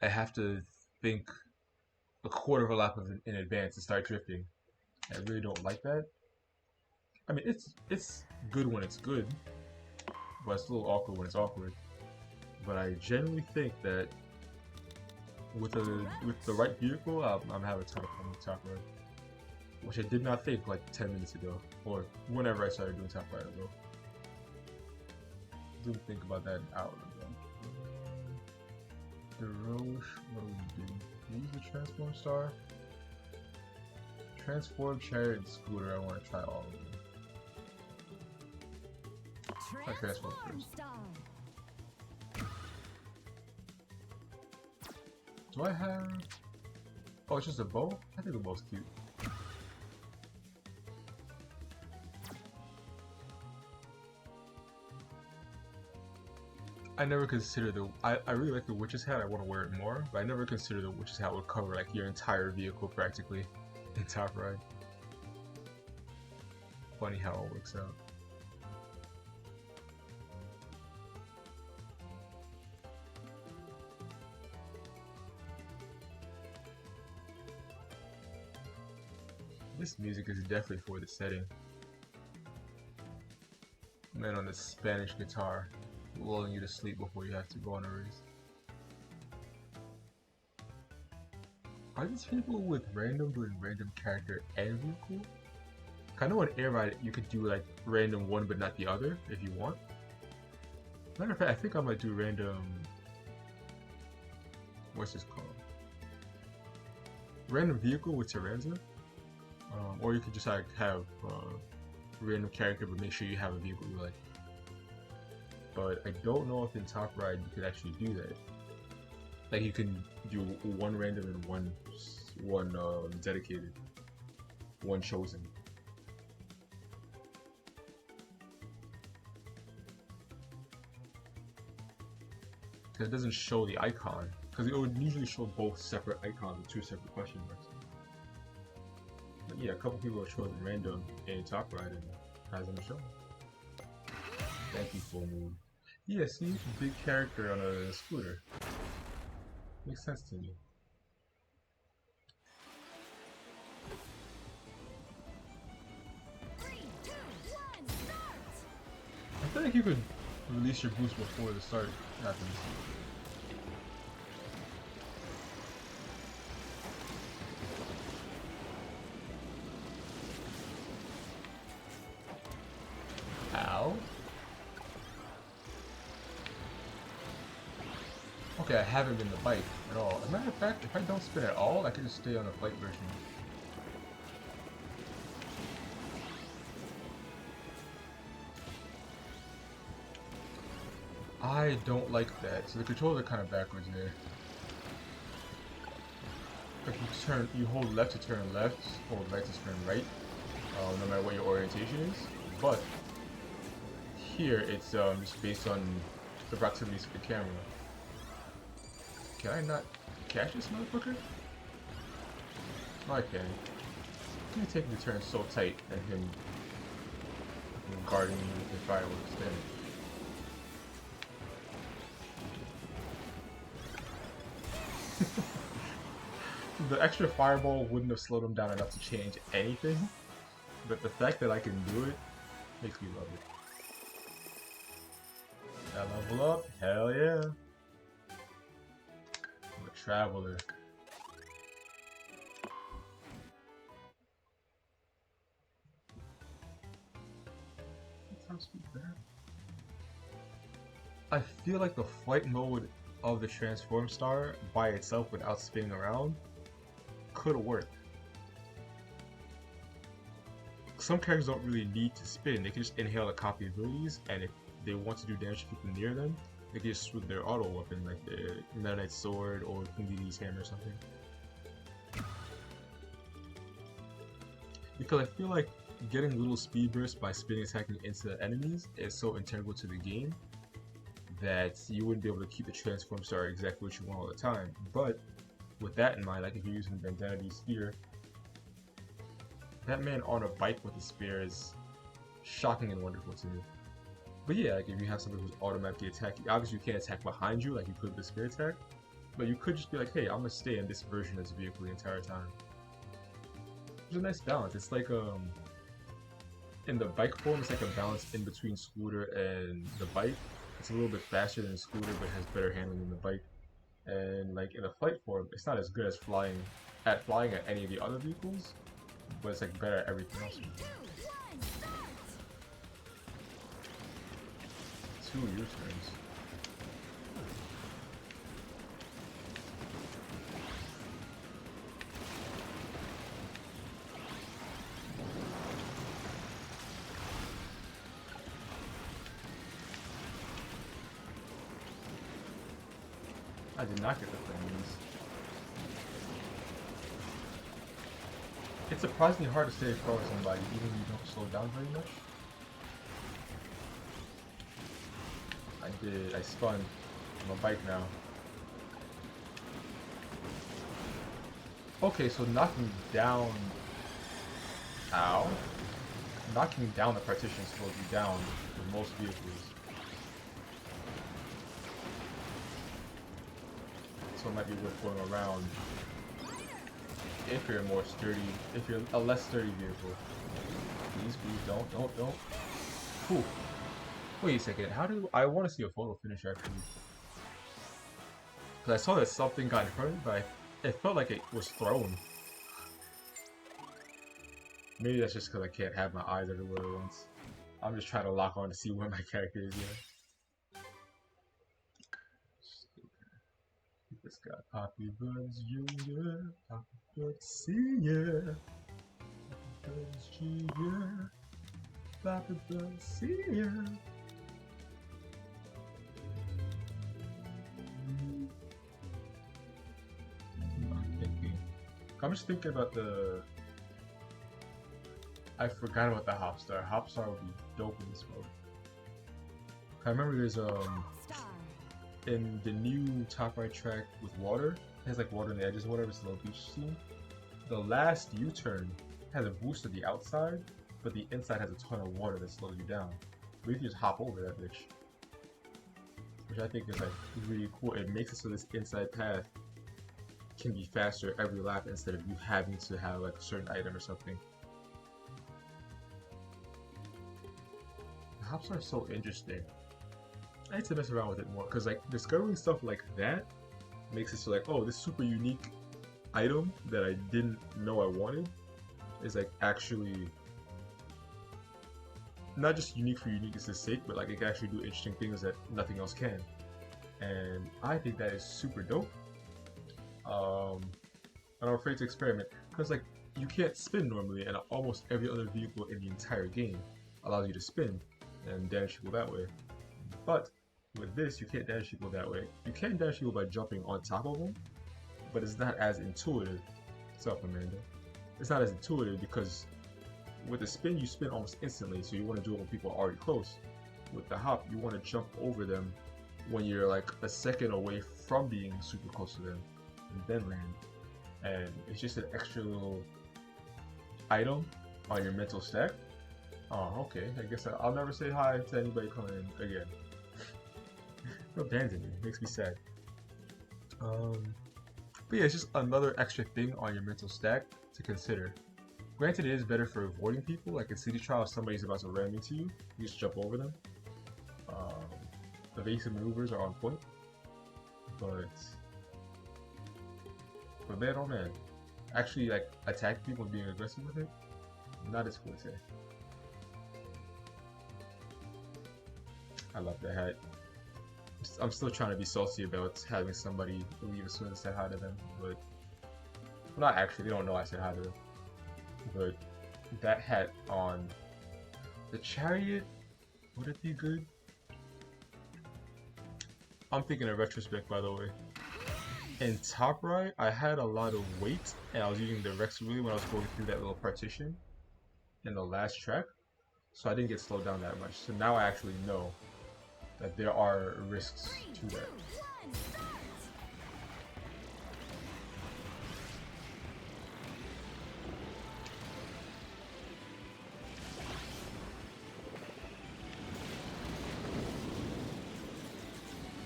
I have to think a quarter of a lap in advance to start drifting. I really don't like that. I mean, it's good when it's good, but it's a little awkward when it's awkward. But I genuinely think that with the right vehicle, I'm having a ton of fun with Top Ride, which I did not think like 10 minutes ago, or whenever I started doing Top Ride ago. Didn't think about that an hour ago. The Roche, what do we do? Use the Transform Star. Transform Chariot and Scooter, I want to try all of them. I'll transform first. Do I have... Oh, it's just a bow? I think the bow's cute. I never considered the... I really like the Witch's Hat, I want to wear it more, but I never considered the Witch's Hat would cover like your entire vehicle practically in Top Ride. Funny how it works out. This music is definitely for the setting. Man on the Spanish guitar, lulling you to sleep before you have to go on a race. Are these people with random doing random character and vehicle? I know in Air Ride you could do like random one but not the other if you want. Matter of fact, I think I might do random. What's this called? Random vehicle with Taranza. Or you could just like have random character, but make sure you have a vehicle you like. But I don't know if in Top Ride you could actually do that. Like you can do one random and one dedicated, one chosen. Because it doesn't show the icon, because it would usually show both separate icons with two separate question marks. But yeah, a couple people have chosen random in Top Ride and has them show. Thank you, Full Moon. Yeah, see, big character on a scooter. Makes sense to me. feel like you could release your boost before the start happens. Ow. Okay, I haven't been the bike at all. As a matter of fact, if I don't spin at all, I can just stay on the flight version. I don't like that. So the controls are kind of backwards there. Like you hold left to turn left, hold right to turn right, no matter what your orientation is. But here it's just based on the proximities of the camera. Can I not catch this motherfucker? Oh, I can. He's taking the turn so tight and him guarding me with the fireworks. Damn it. The extra fireball wouldn't have slowed him down enough to change anything, but the fact that I can do it makes me love it. I level up? Hell yeah. I'm a traveler. I feel like the flight mode of the Transform Star by itself without spinning around could work. Some characters don't really need to spin, they can just inhale the copy abilities, and if they want to do damage to people near them, they can just switch their auto weapon, like the Meta Knight's sword or Kundini's hammer or something. Because I feel like getting little speed bursts by spinning attacking into enemies is so integral to the game that you wouldn't be able to keep the Transform Star exactly what you want all the time. But with that in mind, like if you're using Vandanity's spear, that man on a bike with a spear is shocking and wonderful to me. But yeah, like if you have somebody who's automatically attacking, obviously you can't attack behind you like you could with the spear attack, but you could just be like, hey, I'm gonna stay in this version of this vehicle the entire time. There's a nice balance. It's like in the bike form, it's like a balance in between scooter and the bike. It's a little bit faster than the scooter, but has better handling than the bike. And like in the flight form, it's not as good as flying at any of the other vehicles, but it's like better at everything else. 2 U-turns. I did not get the things. It's surprisingly hard to stay across somebody, even if you don't slow down very much. I spun. I'm a bike now. Okay, so knocking down... Ow. Knocking down the partition slows you down with most vehicles. So it might be worth going around if you're a more sturdy, if you're a less sturdy vehicle. Please, don't. Whew. Wait a second, how do I want to see a photo finish actually? Because I saw that something got in front of me, but it felt like it was thrown. Maybe that's just because I can't have my eyes everywhere at once. I'm just trying to lock on to see where my character is yet. This guy, Poppy Buds Jr., Poppy Buds Senior, Poppy Buds Jr., Poppy Buds Senior. I'm just thinking about the... I forgot about the Hopstar. Hopstar would be dope in this mode. I remember there's in the new top right track with water, it has like water on the edges or whatever, it's a little beach scene. The last U-turn has a boost at the outside, but the inside has a ton of water that slows you down. But you can just hop over that bitch. Which I think is like really cool. It makes it so this inside path can be faster every lap instead of you having to have like a certain item or something. hops are so interesting. I need to mess around with it more because like discovering stuff like that makes it so like, oh, this super unique item that I didn't know I wanted is like actually not just unique for uniqueness' sake, but like it can actually do interesting things that nothing else can. And I think that is super dope. And I'm afraid to experiment because like you can't spin normally, and almost every other vehicle in the entire game allows you to spin and damage people that way. But with this, you can't damage people that way. You can damage people by jumping on top of them, but it's not as intuitive. What's up, Amanda? It's not as intuitive because with the spin, you spin almost instantly, so you want to do it when people are already close. With the hop, you want to jump over them when you're like a second away from being super close to them, and then land. And it's just an extra little item on your mental stack. Oh, okay. I guess I'll never say hi to anybody coming in again. They'll abandon me. It makes me sad. But yeah, it's just another extra thing on your mental stack to consider. Granted, it is better for avoiding people. Like in City Trial, if somebody's about to ram into you, you just jump over them. Evasive maneuvers are on point. But man, oh man, actually like attacking people and being aggressive with it, not as forte. I love that hat. I'm still trying to be salty about having somebody leave as soon as I said hi to them, but well, not actually. They don't know I said hi to them. But that hat on the chariot, would it be good? I'm thinking in retrospect, by the way. In top right, I had a lot of weight, and I was using the Rex really when I was going through that little partition in the last track, so I didn't get slowed down that much. So now I actually know that there are risks to that.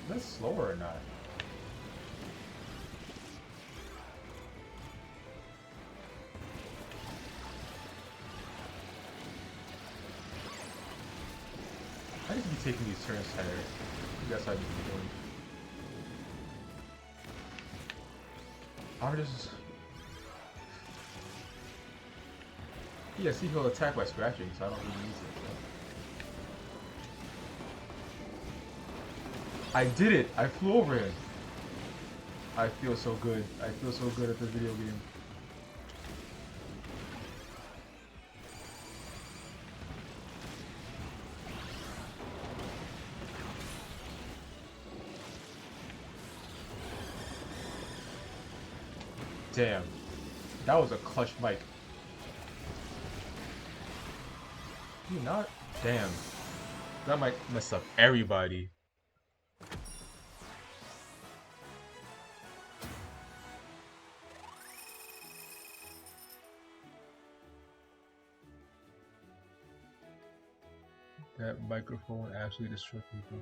Is that slower or not? I need to be taking these turns higher. That's how I need to be doing. I'm just... Yeah, see, he'll attack by scratching, so I don't really use it. So. I did it! I flew over him! I feel so good. I feel so good at this video game. Damn. That was a clutch mic. You not? Damn. That might mess up everybody. That microphone actually destroyed people.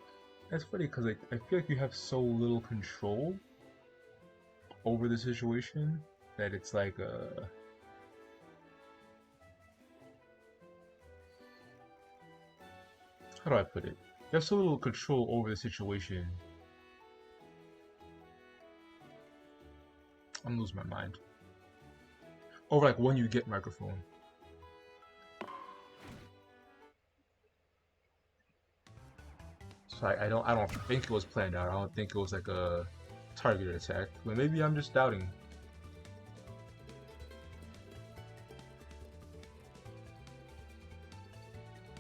That's funny because like, I feel like you have so little control over the situation that it's like how do I put it? You have so little control over the situation. I'm losing my mind. Over like when you get microphone. So I don't think it was planned out. I don't think it was like a targeted attack. But maybe I'm just doubting.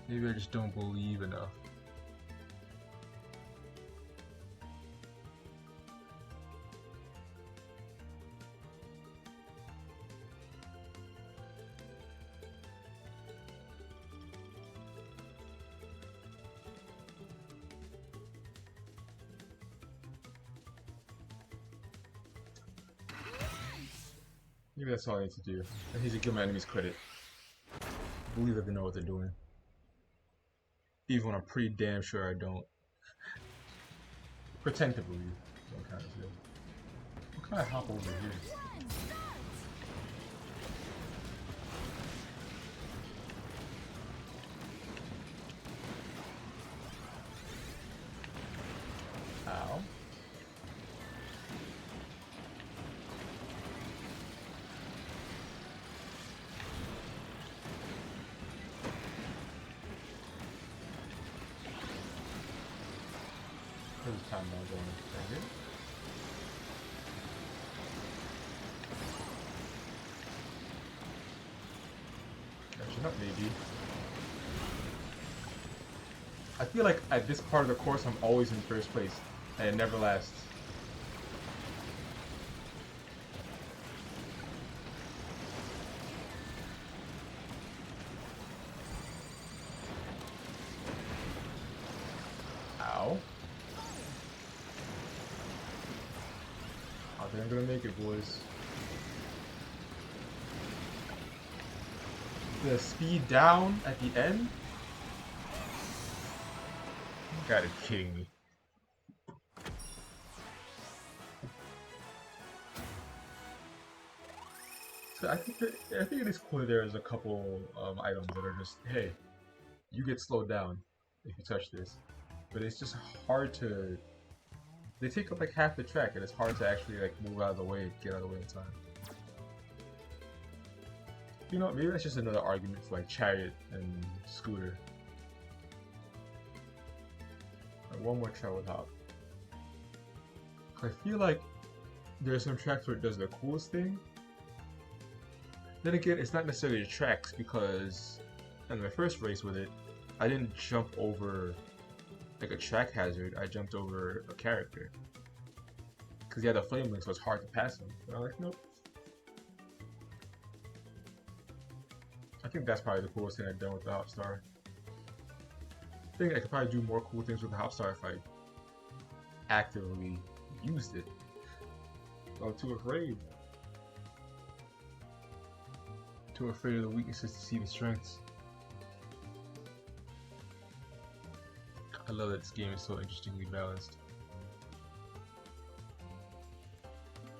Maybe I just don't believe enough. Maybe that's all I need to do. I need to give my enemies credit. Believe that they know what they're doing. Even when I'm pretty damn sure I don't. Pretend to believe. What kind of say. What can I hop over here? time now going. Dang it. Catching up, maybe. I feel like at this part of the course, I'm always in first place, and it never lasts. Ow. I think I'm gonna make it, boys. The speed down at the end? You gotta be kidding me. So I think it is cool that there's a couple items that are just, hey, you get slowed down if you touch this. But it's just hard to... They take up like half the track and it's hard to actually like move out of the way, get out of the way in time. You know, maybe that's just another argument for like Chariot and Scooter. Like, one more track with Hop. I feel like there's some tracks where it does the coolest thing. Then again, it's not necessarily the tracks because in my first race with it, I didn't jump over like a track hazard, I jumped over a character. Because he had a flame link, so it's hard to pass him. And I'm like, nope. I think that's probably the coolest thing I've done with the Hop Star. I think I could probably do more cool things with the Hop Star if I actively used it. I'm too afraid. Too afraid of the weaknesses to see the strengths. I love that this game is so interestingly balanced.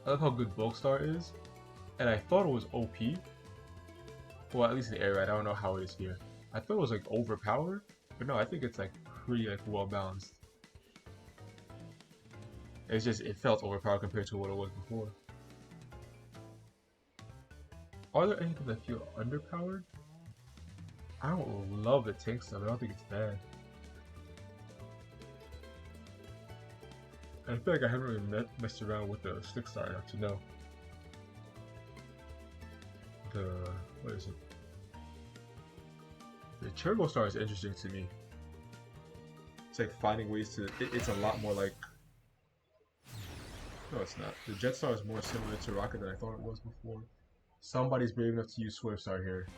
I love how good Bulk Star is, and I thought it was OP. Well, at least in the area, I don't know how it is here. I thought it was like overpowered, but no, I think it's like pretty like well balanced. It's just it felt overpowered compared to what it was before. Are there anything that feel underpowered? I don't love the tank stuff. I don't think it's bad. I feel like I haven't really messed around with the Stick Star enough to know. What is it? The Turbo Star is interesting to me. It's like finding ways to... It's a lot more like... No, it's not. The Jet Star is more similar to Rocket than I thought it was before. Somebody's brave enough to use Swift Star here.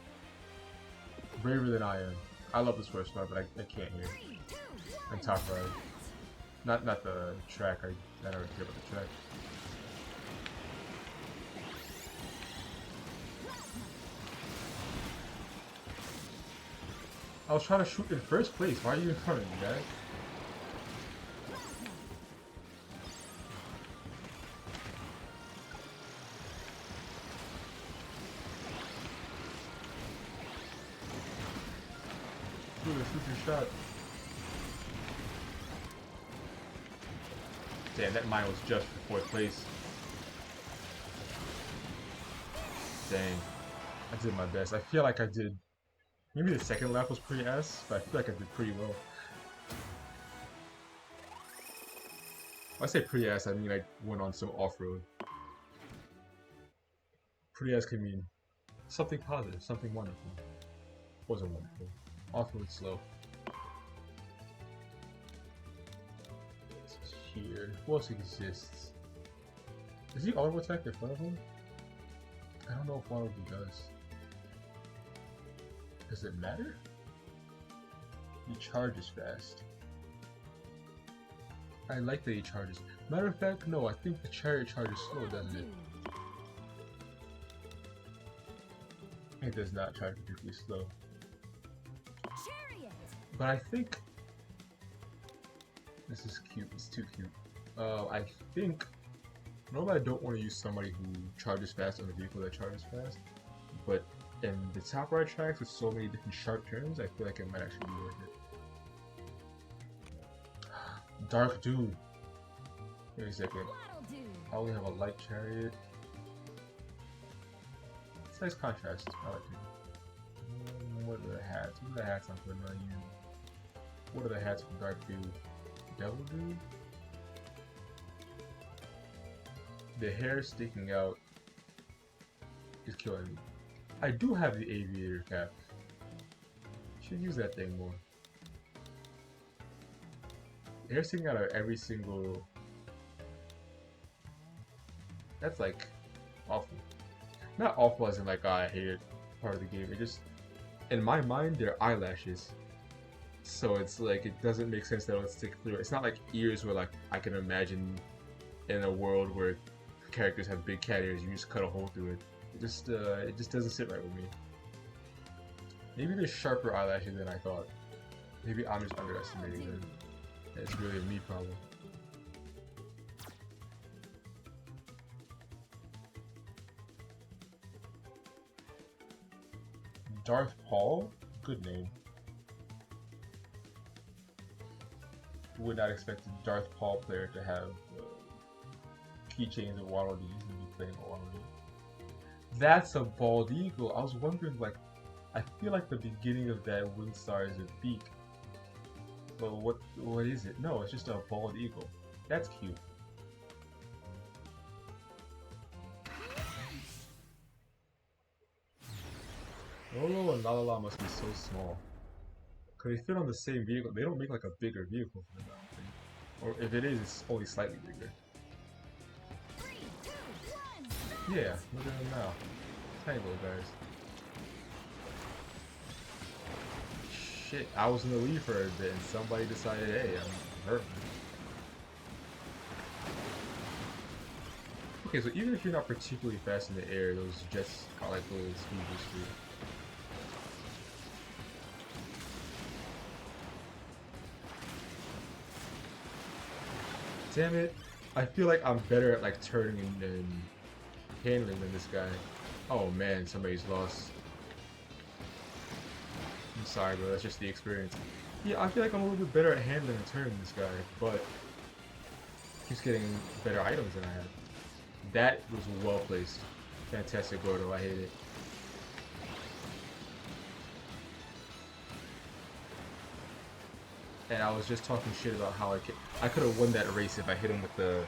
Braver than I am. I love the Swift Star, but I can't here. And Top Ride. Not the track, I don't really care about the track. I was trying to shoot in first place, why are you in front of me, guys? Ooh, shoot your shot. Damn, that mine was just for 4th place. Dang. I did my best. I feel like I did... Maybe the second lap was pretty ass, but I feel like I did pretty well. When I say pretty ass, I mean I went on some off-road. Pretty ass can mean something positive, something wonderful. Wasn't wonderful. Off-road slow. Here. Who else exists? Is he auto attack in front of him? I don't know if auto does. Does it matter? He charges fast. I like that he charges. Matter of fact, no, I think the Chariot charges slow, doesn't it? It does not charge particularly slow. Chariot. But I think this is cute. It's too cute. I think normally I don't want to use somebody who charges fast on a vehicle that charges fast, but in the Top Ride tracks with so many different sharp turns, I feel like it might actually be worth it. Dark Dew. Wait a second. I only have a light chariot. It's nice contrast. I like it. What are the hats? What are the hats I'm putting on you? What are the hats from Dark Dew? Devil Dew? the hair sticking out is killing me. I do have the aviator cap. Should use that thing more. The hair sticking out of every single. That's like awful. Not awful as in like, oh, I hate it part of the game. It just, in my mind, they're eyelashes. So it's like, it doesn't make sense that it would stick through. It's not like ears where like I can imagine in a world where characters have big cat ears, you just cut a hole through it. It just doesn't sit right with me. Maybe there's sharper eyelashes than I thought. Maybe I'm just underestimating them. It's really a me problem. Darth Paul? Good name. Would not expect a Darth Paul player to have keychains of Waddle Dees and be playing Waddle Dee. That's a bald eagle. I was wondering, like, I feel like the beginning of that wing star is a beak. But what is it? No, it's just a bald eagle. That's cute. Lolo and Lalala must be so small. Cause they fit on the same vehicle. They don't make like a bigger vehicle for them, I don't think. Or if it is, it's only slightly bigger. 3, 2, 1, Yeah, look at them now. Tiny little guys. Shit, I was in the lead for a bit and somebody decided, hey, I'm hurting. Okay, so even if you're not particularly fast in the air, those jets got like little speed boosts for you. Damn it. I feel like I'm better at like turning and handling than this guy. Oh man, somebody's lost. I'm sorry, bro. That's just the experience. Yeah, I feel like I'm a little bit better at handling and turning this guy, but he's getting better items than I have. That was well placed. Fantastic, Gordo. I hate it. And I was just talking shit about how I could have won that race if I hit him with the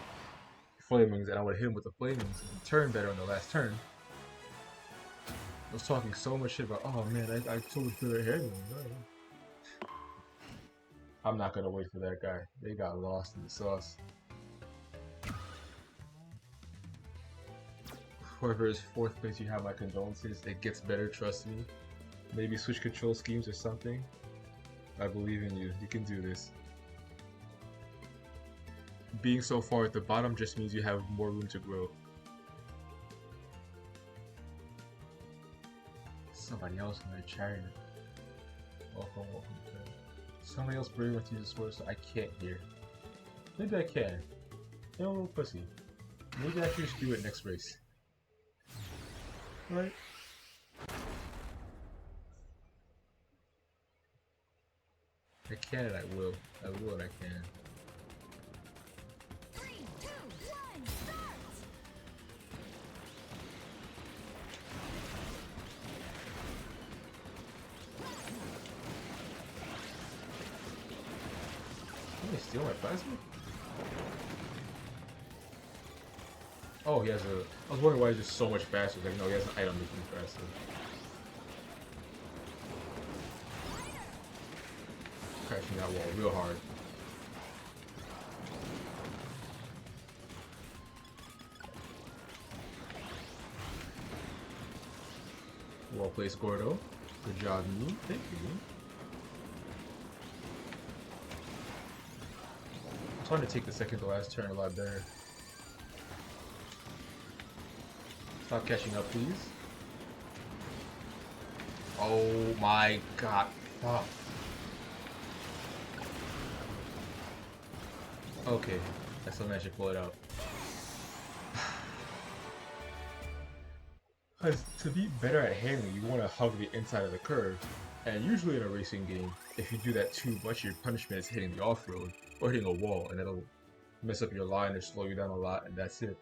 flamings, and I would have hit him with the flamings and turned better on the last turn. I was talking so much shit about, oh man, I totally feel their hair. I'm not gonna wait for that guy. They got lost in the sauce. Whoever is 4th place, you have my condolences. It gets better, trust me. Maybe switch control schemes or something. I believe in you. You can do this. Being so far at the bottom just means you have more room to grow. Somebody else in my chariot. Welcome. Somebody else brave enough to use the sword, so I can't hear. Maybe I can. You're a little pussy. Maybe I should just do it next race. Right? I can and I will. I will and I can. 3, 2, 1, start! Did they steal my plasma? Oh, he has a... I was wondering why he's just so much faster. Like, no, he has an item making him faster. Crashing that wall real hard. Well placed, Gordo. Good job, me. Thank you. I'm trying to take the second to last turn a lot better. Stop catching up, please. Oh my god. Fuck. Okay, I still managed to pull it out. Because to be better at handling, you want to hug the inside of the curve. And usually in a racing game, if you do that too much, your punishment is hitting the off-road or hitting a wall, and that'll mess up your line or slow you down a lot, and that's it.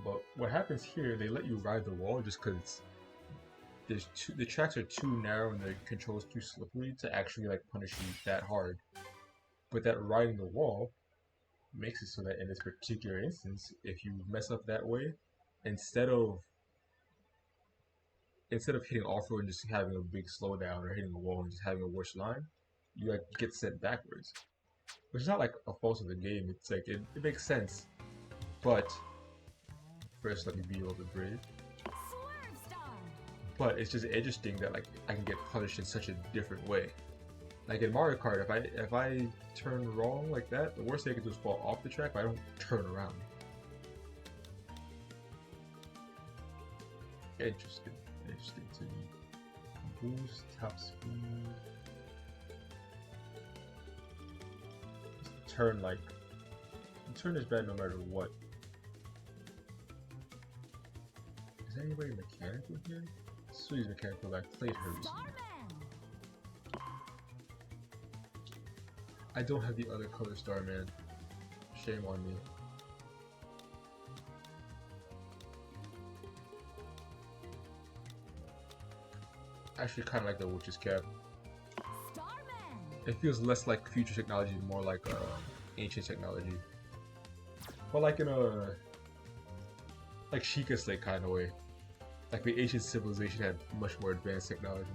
But what happens here, they let you ride the wall just because the tracks are too narrow and the controls too slippery to actually like punish you that hard. But that riding the wall makes it so that in this particular instance, if you mess up that way, instead of hitting off road and just having a big slowdown or hitting a wall and just having a worse line, you like get sent backwards. Which is not like a fault of the game. It's like it makes sense, but first let me be a little bit brave. Swerve Star. But it's just interesting that like I can get punished in such a different way. Like in Mario Kart, if I turn wrong like that, the worst thing I can do is fall off the track, but I don't turn around. Interesting to me. Boost, top speed. Turn like turn is bad no matter what. Is anybody mechanical here? Sweet mechanical, like plate hurts. Starman. I don't have the other color Starman. Shame on me. I actually kind of like the Witch's Cap. Starman. It feels less like future technology, more like ancient technology. But like in a like Sheikah Slate kind of way. Like the ancient civilization had much more advanced technology.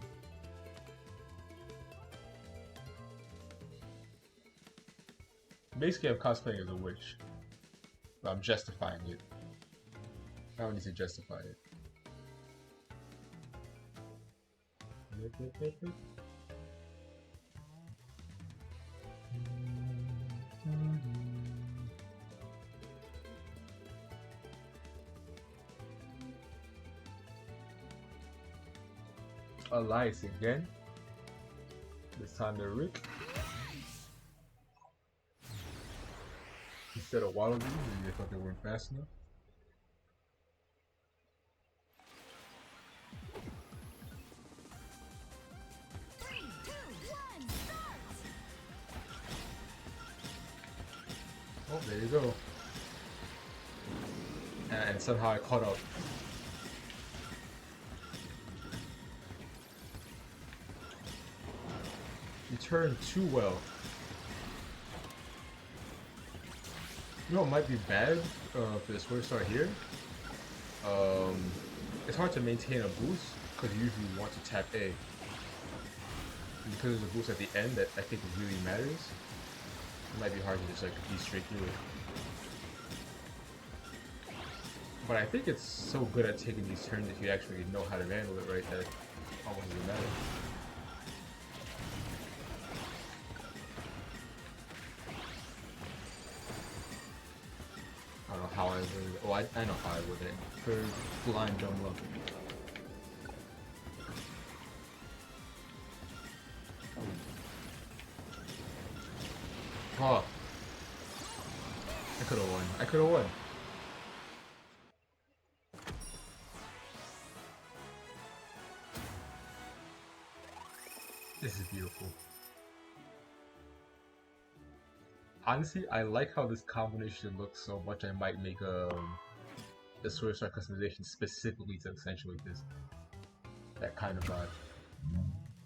Basically, I'm cosplaying as a witch. But I'm justifying it. I don't need to justify it. Elias again. This time to Rick. Instead of Wallaby, maybe I thought they weren't fast enough. Three, two, one, start. Oh, there you go. And somehow I caught up. You turned too well. You know what might be bad for the Swerve Star here? It's hard to maintain a boost because you usually want to tap A. Because there's a boost at the end that I think really matters, it might be hard to just like be straight through it. But I think it's so good at taking these turns if you actually know how to handle it right that it almost doesn't matter. I don't know how I would. Oh, I know how I would. For blind dumb luck. Oh, I could have won. I could have won. This is beautiful. Honestly, I like how this combination looks so much. I might make a Swerve Star customization specifically to accentuate this. That kind of vibe.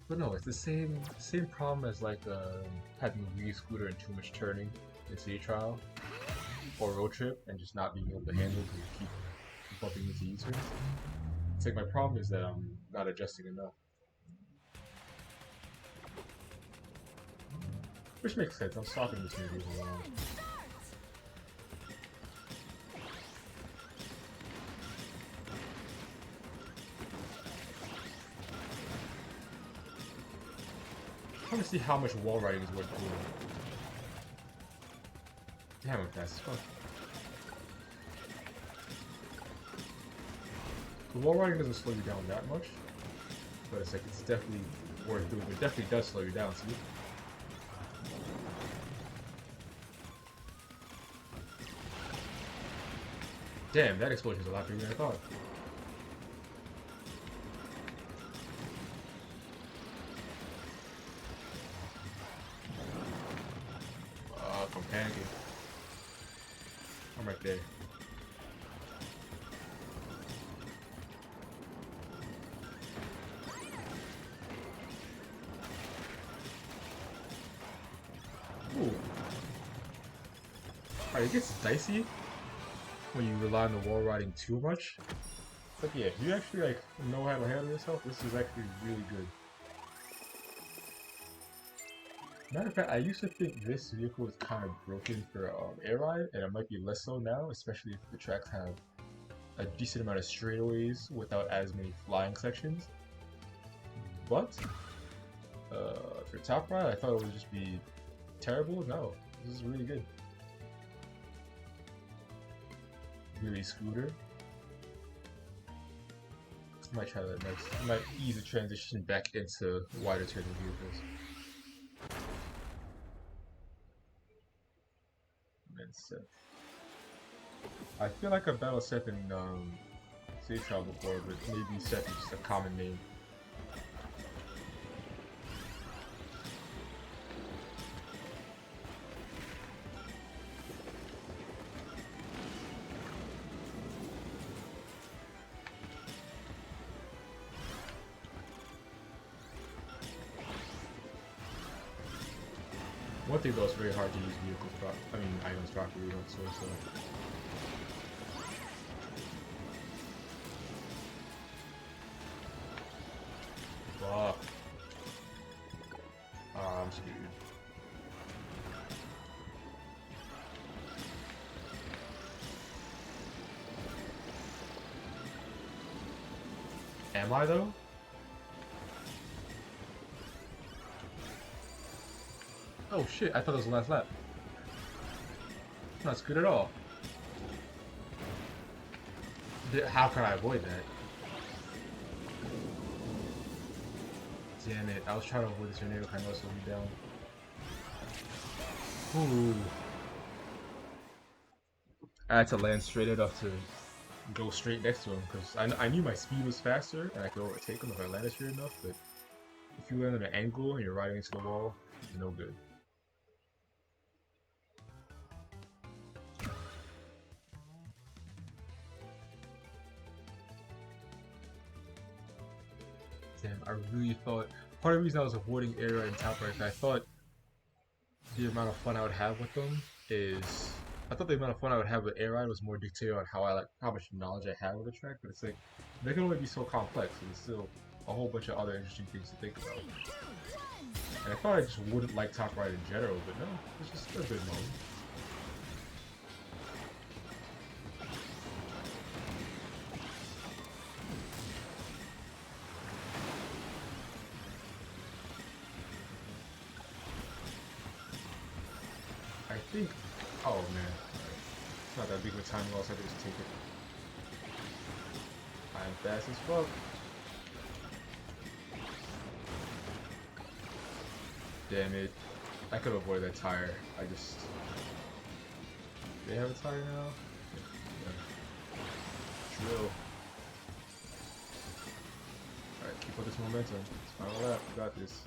But no, it's the same problem as like having a Wii scooter and too much turning in City Trial or Road Trip and just not being able to handle because you keep bumping into U-turns. It's like my problem is that I'm not adjusting enough. Which makes sense, I'm stopping this movie for a while. I want to see how much wall riding is worth doing. Damn, I'm fast as fuck. The wall riding doesn't slow you down that much, but it's like it's definitely worth doing. It definitely does slow you down, see? Damn, that explosion is a lot bigger than I thought. I'm panicking. I'm right there. Ooh. it gets dicey when you rely on the wall riding too much. But yeah, if you actually like know how to handle yourself, this is actually really good. Matter of fact, I used to think this vehicle was kind of broken for air ride, and it might be less so now, especially if the tracks have a decent amount of straightaways without as many flying sections. But for top ride, I thought it would just be terrible. No, this is really good. Really scooter. Might try that next. Might ease the transition back into wider turning vehicles. And Seth. I feel like I battled Seth in Safe Trial before, but maybe Seth is just a common name. One thing though, it's very hard to use vehicles items properly on Sword, so. Fuck. Ah, I'm screwed. Am I though? Oh shit, I thought it was the last lap. Not good at all. How can I avoid that? Damn it, I was trying to avoid this tornado kind of slowed me down. Ooh. I had to land straight enough to go straight next to him because I knew my speed was faster and I could overtake him if I landed straight enough, but if you land at an angle and you're riding into the wall, it's no good. Damn, I really thought, part of the reason I was avoiding air ride and top right, I thought the amount of fun I would have with them is, I thought the amount of fun I would have with air ride was more dictated on how much knowledge I have of the track, but it's like, they can only be so complex, and there's still a whole bunch of other interesting things to think about. And I thought I just wouldn't like top ride in general, but no, it's just a good moment. I think, oh man, it's not that big of a time loss, I can just take it. I'm fast as fuck. Damn it, I could avoid that tire, I just, they have a tire now? Yeah. Drill. Alright, keep up this momentum, it's final lap, we got this.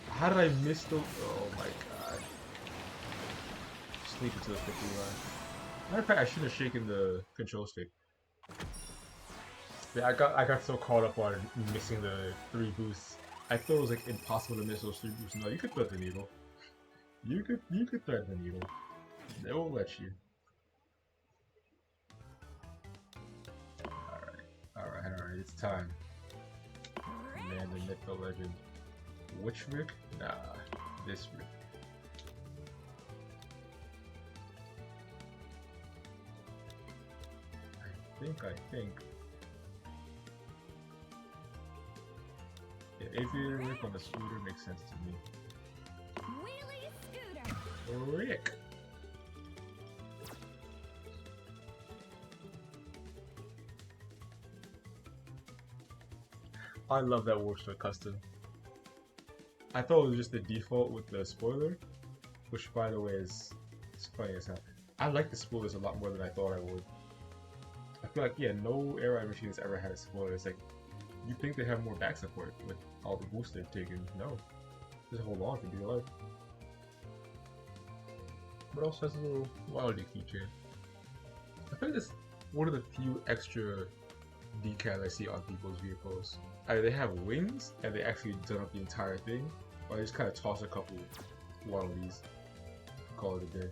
How did I miss the? Oh my god! Sneak into the 50 line. Matter of fact, I should have shaken the control stick. Yeah, I got so caught up on missing the 3 boosts. I thought it was like impossible to miss those 3 boosts. No, you could thread the needle. You could thread the needle. They won't let you. Alright. It's time. Man, the myth, the legend. Which Rick? Nah, this Rick. I think. Yeah, Aviator Rick on the scooter makes sense to me. Wheelie scooter. Rick! I love that Warpster custom. I thought it was just the default with the spoiler, which by the way is funny as hell. I like the spoilers a lot more than I thought I would. I feel like, yeah, no air ride machine has ever had a spoiler. It's like, you think they have more back support with all the boosts they've taken. No. Just hold on for dear life. But also has a little wildly keychain. I think it's one of the few extra decals I see on people's vehicles. Either they have wings and they actually done up the entire thing, or they just kind of toss a couple Waddle Dees. Call it a day.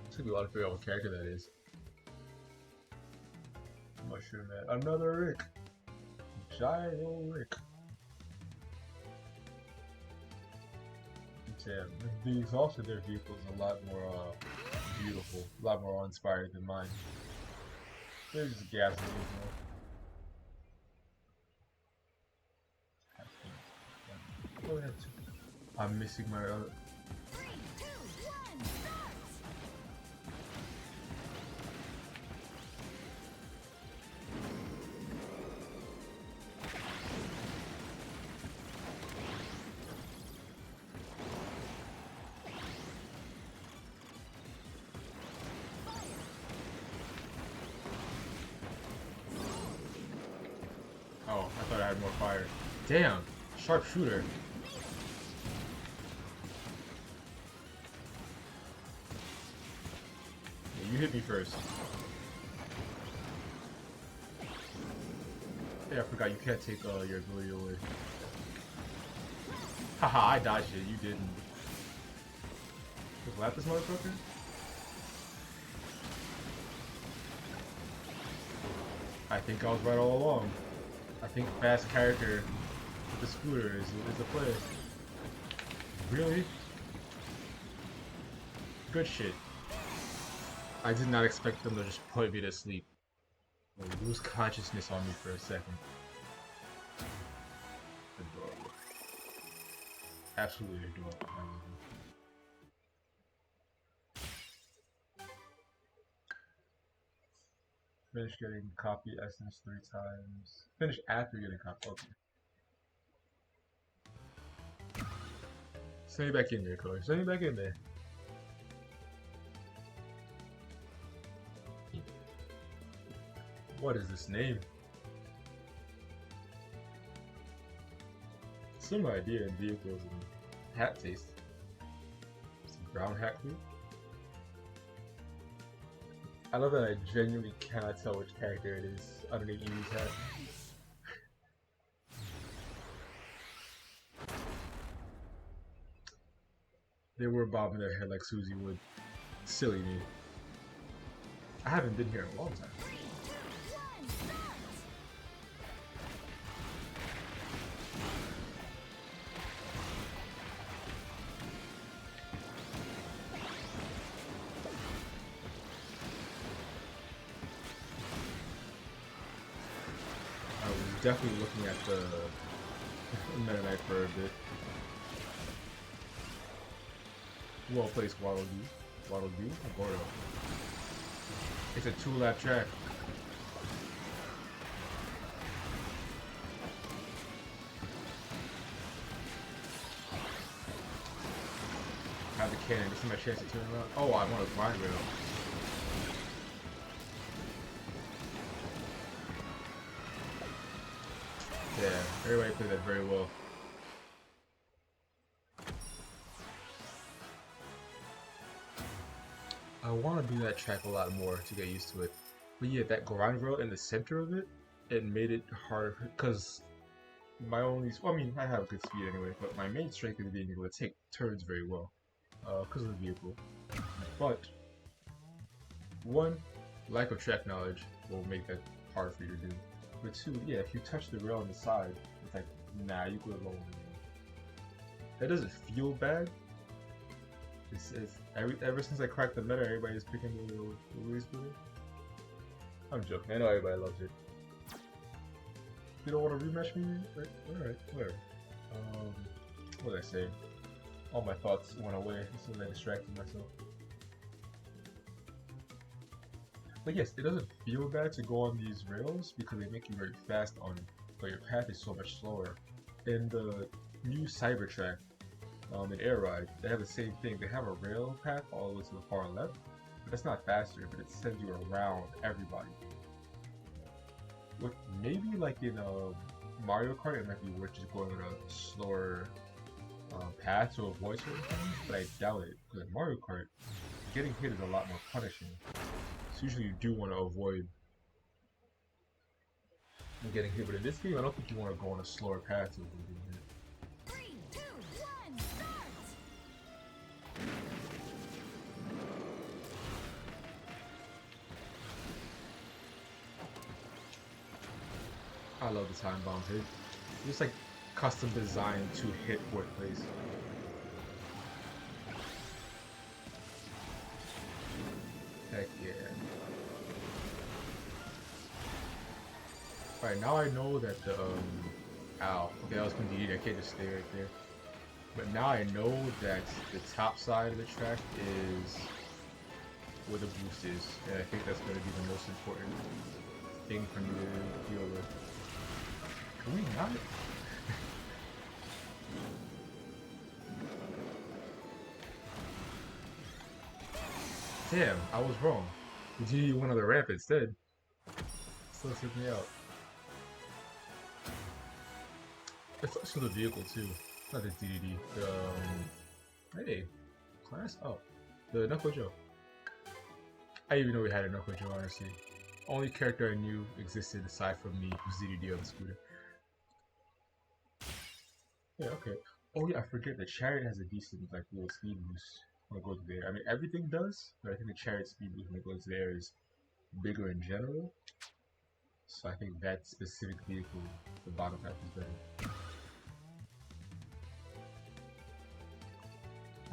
It's gonna be a lot to figure out what character that is. Mushroom Man. Another Rick. Giant old Rick. Damn, the exhaust of their vehicle is a lot more beautiful, a lot more inspired than mine. They're just gasoline, you know. I'm missing my other. 3, 2, 1, start! Oh, I thought I had more fire. Damn, sharpshooter. Yeah, you hit me first. Yeah, I forgot you can't take your ability away. Haha, I dodged it, you didn't. Just lap this motherfucker? I think I was right all along. I think fast character with the scooter is the play. Really? Good shit. I did not expect them to just put me to sleep. Or lose consciousness on me for a second. Adorable. Absolutely adorable. Finish getting copy essence 3 times. Finish after getting copy. Okay. Send me back in there, Chloe. Send me back in there. What is this name? Some idea in vehicles and hat taste. Some brown hat crew. I love that I genuinely cannot tell which character it is underneath Yui's hat. They were bobbing their head like Susie would. Silly me. I haven't been here in a long time. 3, 2, 1, start! I was definitely looking at the Meta Knight for a bit. Well placed Waddle Dee. Waddle Dee? Gordo. It's a 2-lap track. I have the cannon. This is my chance to turn around. Oh, I want a grind rail. Yeah, everybody played that very well. I want to do that track a lot more to get used to it. But yeah, that grind rail in the center of it, it made it hard because my only, well, I mean, I have good speed anyway, but my main strength is being able to take turns very well because of the vehicle. But one, lack of track knowledge will make that hard for you to do. But two, yeah, if you touch the rail on the side, it's like, nah, you go along. That doesn't feel bad. It's ever since I cracked the meta, everybody's picking the Louis Booty. I'm joking. I know everybody loves it. You don't want to rematch me? Right? Alright, whatever. What did I say? All my thoughts went away as soon as I distracted myself. But yes, it doesn't feel bad to go on these rails because they make you very fast on, but your path is so much slower. In the new Cybertrack, in Air Ride, they have the same thing. They have a rail path all the way to the far left, but that's not faster, but it sends you around everybody. What maybe like in Mario Kart, it might be worth just going on a slower path to avoid certain things, but I doubt it, because in Mario Kart, getting hit is a lot more punishing. So usually you do want to avoid and getting hit. But in this game, I don't think you want to go on a slower path to avoiding it. 3, 2, 1, start! I love the time bombs. It's just like custom designed to hit fourth place. Heck yeah. Alright, now I know that the, ow. Okay, that was convenient. I can't just stay right there. But now I know that the top side of the track is where the boost is. And I think that's going to be the most important thing for me to deal with. Can we not? Damn, I was wrong. The GD went on the ramp instead. Still took me out. It's also the vehicle too. Not the DDD. The hey, class. Oh, the Knuckle Joe. I didn't even know we had a Knuckle Joe. Honestly, only character I knew existed aside from me was DDD on the scooter. Yeah. Okay. Oh yeah, I forget the chariot has a decent like little speed boost when it goes there. I mean everything does, but I think the chariot speed boost when it goes there is bigger in general. So I think that specific vehicle, the bottom half is better.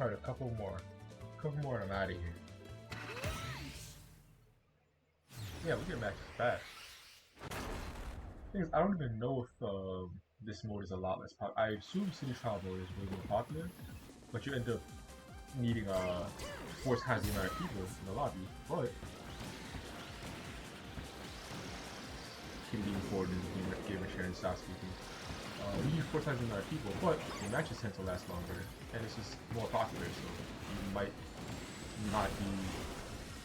Alright, a couple more. And I'm out of here. Yeah, we get matches fast. Thing is, I don't even know if this mode is a lot less popular. I assume City Trial mode is way more popular, but you end up needing 4 times the amount of people in the lobby. But being forward and gamer share and stop speaking. You need 4 times the amount of people, but the matches tend to last longer, and it's just more popular, so you might not be...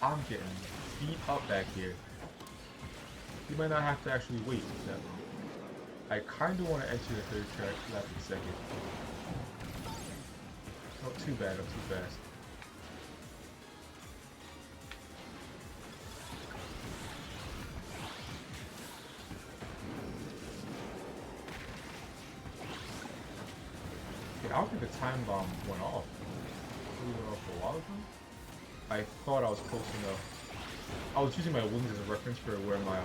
I'm getting beat up back here. You might not have to actually wait that long. I kind of want to enter the third track after the second. Not too bad, not too fast. I don't think the time bomb went off. It went off a while ago. I thought I was close enough. I was using my wings as a reference for where my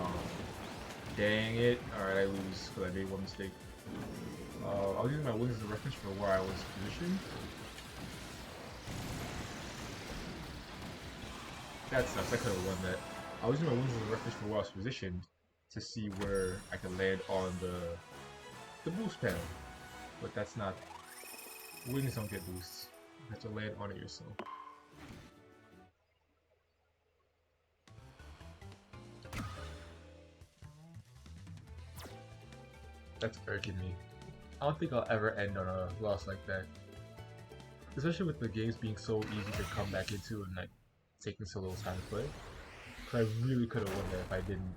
dang it. Alright, I lose because I made one mistake. I was using my wings as a reference for where I was positioned. That sucks, I could have won that. I was using my wings as a reference for where I was positioned to see where I could land on the boost panel. But that's not... Wings don't get boosts. You have to land on it yourself. That's irking me. I don't think I'll ever end on a loss like that. Especially with the games being so easy to come back into and like taking so little time to play. Cause I really could have won that if I didn't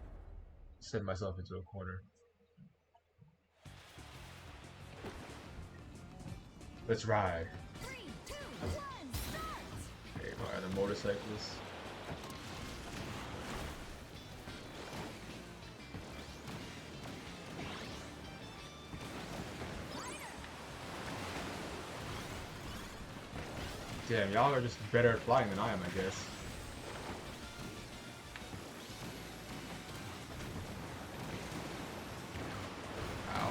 send myself into a corner. Let's ride. 3, 2, 1, start! Okay, alright, the motorcyclist. Damn, y'all are just better at flying than I am, I guess. Ow.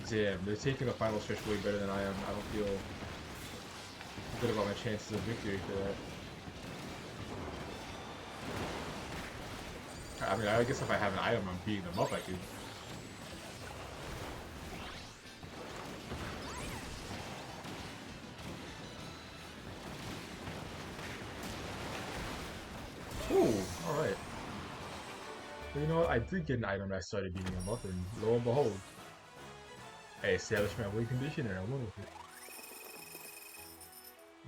Damn, they're taking the final stretch way better than I am. I don't feel good about my chances of victory for that. I mean, I guess if I have an item, I'm beating them up, I could. Ooh, alright. Well, you know what? I did get an item that started beating them up, and lo and behold, I established my win condition and I won with it.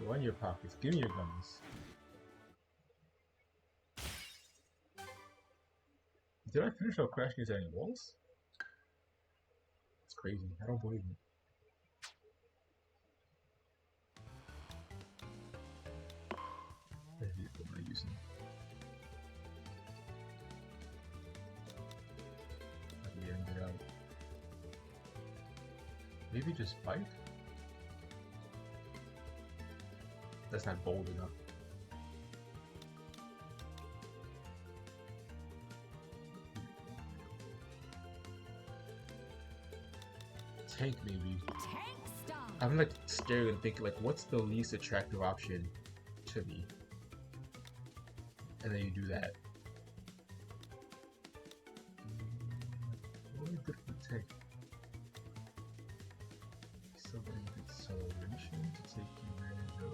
Go in your pockets. Give me your guns. Did I finish off crashing into any walls? It's crazy. I don't believe it. What vehicle am I using? Maybe just bike? That's not bold enough. Tank maybe. Tank stop. I'm like staring and thinking like what's the least attractive option to me? And then you do that. What would be good for tank? Something with acceleration to take advantage of.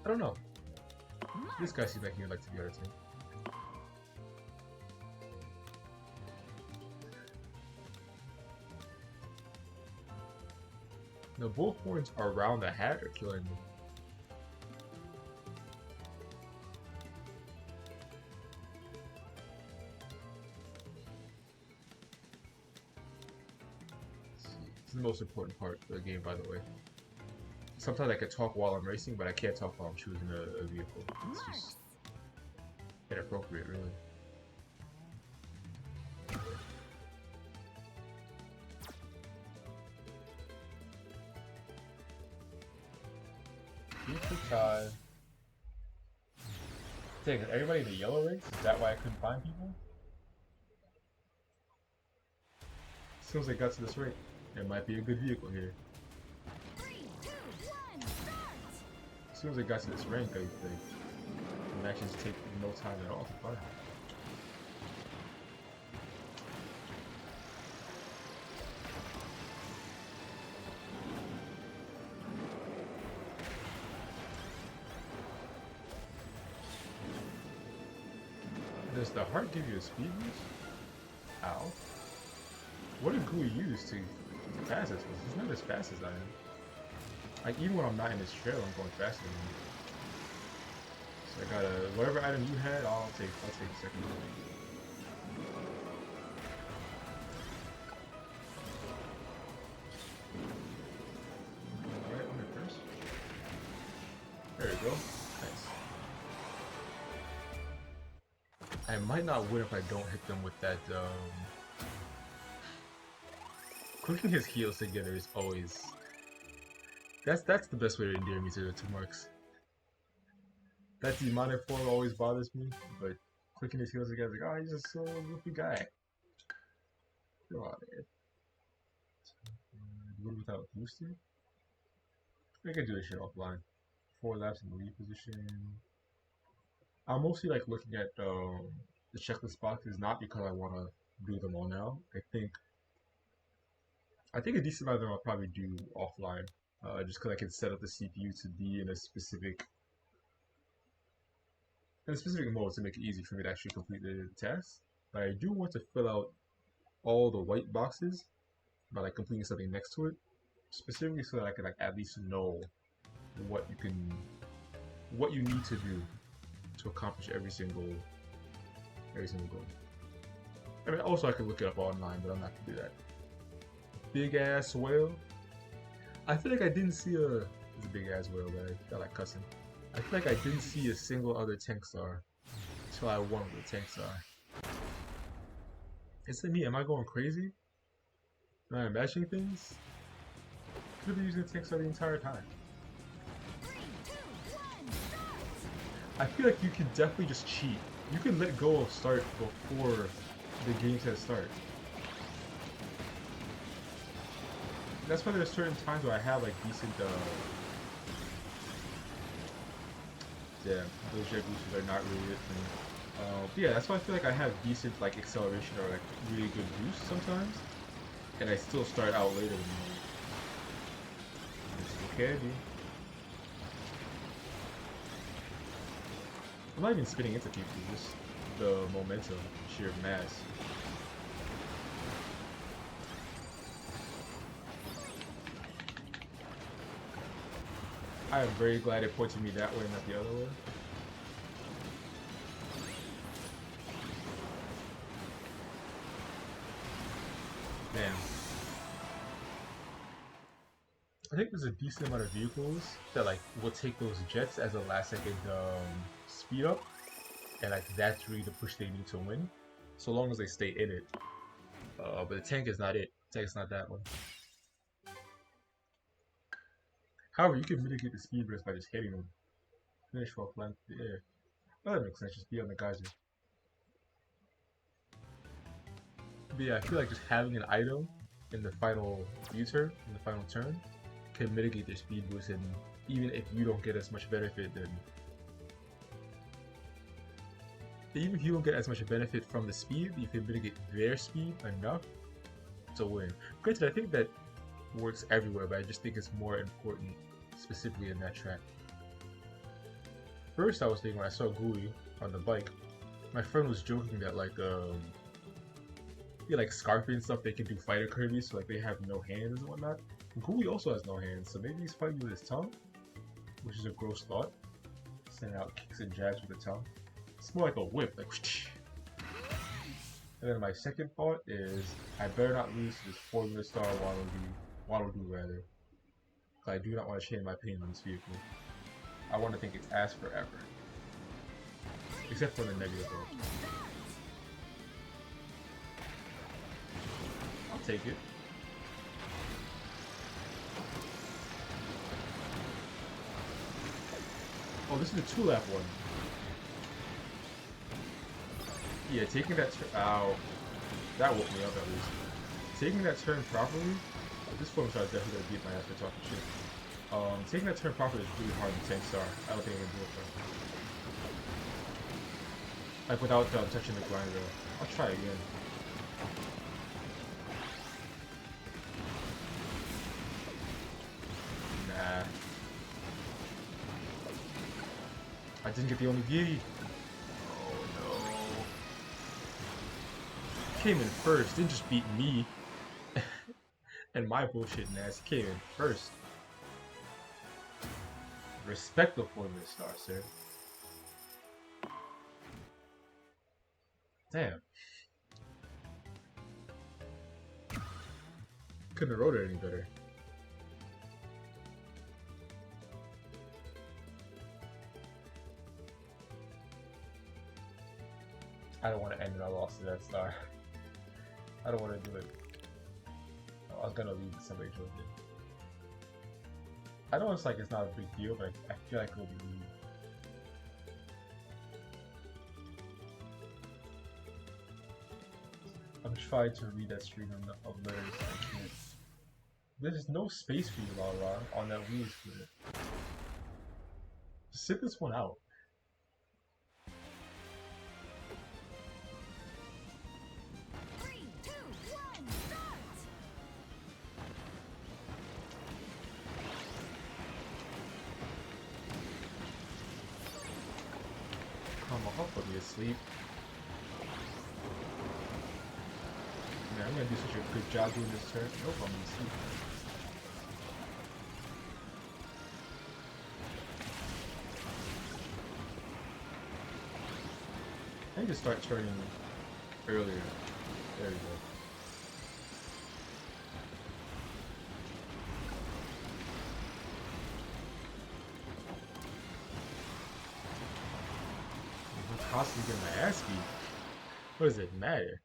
I don't know. This guy seems like he would like to be on a tank. The bullhorns around the hat are killing me. It's the most important part of the game, by the way. Sometimes I can talk while I'm racing, but I can't talk while I'm choosing a vehicle. It's just inappropriate, really. Time. Dang, is everybody in the yellow race? Is that why I couldn't find people? As soon as I got to this rate, there might be a good vehicle here. 3, 2, 1, start. As soon as I got to this rank, I think the matches take no time at all to find. Does the heart give you a speed boost? Ow. What did Gui use to pass this? He's not as fast as I am. Like, even when I'm not in this trail, I'm going faster than him. So I gotta, whatever item you had, I'll take a second. Alright, I'm in first. There we go. Nice. I might not win if I don't hit them with that, clicking his heels together is always... That's the best way to endear me to Marks. That demonic form always bothers me, but clicking his heels together, like, oh, he's just so goofy guy. Go on, man. Do it without boosting? I can do this shit offline. 4 laps in the lead position. I'm mostly like looking at the checklist boxes, not because I want to do them all now. I think a decent amount of them I'll probably do offline, just because I can set up the CPU to be in a specific mode to make it easy for me to actually complete the task. But I do want to fill out all the white boxes by like completing something next to it, specifically so that I can like at least know what you need to do to accomplish every single goal. I mean, also I could look it up online, but I'm not gonna do that. Big ass whale. I feel like I didn't see it's a big ass whale, but I like cussing. I feel like I didn't see a single other tank star until I won with a tank star. Is it me? Am I going crazy? Am I imagining things? Could have been using a tank star the entire time. 3, 2, 1, start. I feel like you can definitely just cheat. You can let go of start before the game says start. That's why there's certain times where I have like decent yeah, those jet boosters are not really it for me. But yeah, that's why I feel like I have decent like acceleration or like really good boost sometimes. And I still start out later than you. It's okay, dude. I'm not even spinning into people, just the momentum, sheer mass. I am very glad it pointed me that way and not the other way. Damn. I think there's a decent amount of vehicles that like will take those jets as a last second speed up, and like that's really the push they need to win, so long as they stay in it. But the tank is not it. Tank's not that one. However, you can mitigate the speed burst by just hitting them. Finish while flying through the air. Oh, that makes sense. Just be on the geyser. But yeah, I feel like just having an item in the final U-turn, in the final turn, can mitigate their speed boost, and even if you don't get as much benefit, then even if you don't get as much benefit from the speed, you can mitigate their speed enough to win. Granted, I think that works everywhere, but I just think it's more important specifically in that track. First, I was thinking when I saw Gooey on the bike, my friend was joking that like Scarfy and stuff, they can do fighter Kirby, so like they have no hands and whatnot. Gooey also has no hands, so maybe he's fighting with his tongue, which is a gross thought. Sending out kicks and jabs with the tongue. It's more like a whip, like whoosh. And then my second thought is I better not lose to this Formula Star Waddle Doo rather. I do not want to change my opinion on this vehicle. I want to think it's as forever. Except for the negative though. I'll take it. Oh, this is the 2-lap one. Yeah, taking that ow. That woke me up at least. Taking that turn properly, this form star is definitely gonna beat my ass for talking shit. Taking that turn properly is really hard in Tank Star. I don't think I can do it properly. Like without touching the grind rail. I'll try again. Nah. I didn't get the only beauty. Oh no. Came in first, didn't just beat me. And my bullshit ass came in first. Respect the Formula Star, sir. Damn. Couldn't have wrote it any better. I don't want to end it. I lost to that star. I don't want to do it. I was gonna leave somebody joined it. I know it's like it's not a big deal, but I feel like it'll be rude. I'm trying to read that stream of letters. I can't. There's no space for you, Lara, on that Wii scooter. Just sit this one out. I'll put me asleep. Man, I'm gonna do such a good job doing this turn. Nope, I'm gonna sleep. I need to start turning earlier. There we go. Constantly getting my ass beat. What does it matter?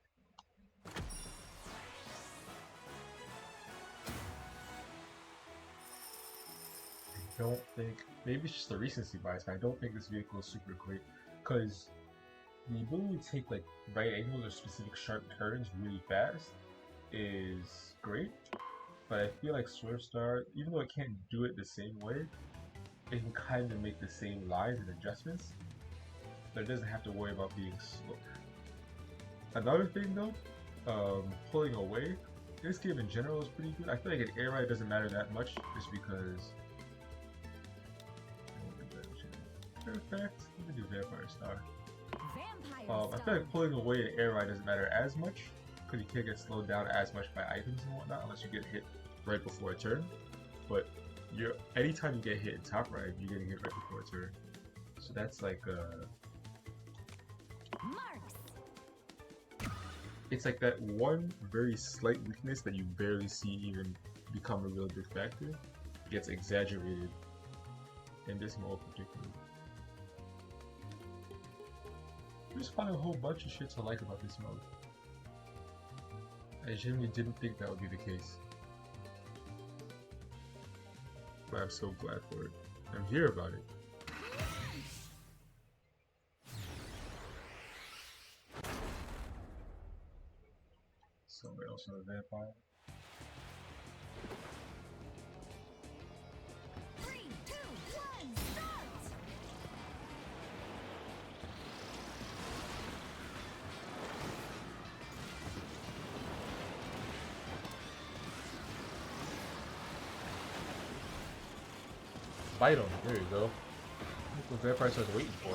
I don't think, maybe it's just a recency bias, but I don't think this vehicle is super great because the ability to take like right angles or specific sharp turns really fast is great, but I feel like Swerve Star, even though it can't do it the same way, it can kind of make the same lines and adjustments. But it doesn't have to worry about being slow. Another thing though, pulling away, this game in general is pretty good. I feel like an air ride doesn't matter that much just because... Perfect. Let me do Vampire Star. I feel like pulling away an air ride doesn't matter as much because you can't get slowed down as much by items and whatnot unless you get hit right before a turn. But anytime you get hit in top ride, you're getting hit right before a turn. So that's like it's like that one very slight weakness that you barely see even become a real big factor gets exaggerated in this mode particularly. There's probably a whole bunch of shit to like about this mode. I genuinely didn't think that would be the case. But I'm so glad for it. I'm here about it. Somebody else on a vampire. 3, 2, 1, start! Bite him. There you go. That's what vampire starts waiting for.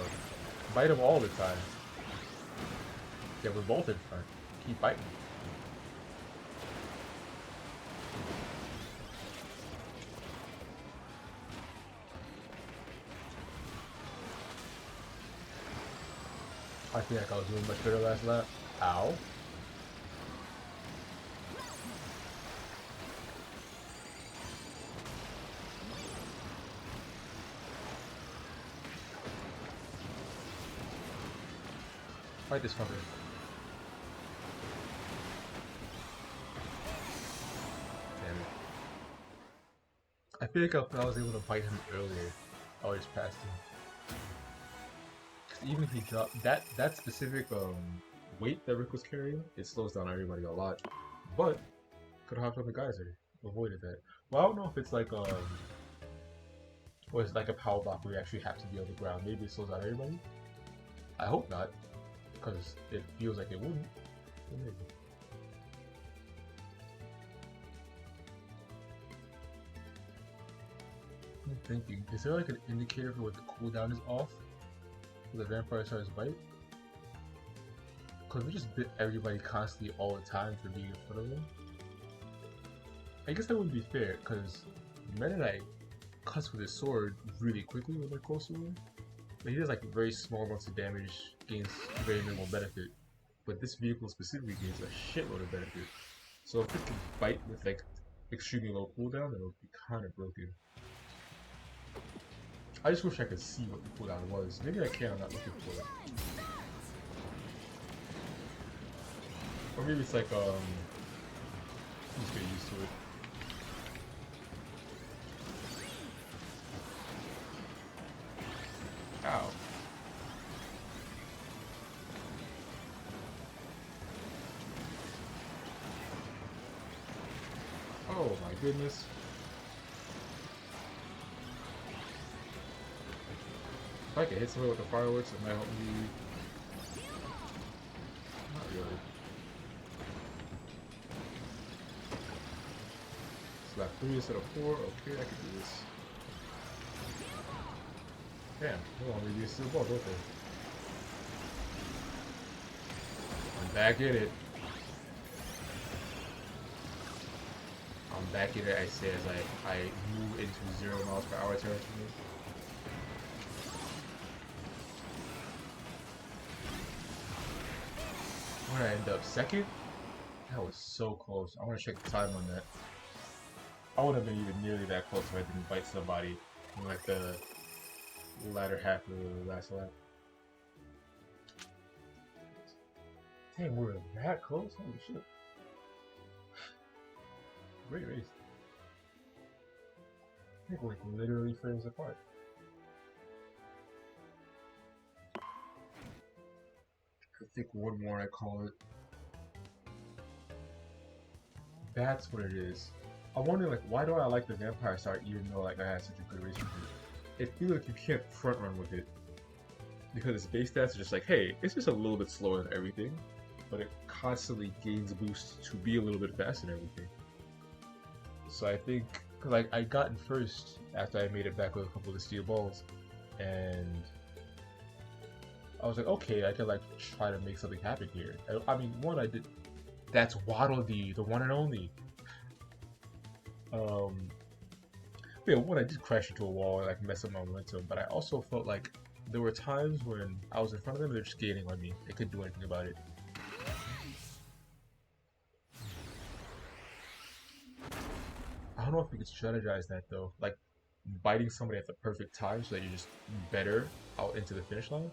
Bite him all the time. Yeah, we're both in front. Keep biting. I feel like I was doing much better last lap. Ow. Fight this fucker. Damn it. I feel like if I was able to fight him earlier, I would just passed him. 'Cause even if he dropped that specific weight that Rick was carrying, it slows down everybody a lot. But could have hopped on the geyser, avoided that. Well, I don't know if it's like or it's like a power block where you actually have to be on the ground. Maybe it slows down everybody. I hope not, because it feels like it wouldn't. But maybe. I'm thinking, is there like an indicator for what the cooldown is off? For the vampire starts bite? Because we just bit everybody constantly all the time for being in front of them. I guess that wouldn't be fair, because Meta Knight cuts with his sword really quickly when they're close to him. But he does like very small amounts of damage, gains very minimal benefit. But this vehicle specifically gains a shitload of benefit. So if it can bite with like extremely low cooldown, then it would be kind of broken. I just wish I could see what the cooldown was. Maybe I can, I'm not looking for it. Or maybe it's like, just get used to it. Ow. Oh my goodness. If I could hit somebody with the fireworks, it might help me. Not really. Slap 3 instead of 4. Okay, I can do this. Damn, hold on, maybe it's still ball, don't they? I'm back in it. I'm back in it, I say, as I move into 0 miles per hour territory. Where did I end up? Second? That was so close. I want to check the time on that. I wouldn't have been even nearly that close if I didn't bite somebody in like the latter half of the last lap. Damn, we're that close? Holy shit. Great race. I think we're like literally frames apart. I think one more I call it. That's what it is. I wonder like why do I like the Vampire Start even though like I had such a good race with it? It feels like you can't front run with it. Because its base stats are just like, hey, it's just a little bit slower than everything, but it constantly gains boosts to be a little bit faster than everything. So I think, cause like I got in first after I made it back with a couple of the steel balls, and I was like, okay, I could like try to make something happen here. I mean, one I did. That's Waddle Dee, the one and only. Yeah, one I did crash into a wall and like mess up my momentum, but I also felt like there were times when I was in front of them and they're just gaining on me. They couldn't do anything about it. I don't know if we could strategize that though, like biting somebody at the perfect time so that you're just better out into the finish line.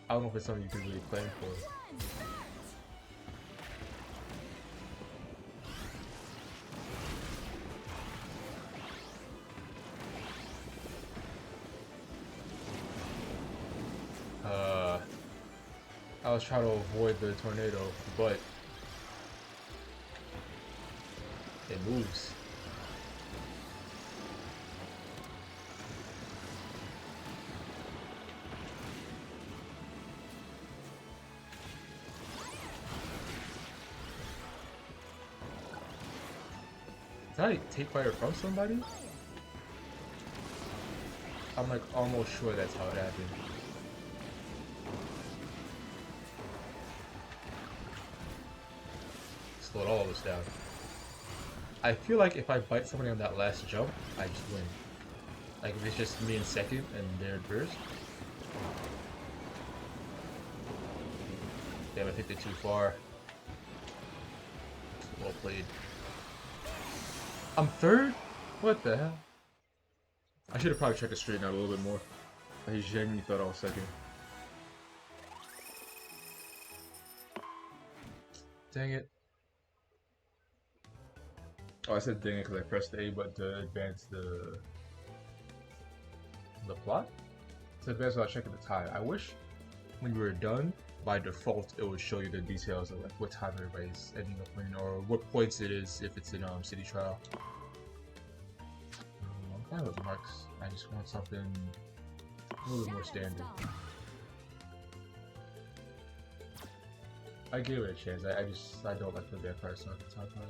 I don't know if it's something you can really plan for. I was trying to avoid the tornado, but it moves. Did I take fire from somebody? I'm like almost sure that's how it happened. Slowed all of us down. I feel like if I bite somebody on that last jump, I just win. Like if it's just me in second and they're in first. Damn, I think they're too far. Well played. I'm third? What the hell? I should have probably checked it straight out a little bit more. I genuinely thought I was second. Dang it. Oh, I said dang it because I pressed the A button to advance the plot? To advance without checking the time. I wish when you were done, by default, it would show you the details of like what time everybody's ending up winning or what points it is if it's in City Trial. I'm fine with marks. I just want something a little bit more standard. I gave it a chance. I don't like the vampire stuff at the top time.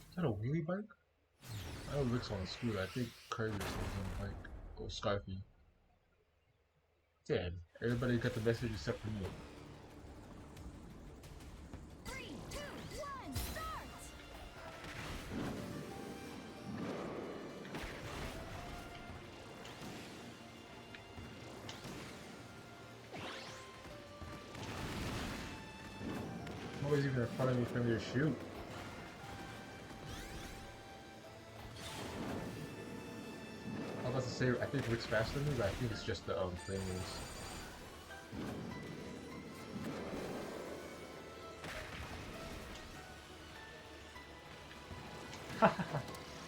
Is that a wheelie bike? I know Rick's on a scooter. I think Curtis was on a bike. Or Scarfy. Damn, everybody got the message except for me. 3, 2, 1, start! Nobody's even in front of me from your shoot. I was about to say, I think Rick's faster than me, but I think it's just the flame moves.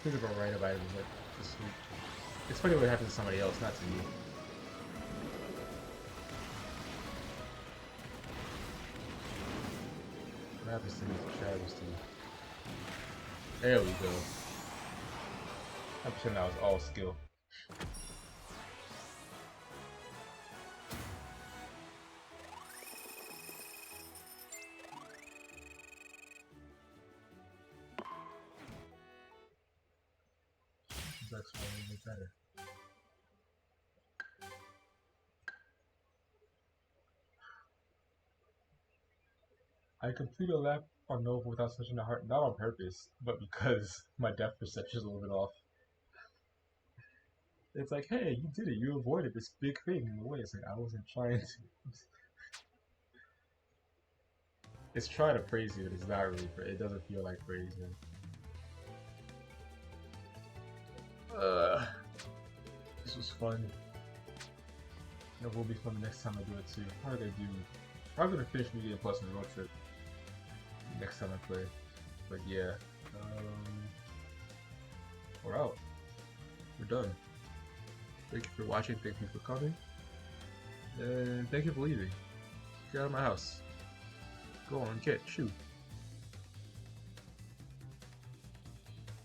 Think about right about it was like this week. It's funny when it happens to somebody else, not to you. What happens to me is Travis to you. There we go. I pretend that was all skill. That's why we make better. I completed a lap on Nova without touching the heart, not on purpose, but because my depth perception is a little bit off. It's like, hey, you did it. You avoided this big thing in the way. It's like, I wasn't trying to. It's trying to praise you, but it's not really. It doesn't feel like praising. This was fun. It will be fun the next time I do it too. I'm gonna finish Medium Plus and Road Trip next time I play. But yeah, we're out. We're done. Thank you for watching. Thank you for coming, and thank you for leaving. Get out of my house. Go on, shoot.